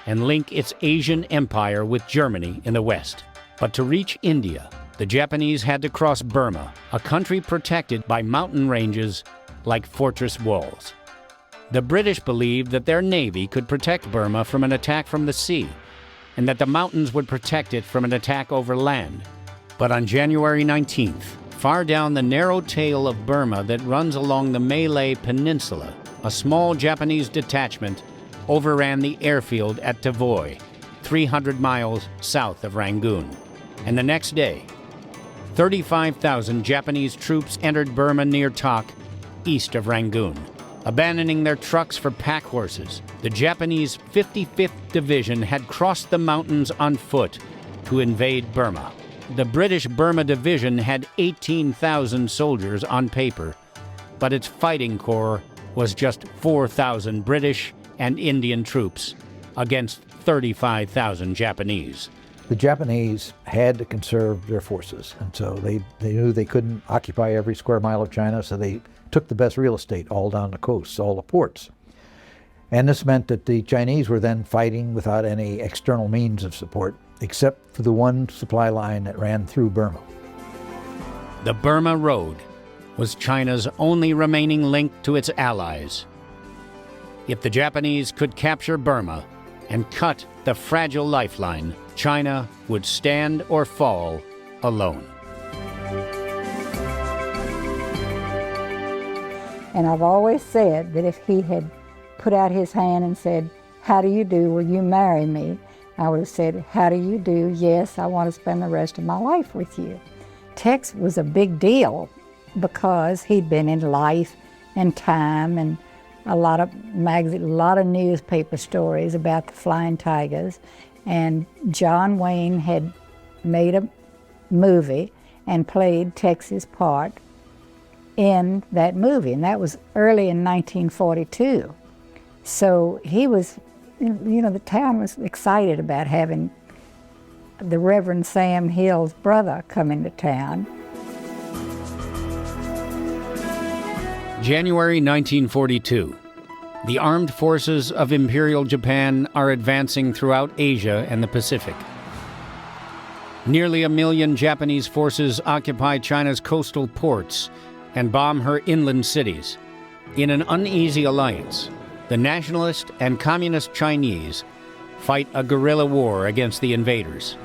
and link its Asian empire with Germany in the west. But to reach India, the Japanese had to cross Burma, a country protected by mountain ranges like fortress walls. The British believed that their navy could protect Burma from an attack from the sea, and that the mountains would protect it from an attack over land. But on January 19th, far down the narrow tail of Burma that runs along the Malay Peninsula, a small Japanese detachment overran the airfield at Tavoy, 300 miles south of Rangoon. And the next day, 35,000 Japanese troops entered Burma near Tak, east of Rangoon. Abandoning their trucks for pack horses, the Japanese 55th Division had crossed the mountains on foot to invade Burma. The British Burma Division had 18,000 soldiers on paper, but its fighting corps was just 4,000 British and Indian troops against 35,000 Japanese. The Japanese had to conserve their forces, and so they knew they couldn't occupy every square mile of China, so they took the best real estate all down the coast, all the ports. And this meant that the Chinese were then fighting without any external means of support, except for the one supply line that ran through Burma. The Burma Road was China's only remaining link to its allies. If the Japanese could capture Burma and cut the fragile lifeline, China would stand or fall alone. And I've always said that if he had put out his hand and said, "How do you do? Will you marry me?" I would have said, "How do you do? Yes, I want to spend the rest of my life with you." Tex was a big deal because he'd been in Life and Time and a lot of newspaper stories about the Flying Tigers. And John Wayne had made a movie and played Tex's part in that movie, and that was early in 1942. So he was, the town was excited about having the Reverend Sam Hill's brother come into town. January 1942. The armed forces of Imperial Japan are advancing throughout Asia and the Pacific. Nearly 1 million Japanese forces occupy China's coastal ports and bomb her inland cities. In an uneasy alliance, the Nationalist and Communist Chinese fight a guerrilla war against the invaders.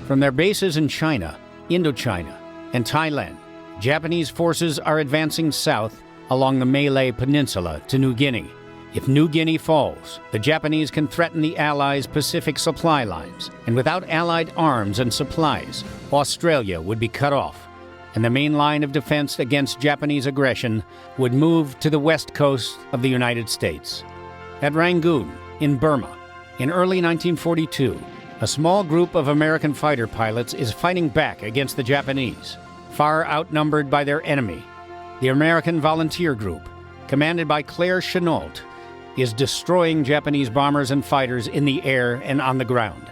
From their bases in China, Indochina, and Thailand, Japanese forces are advancing south along the Malay Peninsula to New Guinea. If New Guinea falls, the Japanese can threaten the Allies' Pacific supply lines, and without Allied arms and supplies, Australia would be cut off, and the main line of defense against Japanese aggression would move to the west coast of the United States. At Rangoon, in Burma, in early 1942, a small group of American fighter pilots is fighting back against the Japanese, far outnumbered by their enemy. The American Volunteer Group, commanded by Claire Chennault, is destroying Japanese bombers and fighters in the air and on the ground.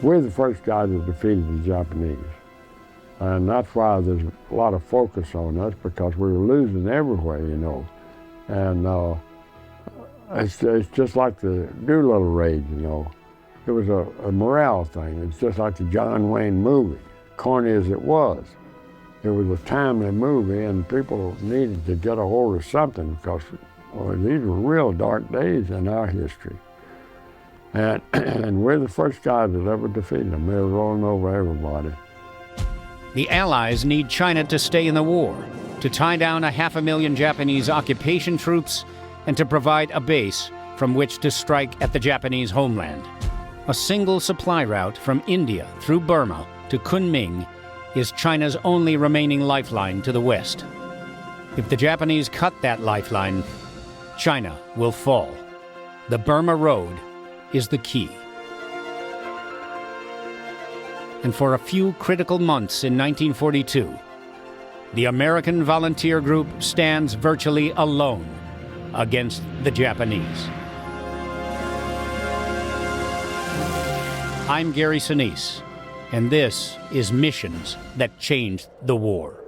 We're the first guys that defeated the Japanese. And that's why there's a lot of focus on us, because we were losing everywhere, you know. And it's just like the Doolittle raid, you know. It was a morale thing. It's just like the John Wayne movie, corny as it was. It was a timely movie, and people needed to get a hold of something, because these were real dark days in our history. And we're the first guys that ever defeated them. They were rolling over everybody. The Allies need China to stay in the war, to tie down 500,000 Japanese occupation troops, and to provide a base from which to strike at the Japanese homeland. A single supply route from India through Burma to Kunming is China's only remaining lifeline to the west. If the Japanese cut that lifeline, China will fall. The Burma Road is the key. And for a few critical months in 1942, the American Volunteer Group stands virtually alone against the Japanese. I'm Gary Sinise, and this is Missions That Changed the War.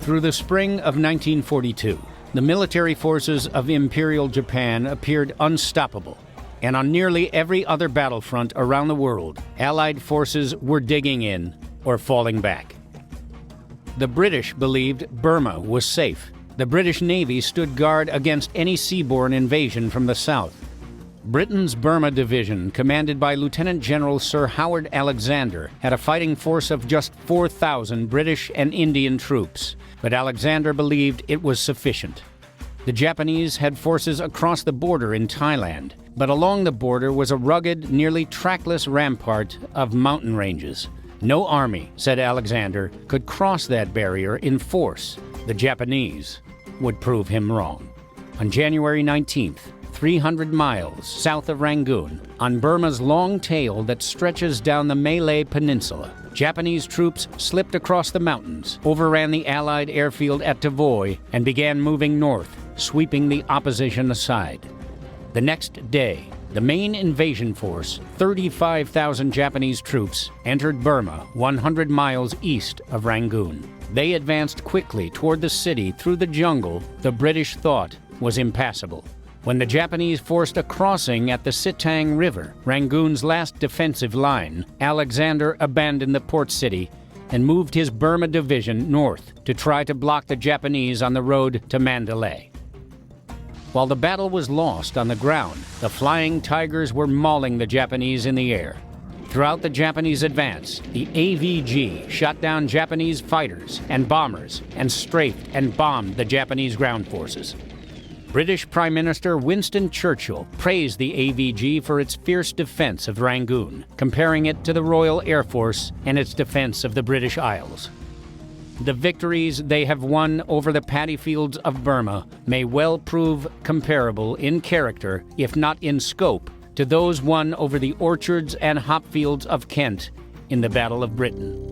Through the spring of 1942, the military forces of Imperial Japan appeared unstoppable, and on nearly every other battlefront around the world, Allied forces were digging in or falling back. The British believed Burma was safe. The British Navy stood guard against any seaborne invasion from the south. Britain's Burma Division, commanded by Lieutenant General Sir Howard Alexander, had a fighting force of just 4,000 British and Indian troops, but Alexander believed it was sufficient. The Japanese had forces across the border in Thailand, but along the border was a rugged, nearly trackless rampart of mountain ranges. No army, said Alexander, could cross that barrier in force. The Japanese would prove him wrong. On January 19th, 300 miles south of Rangoon, on Burma's long tail that stretches down the Malay Peninsula, Japanese troops slipped across the mountains, overran the Allied airfield at Tavoy, and began moving north, sweeping the opposition aside. The next day, the main invasion force, 35,000 Japanese troops, entered Burma 100 miles east of Rangoon. They advanced quickly toward the city through the jungle the British thought was impassable. When the Japanese forced a crossing at the Sitang River, Rangoon's last defensive line, Alexander abandoned the port city and moved his Burma division north to try to block the Japanese on the road to Mandalay. While the battle was lost on the ground, the Flying Tigers were mauling the Japanese in the air. Throughout the Japanese advance, the AVG shot down Japanese fighters and bombers and strafed and bombed the Japanese ground forces. British Prime Minister Winston Churchill praised the AVG for its fierce defense of Rangoon, comparing it to the Royal Air Force and its defense of the British Isles. The victories they have won over the paddy fields of Burma may well prove comparable in character, if not in scope, to those won over the orchards and hop fields of Kent in the Battle of Britain.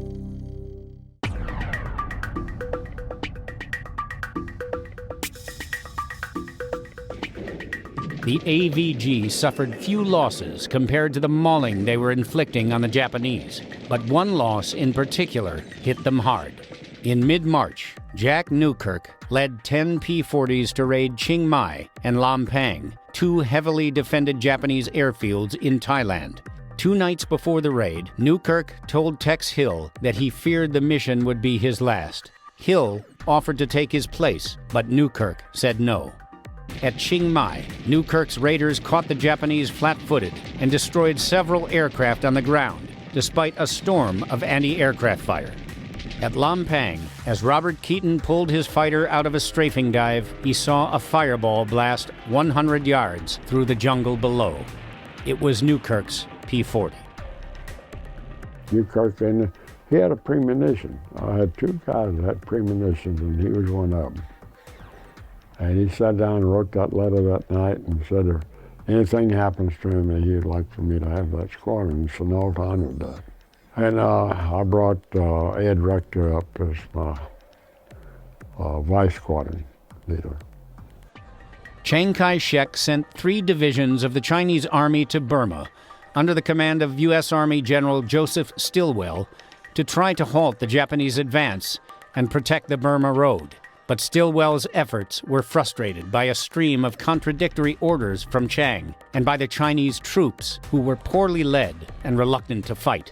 the AVG suffered few losses compared to the mauling they were inflicting on the Japanese, but one loss in particular hit them hard. In mid-March, Jack Newkirk led 10 P-40s to raid Chiang Mai and Lampang, two heavily defended Japanese airfields in Thailand. 2 nights before the raid, Newkirk told Tex Hill that he feared the mission would be his last. Hill offered to take his place, but Newkirk said no. At Chiang Mai, Newkirk's raiders caught the Japanese flat-footed and destroyed several aircraft on the ground, despite a storm of anti-aircraft fire. At Lampang, as Robert Keaton pulled his fighter out of a strafing dive, he saw a fireball blast 100 yards through the jungle below. It was Newkirk's P-40. Newkirk, and he had a premonition. I had 2 guys that had premonitions, and he was one of them. And he sat down and wrote that letter that night and said if anything happens to him, he'd like for me to have that squadron. And Chennault honored that. And I brought Ed Rector up as my vice squadron leader. Chiang Kai-shek sent 3 divisions of the Chinese Army to Burma under the command of U.S. Army General Joseph Stilwell to try to halt the Japanese advance and protect the Burma Road. But Stilwell's efforts were frustrated by a stream of contradictory orders from Chiang and by the Chinese troops, who were poorly led and reluctant to fight.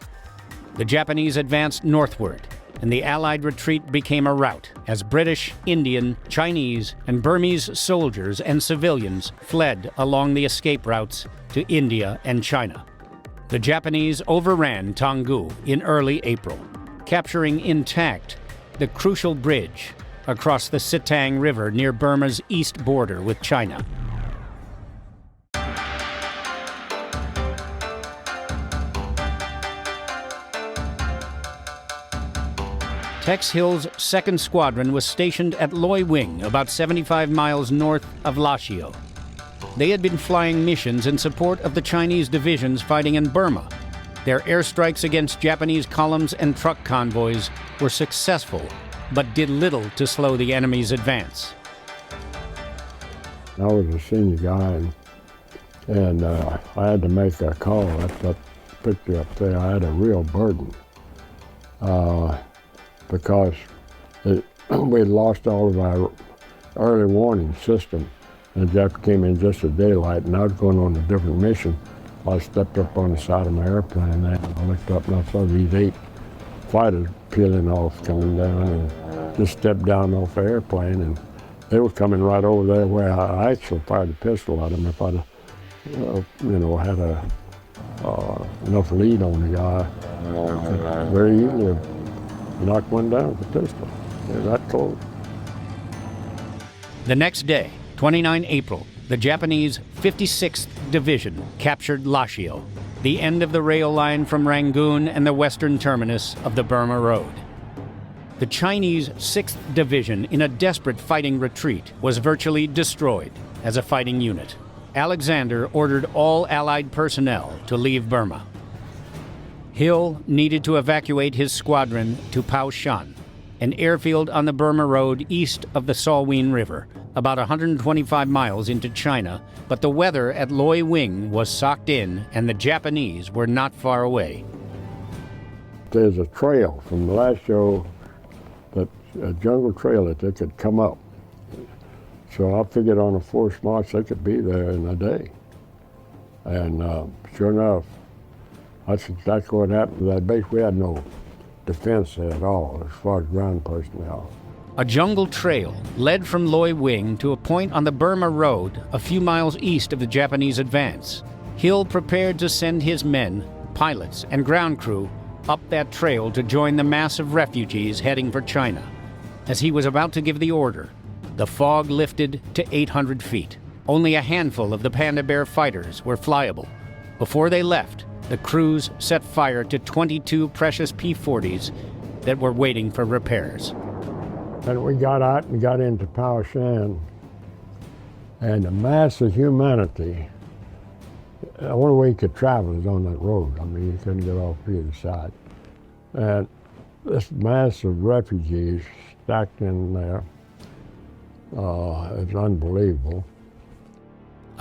The Japanese advanced northward, and the Allied retreat became a rout as British, Indian, Chinese, and Burmese soldiers and civilians fled along the escape routes to India and China. The Japanese overran Taungoo in early April, capturing intact the crucial bridge across the Sitang River near Burma's east border with China. Tex Hill's 2nd Squadron was stationed at Loy Wing, about 75 miles north of Lashio. They had been flying missions in support of the Chinese divisions fighting in Burma. Their airstrikes against Japanese columns and truck convoys were successful, but did little to slow the enemy's advance. I was a senior guy, and I had to make a call. That picture up there, I had a real burden because we had lost all of our early warning system, and that came in just at daylight, and I was going on a different mission. I stepped up on the side of my airplane there, and I looked up and I saw these 8 fighters peeling off, coming down, and just stepped down off the airplane, and they were coming right over there where I actually fired a pistol at them if I'd had enough lead on the guy. Very easily knock one down with a pistol. They're that close. The next day, 29 April, the Japanese 56th Division captured Lashio, the end of the rail line from Rangoon and the western terminus of the Burma Road. The Chinese 6th Division, in a desperate fighting retreat, was virtually destroyed as a fighting unit. Alexander ordered all Allied personnel to leave Burma. Hill needed to evacuate his squadron to Pao Shan, an airfield on the Burma Road east of the Salween River, about 125 miles into China, but the weather at Loy Wing was socked in and the Japanese were not far away. There's a trail from the last show, a jungle trail that they could come up. So I figured on a forced march they could be there in a day. And sure enough, that's exactly what happened to that base. We had no defense there at all as far as ground personnel. A jungle trail led from Loy Wing to a point on the Burma Road a few miles east of the Japanese advance. Hill prepared to send his men, pilots, and ground crew up that trail to join the mass of refugees heading for China. As he was about to give the order, the fog lifted to 800 feet. Only a handful of the Panda Bear fighters were flyable. Before they left, the crews set fire to 22 precious P-40s that were waiting for repairs. And we got out and got into Pao Shan, and the mass of humanity, the only way you could travel is on that road. I mean, you couldn't get off either side. And this mass of refugees stacked in there, it's unbelievable.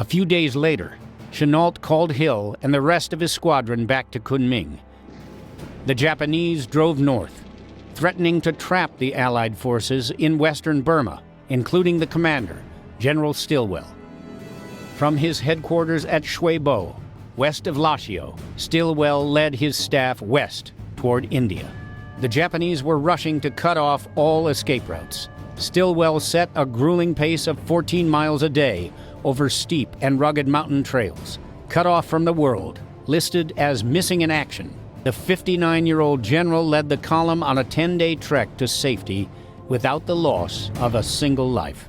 A few days later, Chennault called Hill and the rest of his squadron back to Kunming. The Japanese drove north, threatening to trap the Allied forces in western Burma, including the commander, General Stilwell. From his headquarters at Shuibo, west of Lashio, Stilwell led his staff west toward India. The Japanese were rushing to cut off all escape routes. Stilwell set a grueling pace of 14 miles a day over steep and rugged mountain trails. Cut off from the world, listed as missing in action, the 59-year-old general led the column on a 10-day trek to safety without the loss of a single life.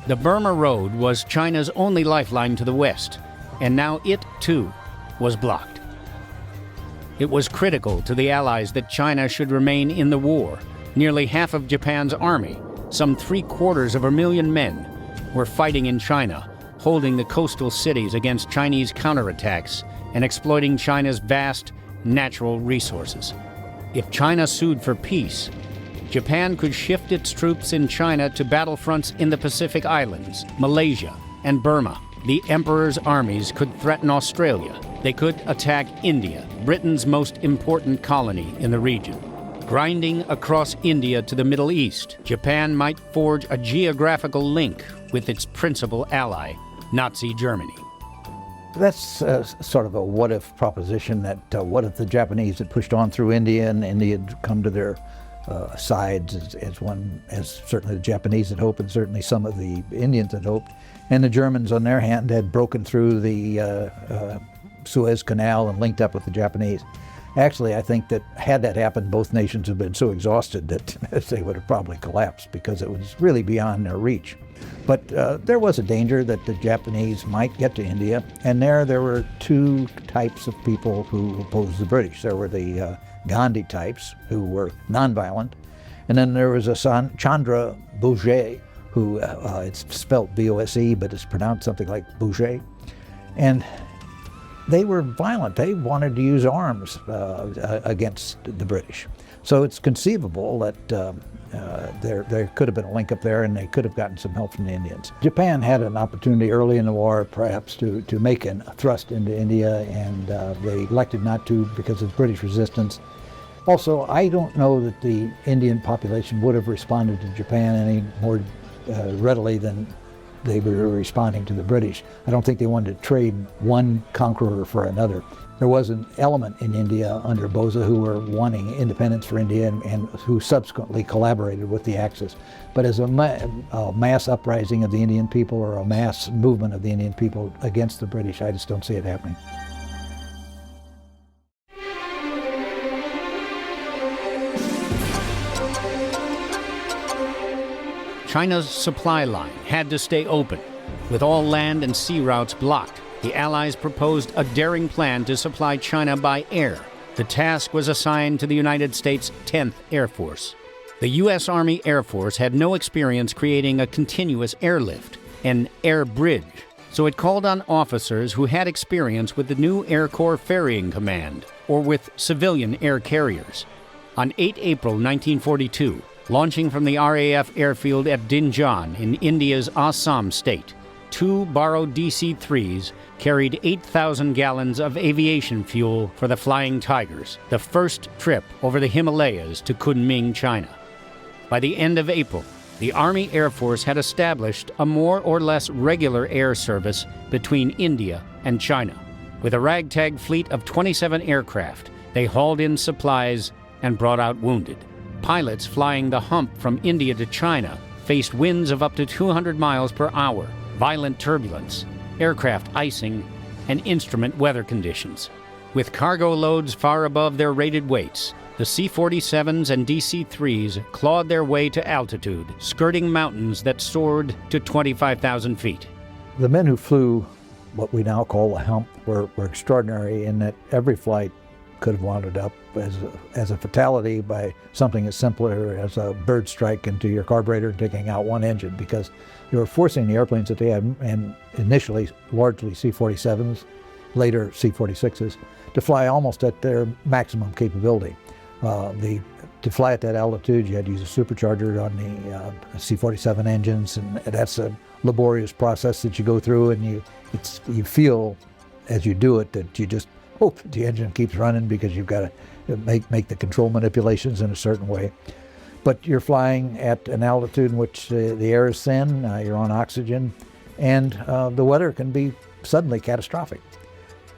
The Burma Road was China's only lifeline to the west, and now it, too, was blocked. It was critical to the Allies that China should remain in the war. Nearly half of Japan's army, some 750,000 men, were fighting in China, holding the coastal cities against Chinese counterattacks and exploiting China's vast natural resources. If China sued for peace, Japan could shift its troops in China to battlefronts in the Pacific Islands, Malaysia, and Burma. The Emperor's armies could threaten Australia. They could attack India, Britain's most important colony in the region. Grinding across India to the Middle East, Japan might forge a geographical link with its principal ally, Nazi Germany. That's sort of a what-if proposition, that what if the Japanese had pushed on through India and India had come to their sides as certainly the Japanese had hoped and certainly some of the Indians had hoped, and the Germans on their hand had broken through the Suez Canal and linked up with the Japanese. Actually, I think that had that happened, both nations have been so exhausted that they would have probably collapsed because it was really beyond their reach. But there was a danger that the Japanese might get to India, and there were two types of people who opposed the British. There were the Gandhi types, who were nonviolent, and then there was a Chandra Bose, who it's spelled B-O-S-E, but it's pronounced something like Boucher. And they were violent. They wanted to use arms against the British. So it's conceivable that there could have been a link up there, and they could have gotten some help from the Indians. Japan had an opportunity early in the war, perhaps, to make a thrust into India, and they elected not to because of British resistance. Also, I don't know that the Indian population would have responded to Japan any more readily than they were responding to the British. I don't think they wanted to trade one conqueror for another. There was an element in India under Bose who were wanting independence for India and who subsequently collaborated with the Axis. But as a mass uprising of the Indian people or a mass movement of the Indian people against the British, I just don't see it happening. China's supply line had to stay open. With all land and sea routes blocked, the Allies proposed a daring plan to supply China by air. The task was assigned to the United States 10th Air Force. The U.S. Army Air Force had no experience creating a continuous airlift, an air bridge, so it called on officers who had experience with the new Air Corps Ferrying Command, or with civilian air carriers. On 8 April 1942, launching from the RAF airfield at Dinjan in India's Assam state, 2 borrowed DC-3s carried 8,000 gallons of aviation fuel for the Flying Tigers, the first trip over the Himalayas to Kunming, China. By the end of April, the Army Air Force had established a more or less regular air service between India and China. With a ragtag fleet of 27 aircraft, they hauled in supplies and brought out wounded. Pilots flying the hump from India to China faced winds of up to 200 miles per hour, violent turbulence, aircraft icing, and instrument weather conditions. With cargo loads far above their rated weights, the C-47s and DC-3s clawed their way to altitude, skirting mountains that soared to 25,000 feet. The men who flew what we now call the hump were extraordinary in that every flight could have wound up as a fatality by something as simpler as a bird strike into your carburetor and taking out one engine, because they were forcing the airplanes that they had, and initially largely C-47s, later C-46s, to fly almost at their maximum capability. To fly at that altitude, you had to use a supercharger on the C-47 engines, and that's a laborious process that you go through, and you feel as you do it that you just hope that the engine keeps running, because you've got to make the control manipulations in a certain way. But you're flying at an altitude in which the air is thin, you're on oxygen, and the weather can be suddenly catastrophic.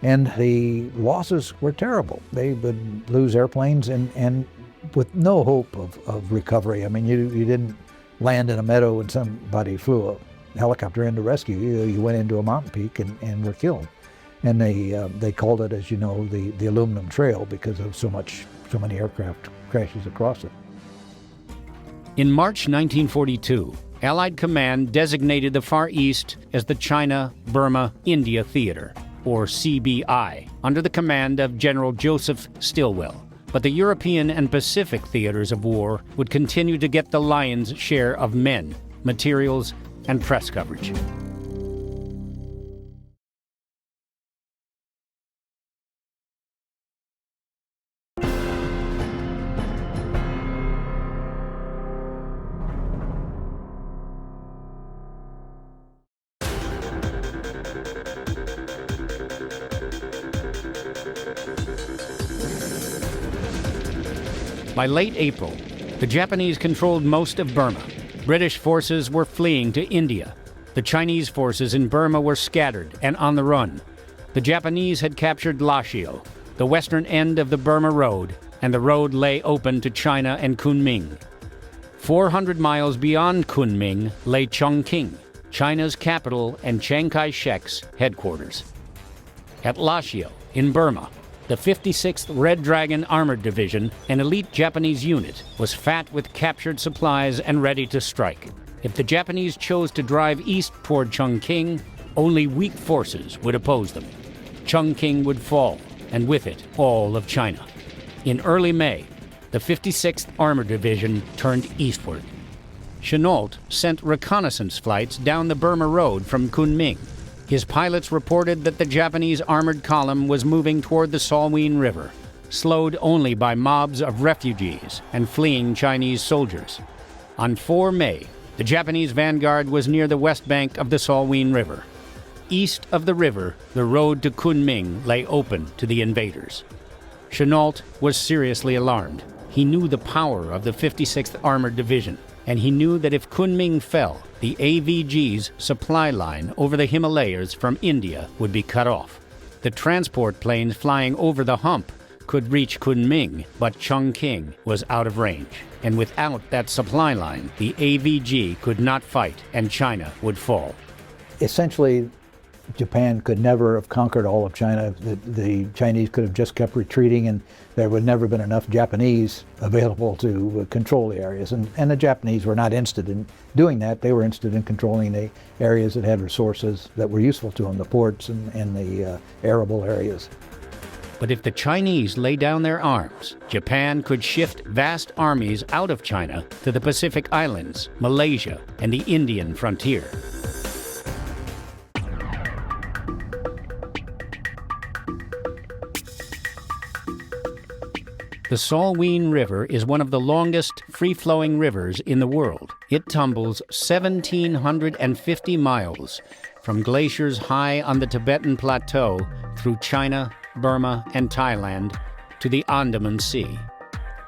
And the losses were terrible. They would lose airplanes and with no hope of recovery. I mean, you didn't land in a meadow and somebody flew a helicopter in to rescue you. You went into a mountain peak and were killed. And they called it, as you know, the aluminum trail, because of so many aircraft crashes across it. In March 1942, Allied Command designated the Far East as the China, Burma, India Theater, or CBI, under the command of General Joseph Stilwell. But the European and Pacific theaters of war would continue to get the lion's share of men, materials, and press coverage. By late April, the Japanese controlled most of Burma. British forces were fleeing to India. The Chinese forces in Burma were scattered and on the run. The Japanese had captured Lashio, the western end of the Burma Road, and the road lay open to China and Kunming. 400 miles beyond Kunming lay Chongqing, China's capital and Chiang Kai-shek's headquarters. At Lashio, in Burma, the 56th Red Dragon Armored Division, an elite Japanese unit, was fat with captured supplies and ready to strike. If the Japanese chose to drive east toward Chongqing, only weak forces would oppose them. Chongqing would fall, and with it, all of China. In early May, the 56th Armored Division turned eastward. Chennault sent reconnaissance flights down the Burma Road from Kunming. His pilots reported that the Japanese armored column was moving toward the Salween River, slowed only by mobs of refugees and fleeing Chinese soldiers. On 4 May, the Japanese vanguard was near the west bank of the Salween River. East of the river, the road to Kunming lay open to the invaders. Chennault was seriously alarmed. He knew the power of the 56th Armored Division, and he knew that if Kunming fell, the AVG's supply line over the Himalayas from India would be cut off. The transport planes flying over the hump could reach Kunming, but Chongqing was out of range. And without that supply line, the AVG could not fight, and China would fall. Essentially, Japan could never have conquered all of China. The Chinese could have just kept retreating, and there would never been enough Japanese available to control the areas. And the Japanese were not interested in doing that. They were interested in controlling the areas that had resources that were useful to them, the ports and the arable areas. But if the Chinese lay down their arms, Japan could shift vast armies out of China to the Pacific Islands, Malaysia, and the Indian frontier. The Salween River is one of the longest free-flowing rivers in the world. It tumbles 1,750 miles from glaciers high on the Tibetan Plateau through China, Burma, and Thailand to the Andaman Sea.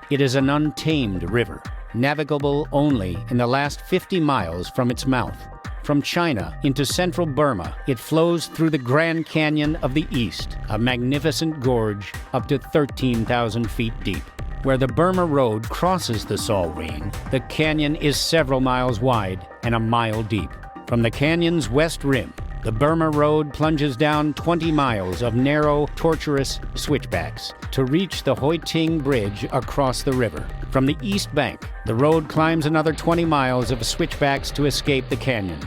It is an untamed river, navigable only in the last 50 miles from its mouth. From China into central Burma, it flows through the Grand Canyon of the East, a magnificent gorge up to 13,000 feet deep. Where the Burma Road crosses the Salween, the canyon is several miles wide and a mile deep. From the canyon's west rim, the Burma Road plunges down 20 miles of narrow, tortuous switchbacks to reach the Hoi Ting Bridge across the river. From the east bank, the road climbs another 20 miles of switchbacks to escape the canyon.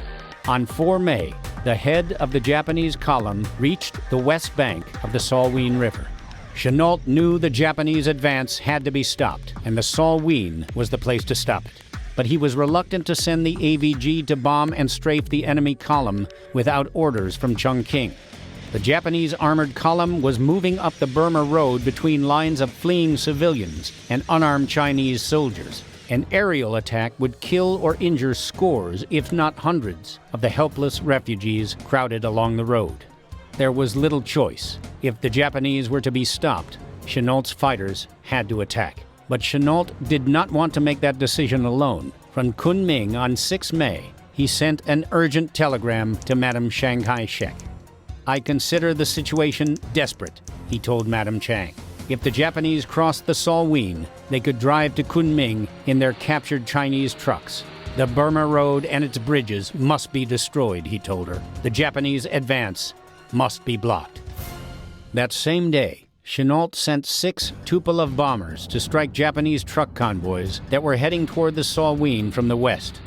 On 4 May, the head of the Japanese column reached the west bank of the Salween River. Chennault knew the Japanese advance had to be stopped, and the Salween was the place to stop it. But he was reluctant to send the AVG to bomb and strafe the enemy column without orders from Chongqing. The Japanese armored column was moving up the Burma Road between lines of fleeing civilians and unarmed Chinese soldiers. An aerial attack would kill or injure scores, if not hundreds, of the helpless refugees crowded along the road. There was little choice. If the Japanese were to be stopped, Chennault's fighters had to attack. But Chennault did not want to make that decision alone. From Kunming on 6 May, he sent an urgent telegram to Madame Chiang Kai-shek. "I consider the situation desperate," he told Madame Chiang. If the Japanese crossed the Salween, they could drive to Kunming in their captured Chinese trucks. The Burma Road and its bridges must be destroyed, he told her. The Japanese advance must be blocked. That same day, Chennault sent 6 Tupolev bombers to strike Japanese truck convoys that were heading toward the Salween from the west.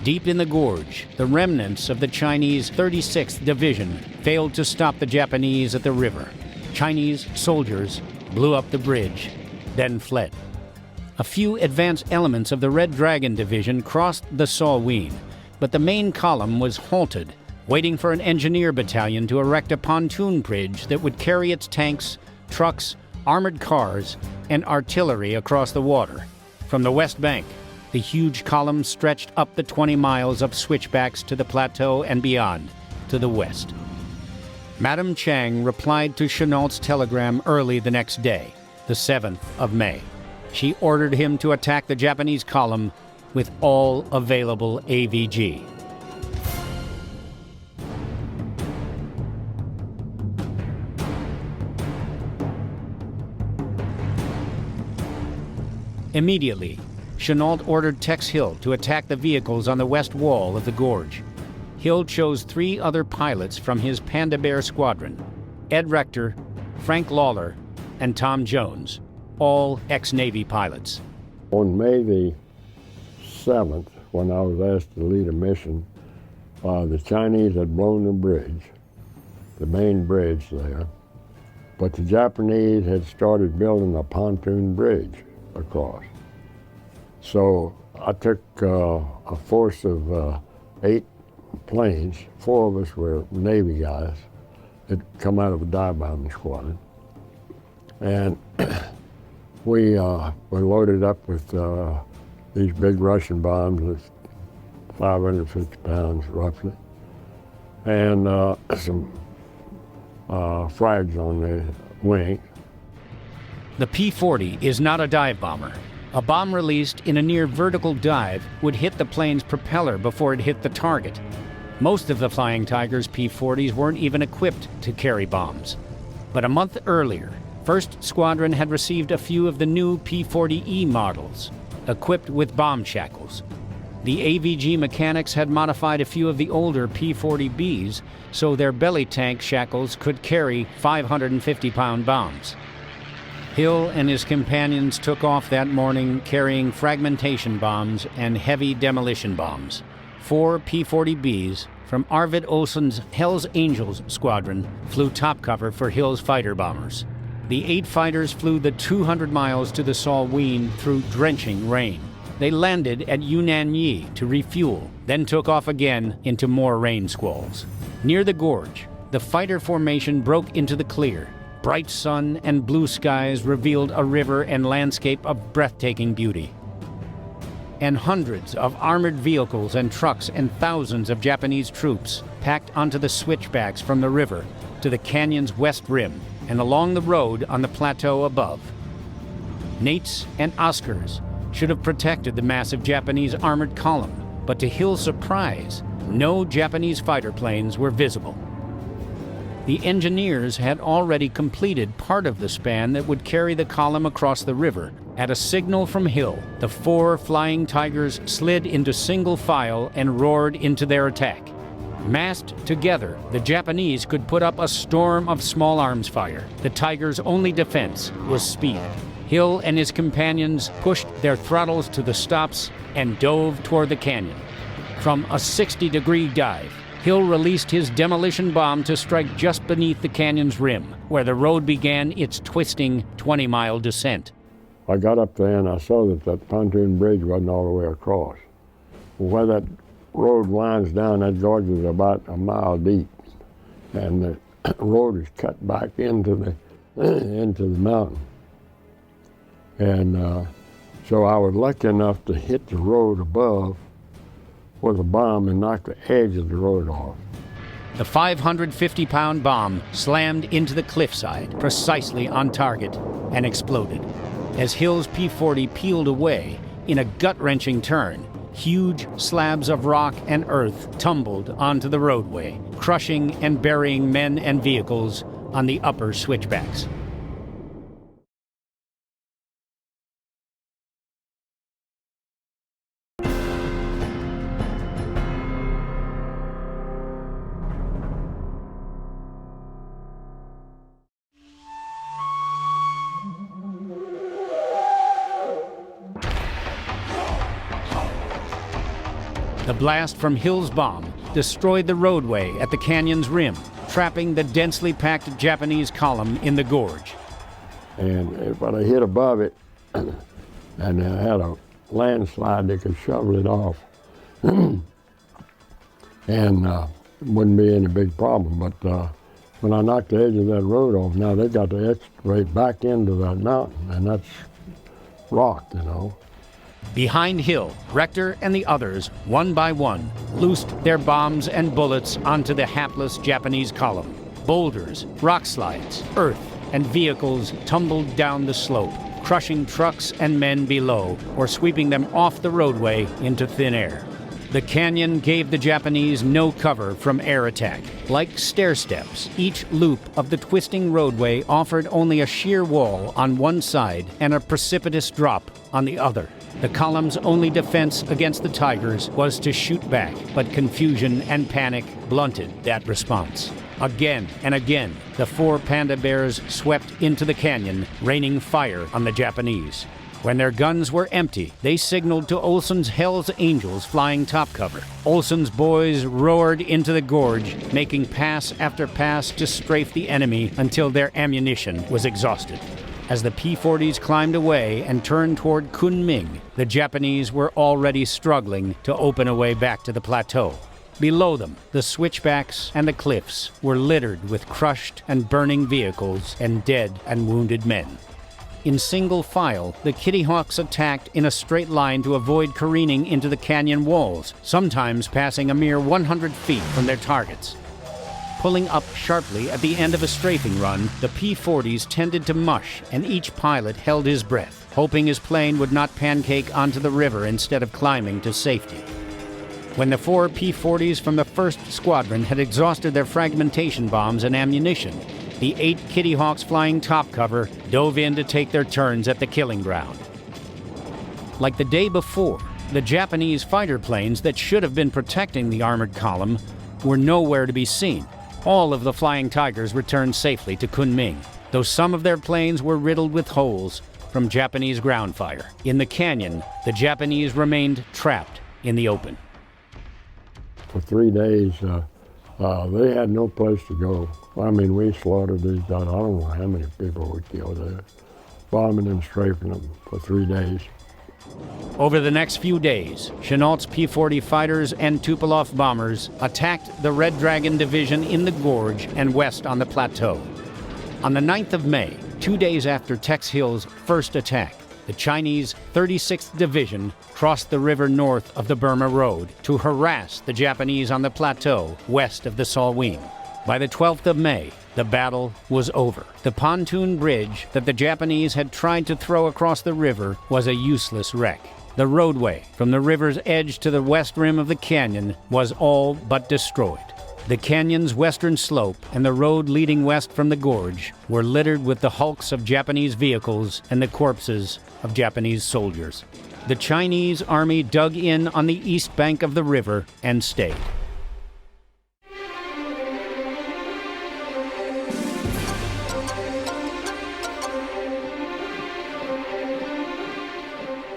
Deep in the gorge, the remnants of the Chinese 36th Division failed to stop the Japanese at the river. Chinese soldiers blew up the bridge, then fled. A few advance elements of the Red Dragon Division crossed the Salween, but the main column was halted, waiting for an engineer battalion to erect a pontoon bridge that would carry its tanks, trucks, armored cars, and artillery across the water. From the west bank, the huge column stretched up the 20 miles of switchbacks to the plateau and beyond, to the west. Madame Chiang replied to Chennault's telegram early the next day, the 7th of May. She ordered him to attack the Japanese column with all available AVG. Immediately, Chennault ordered Tex Hill to attack the vehicles on the west wall of the gorge. Hill chose 3 other pilots from his Panda Bear squadron, Ed Rector, Frank Lawler, and Tom Jones, all ex-Navy pilots. On May the 7th, when I was asked to lead a mission, the Chinese had blown the bridge, the main bridge there, but the Japanese had started building a pontoon bridge across. So I took a force of 8 planes. 4 of us were Navy guys that come out of a dive bombing squadron. And we were loaded up with these big Russian bombs with 550 pounds roughly, and some frags on the wing. The P-40 is not a dive bomber. A bomb released in a near vertical dive would hit the plane's propeller before it hit the target. Most of the Flying Tiger's P-40s weren't even equipped to carry bombs. But a month earlier, 1st Squadron had received a few of the new P-40E models, equipped with bomb shackles. The AVG mechanics had modified a few of the older P-40Bs so their belly tank shackles could carry 550-pound bombs. Hill and his companions took off that morning carrying fragmentation bombs and heavy demolition bombs. 4 P-40Bs from Arvid Olsen's Hell's Angels squadron flew top cover for Hill's fighter bombers. The 8 fighters flew the 200 miles to the Salween through drenching rain. They landed at Yunnan to refuel, then took off again into more rain squalls. Near the gorge, the fighter formation broke into the clear. Bright sun and blue skies revealed a river and landscape of breathtaking beauty. And hundreds of armored vehicles and trucks and thousands of Japanese troops packed onto the switchbacks from the river to the canyon's west rim and along the road on the plateau above. Nates and Oscars should have protected the massive Japanese armored column, but to Hill's surprise, no Japanese fighter planes were visible. The engineers had already completed part of the span that would carry the column across the river. At a signal from Hill, the 4 Flying Tigers slid into single file and roared into their attack. Massed together, the Japanese could put up a storm of small arms fire. The Tigers' only defense was speed. Hill and his companions pushed their throttles to the stops and dove toward the canyon. From a 60-degree dive, Hill released his demolition bomb to strike just beneath the canyon's rim, where the road began its twisting 20-mile descent. I got up there and I saw that that pontoon bridge wasn't all the way across. Where that road winds down, that gorge is about a mile deep, and the road is cut back into the mountain. And so I was lucky enough to hit the road above with a bomb and knock the edge of the road off. The 550-pound bomb slammed into the cliffside, precisely on target, and exploded. As Hill's P-40 peeled away, in a gut-wrenching turn, huge slabs of rock and earth tumbled onto the roadway, crushing and burying men and vehicles on the upper switchbacks. The blast from Hill's bomb destroyed the roadway at the canyon's rim, trapping the densely packed Japanese column in the gorge. And when I hit above it, and I had a landslide that could shovel it off, and it wouldn't be any big problem. But when I knocked the edge of that road off, now they got to excavate back into that mountain, and that's rock, you know. Behind Hill, Rector and the others, one by one, loosed their bombs and bullets onto the hapless Japanese column. Boulders, rock slides, earth, and vehicles tumbled down the slope, crushing trucks and men below, or sweeping them off the roadway into thin air. The canyon gave the Japanese no cover from air attack. Like stair steps, each loop of the twisting roadway offered only a sheer wall on one side and a precipitous drop on the other. The column's only defense against the Tigers was to shoot back, but confusion and panic blunted that response. Again and again, the four panda bears swept into the canyon, raining fire on the Japanese. When their guns were empty, they signaled to Olson's Hell's Angels flying top cover. Olson's boys roared into the gorge, making pass after pass to strafe the enemy until their ammunition was exhausted. As the P-40s climbed away and turned toward Kunming, the Japanese were already struggling to open a way back to the plateau. Below them, the switchbacks and the cliffs were littered with crushed and burning vehicles and dead and wounded men. In single file, the Kitty Hawks attacked in a straight line to avoid careening into the canyon walls, sometimes passing a mere 100 feet from their targets. Pulling up sharply at the end of a strafing run, the P-40s tended to mush, and each pilot held his breath, hoping his plane would not pancake onto the river instead of climbing to safety. When the four P-40s from the 1st Squadron had exhausted their fragmentation bombs and ammunition, the 8 Kitty Hawks flying top cover dove in to take their turns at the killing ground. Like the day before, the Japanese fighter planes that should have been protecting the armored column were nowhere to be seen. All of the Flying Tigers returned safely to Kunming, though some of their planes were riddled with holes from Japanese ground fire. In the canyon, the Japanese remained trapped in the open. For 3 days, they had no place to go. I mean, we slaughtered these guys. I don't know how many people we killed there, bombing and strafing them for 3 days. Over the next few days, Chennault's P-40 fighters and Tupolev bombers attacked the Red Dragon Division in the gorge and west on the plateau. On the 9th of May, 2 days after Tex Hill's first attack, the Chinese 36th Division crossed the river north of the Burma Road to harass the Japanese on the plateau west of the Salween. By the 12th of May, the battle was over. The pontoon bridge that the Japanese had tried to throw across the river was a useless wreck. The roadway from the river's edge to the west rim of the canyon was all but destroyed. The canyon's western slope and the road leading west from the gorge were littered with the hulks of Japanese vehicles and the corpses of Japanese soldiers. The Chinese army dug in on the east bank of the river and stayed.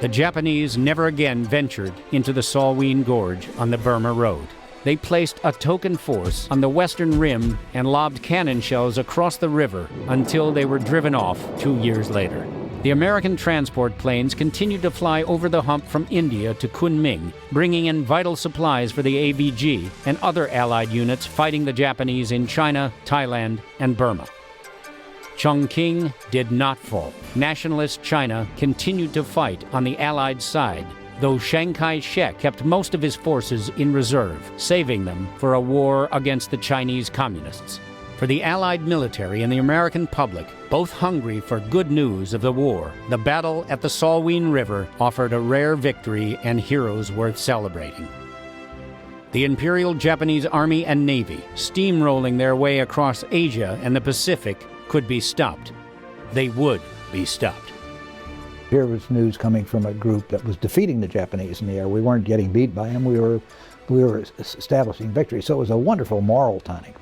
The Japanese never again ventured into the Salween Gorge on the Burma Road. They placed a token force on the western rim and lobbed cannon shells across the river until they were driven off 2 years later. The American transport planes continued to fly over the hump from India to Kunming, bringing in vital supplies for the AVG and other Allied units fighting the Japanese in China, Thailand, and Burma. Chongqing did not fall. Nationalist China continued to fight on the Allied side, though Chiang Kai-shek kept most of his forces in reserve, saving them for a war against the Chinese Communists. For the Allied military and the American public, both hungry for good news of the war, the battle at the Salween River offered a rare victory and heroes worth celebrating. The Imperial Japanese Army and Navy, steamrolling their way across Asia and the Pacific, could be stopped. They would be stopped. Here was news coming from a group that was defeating the Japanese in the air. We weren't getting beat by them. We were establishing victory. So it was a wonderful moral tonic.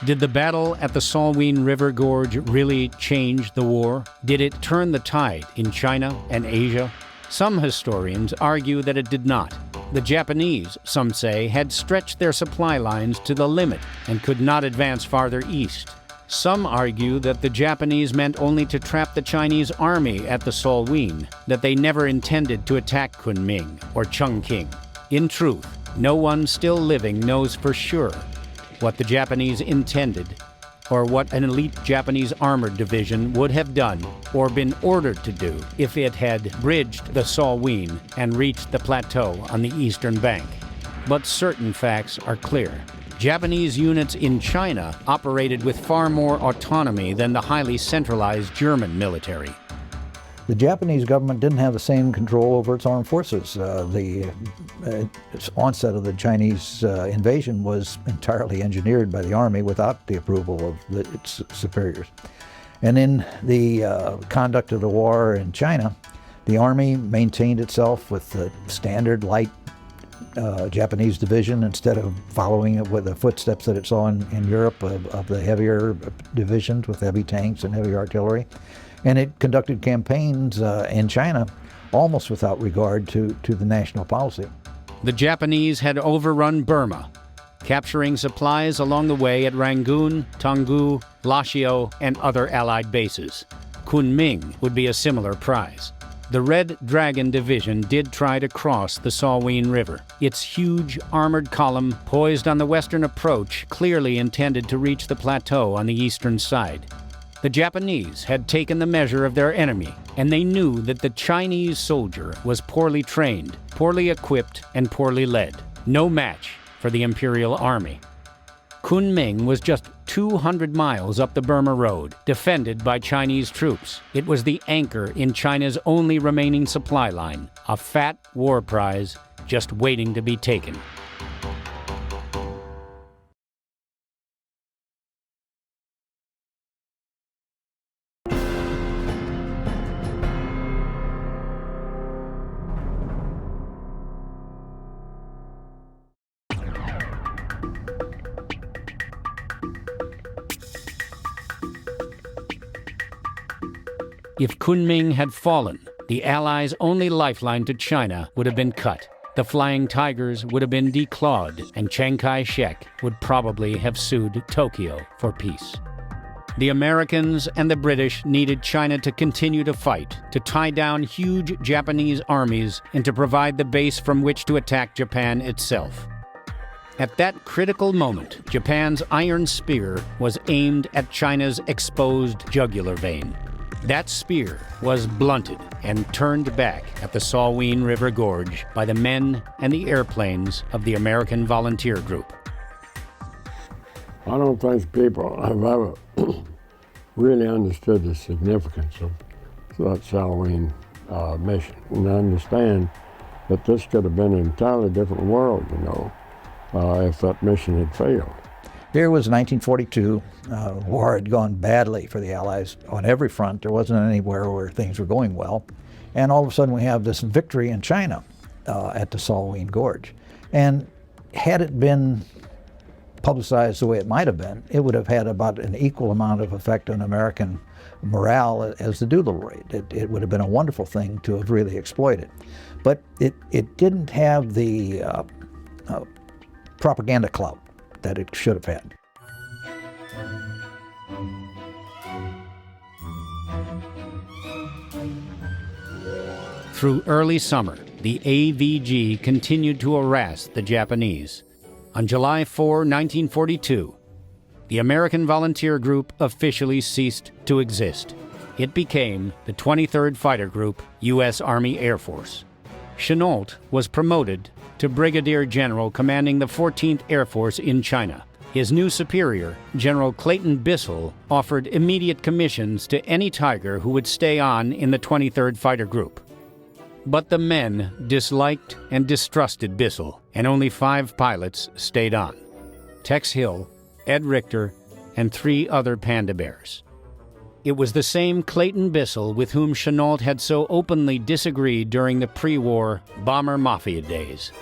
Did the battle at the Salween River Gorge really change the war? Did it turn the tide in China and Asia? Some historians argue that it did not. The Japanese, some say, had stretched their supply lines to the limit and could not advance farther east. Some argue that the Japanese meant only to trap the Chinese army at the Salween, that they never intended to attack Kunming or Chongqing. In truth, no one still living knows for sure what the Japanese intended, or what an elite Japanese armored division would have done or been ordered to do if it had bridged the Salween and reached the plateau on the eastern bank. But certain facts are clear. Japanese units in China operated with far more autonomy than the highly centralized German military. The Japanese government didn't have the same control over its armed forces. The onset of the Chinese invasion was entirely engineered by the army without the approval of its superiors. And in the conduct of the war in China, the army maintained itself with the standard light Japanese division instead of following it with the footsteps that it saw in Europe of the heavier divisions with heavy tanks and heavy artillery. And it conducted campaigns in China almost without regard to the national policy. The Japanese had overrun Burma, capturing supplies along the way at Rangoon, Taungoo, Lashio, and other Allied bases. Kunming would be a similar prize. The Red Dragon Division did try to cross the Salween River. Its huge armored column, poised on the western approach, clearly intended to reach the plateau on the eastern side. The Japanese had taken the measure of their enemy, and they knew that the Chinese soldier was poorly trained, poorly equipped, and poorly led. No match for the Imperial Army. Kunming was just 200 miles up the Burma Road, defended by Chinese troops. It was the anchor in China's only remaining supply line, a fat war prize just waiting to be taken. If Kunming had fallen, the Allies' only lifeline to China would have been cut. The Flying Tigers would have been declawed, and Chiang Kai-shek would probably have sued Tokyo for peace. The Americans and the British needed China to continue to fight, to tie down huge Japanese armies, and to provide the base from which to attack Japan itself. At that critical moment, Japan's iron spear was aimed at China's exposed jugular vein. That spear was blunted and turned back at the Salween River Gorge by the men and the airplanes of the American Volunteer Group. I don't think people have ever really understood the significance of that Salween mission, and understand that this could have been an entirely different world, if that mission had failed. Here was 1942. War had gone badly for the Allies on every front. There wasn't anywhere where things were going well. And all of a sudden we have this victory in China at the Salween Gorge. And had it been publicized the way it might have been, it would have had about an equal amount of effect on American morale as the Doolittle raid. It would have been a wonderful thing to have really exploited. But it didn't have the propaganda clout that it should have had. Through early summer, the AVG continued to harass the Japanese. On July 4, 1942, the American Volunteer Group officially ceased to exist. It became the 23rd Fighter Group, U.S. Army Air Force. Chennault was promoted to Brigadier General commanding the 14th Air Force in China. His new superior, General Clayton Bissell, offered immediate commissions to any Tiger who would stay on in the 23rd Fighter Group. But the men disliked and distrusted Bissell, and only 5 pilots stayed on: Tex Hill, Ed Richter, and 3 other Panda Bears. It was the same Clayton Bissell with whom Chennault had so openly disagreed during the pre-war bomber mafia days.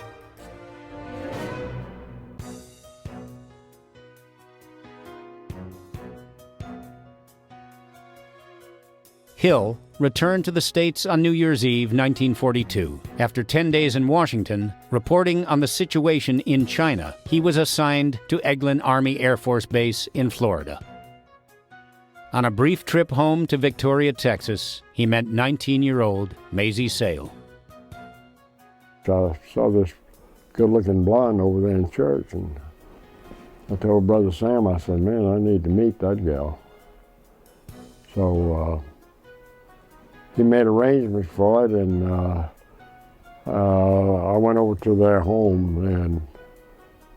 Hill returned to the States on New Year's Eve 1942. After 10 days in Washington, reporting on the situation in China, he was assigned to Eglin Army Air Force Base in Florida. On a brief trip home to Victoria, Texas, he met 19-year-old Maisie Sale. I saw this good-looking blonde over there in church, and I told Brother Sam, I said, man, I need to meet that gal. So he made arrangements for it, and I went over to their home in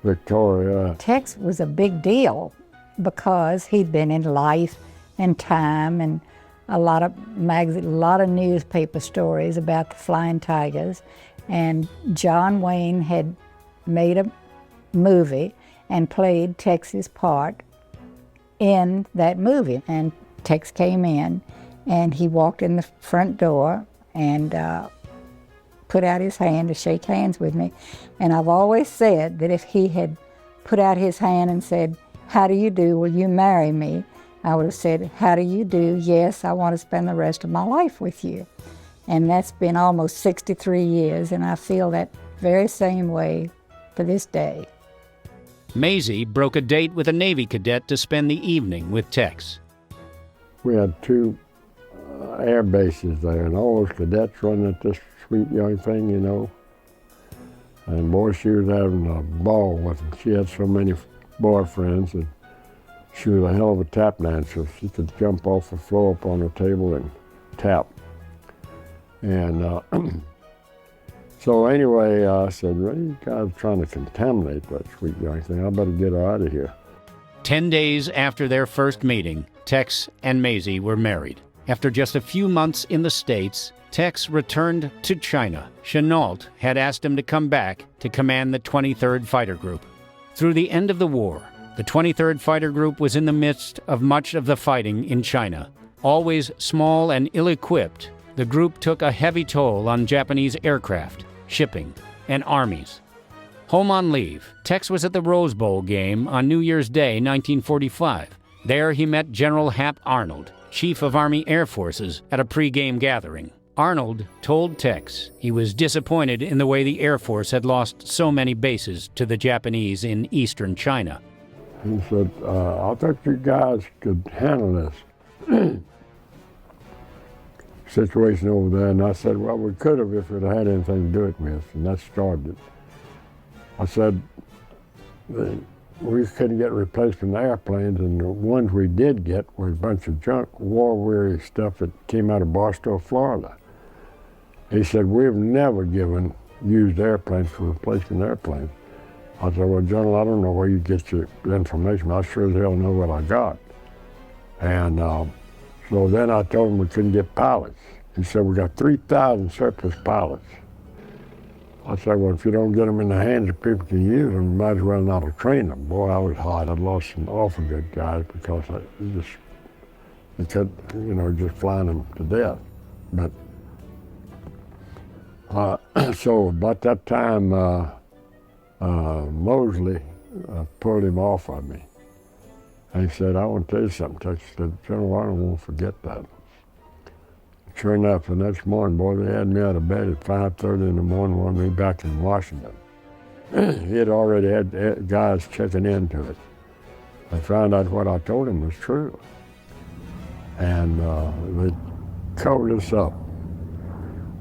Victoria. Tex was a big deal because he'd been in Life and Time and a lot of newspaper stories about the Flying Tigers. And John Wayne had made a movie and played Tex's part in that movie. And Tex came in, and he walked in the front door and put out his hand to shake hands with me. And I've always said that if he had put out his hand and said, "How do you do? Will you marry me?" I would have said, "How do you do? Yes, I want to spend the rest of my life with you." And that's been almost 63 years, and I feel that very same way to this day. Maisie broke a date with a Navy cadet to spend the evening with Tex. We had 2 air bases there, and all those cadets running at this sweet young thing, you know. And boy, she was having a ball with them. She had so many boyfriends, and she was a hell of a tap dancer. She could jump off the floor up on the table and tap. And so anyway, I said, well, you guys are trying to contaminate that sweet young thing. I better get her out of here. 10 days after their first meeting, Tex and Maisie were married. After just a few months in the States, Tex returned to China. Chennault had asked him to come back to command the 23rd Fighter Group. Through the end of the war, the 23rd Fighter Group was in the midst of much of the fighting in China. Always small and ill-equipped, the group took a heavy toll on Japanese aircraft, shipping, and armies. Home on leave, Tex was at the Rose Bowl game on New Year's Day, 1945. There he met General Hap Arnold, Chief of Army Air Forces, at a pre-game gathering. Arnold told Tex he was disappointed in the way the Air Force had lost so many bases to the Japanese in eastern China. He said, I think you guys could handle this situation over there. And I said, well, we could have if it had anything to do it with, and that started it. I said, we couldn't get replacement airplanes, and the ones we did get were a bunch of junk, war-weary stuff that came out of Barstow, Florida. He said, we've never given used airplanes for replacement airplanes. I said, well, General, I don't know where you get your information. I sure as hell know what I got. And so then I told him we couldn't get pilots. He said, we got 3,000 surplus pilots. I said, well, if you don't get them in the hands of people who can use them, you might as well not train them. Boy, I was hot. I lost some awful good guys because they kept, just flying them to death. But so about that time, Mosley pulled him off of me. And he said, I want to tell you something, Tex. He said, General, I don't want to forget that. Sure enough, the next morning, boy, they had me out of bed at 5:30 in the morning, wanted me back in Washington. he had already had guys checking into it. I found out what I told him was true. And they covered us up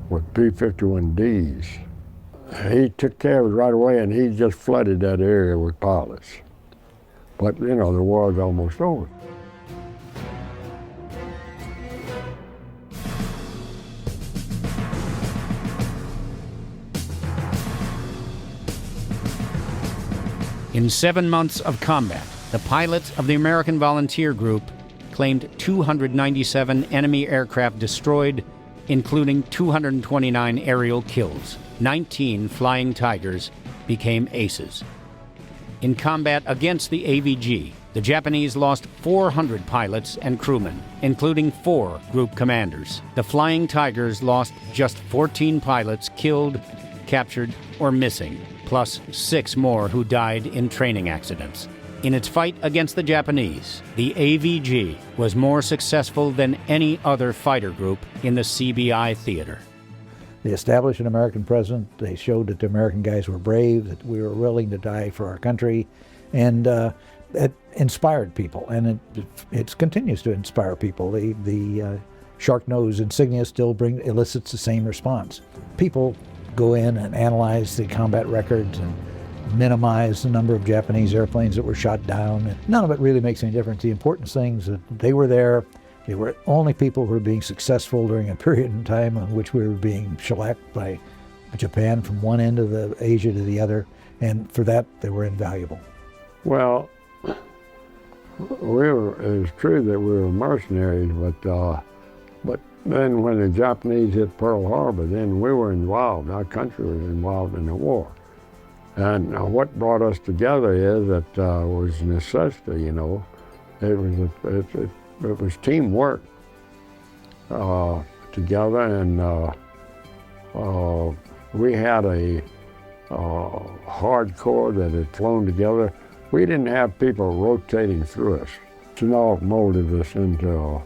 with P-51Ds. He took care of it right away, and he just flooded that area with pilots. But, you know, the war was almost over. In 7 months of combat, the pilots of the American Volunteer Group claimed 297 enemy aircraft destroyed, including 229 aerial kills. 19 Flying Tigers became aces. In combat against the AVG, the Japanese lost 400 pilots and crewmen, including 4 group commanders. The Flying Tigers lost just 14 pilots killed, captured, or missing, plus 6 more who died in training accidents. In its fight against the Japanese, the AVG was more successful than any other fighter group in the CBI theater. They established an American president. They showed that the American guys were brave, that we were willing to die for our country, and it inspired people, and it continues to inspire people. The shark nose insignia still elicits the same response. People go in and analyze the combat records and minimize the number of Japanese airplanes that were shot down. And none of it really makes any difference. The important thing is that they were there. They were only people who were being successful during a period in time in which we were being shellacked by Japan from one end of Asia to the other, and for that they were invaluable. Well, it was true that we were mercenaries, but then when the Japanese hit Pearl Harbor, then we were involved. Our country was involved in the war. And what brought us together is that was necessity, you know. It was teamwork together, and we had a hardcore that had flown together. We didn't have people rotating through us. Chennault molded us into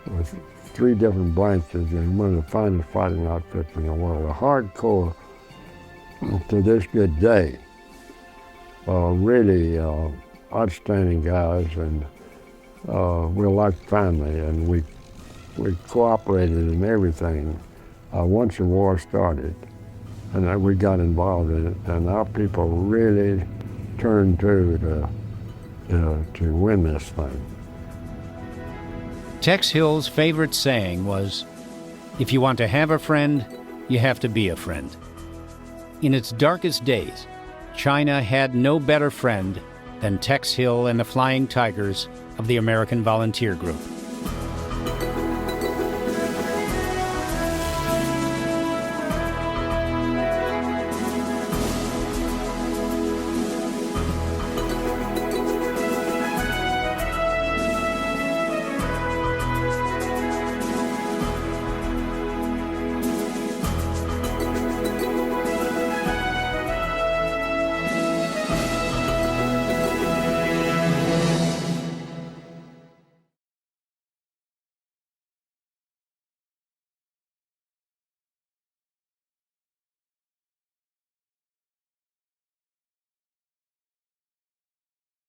with 3 different branches, and one of the finest fighting outfits in the world. A hardcore to this good day. Really outstanding guys, and we're like family, and we cooperated in everything once the war started, and we got involved in it, and our people really turned to win this thing. Tex Hill's favorite saying was, "If you want to have a friend, you have to be a friend." In its darkest days, China had no better friend than Tex Hill and the Flying Tigers of the American Volunteer Group.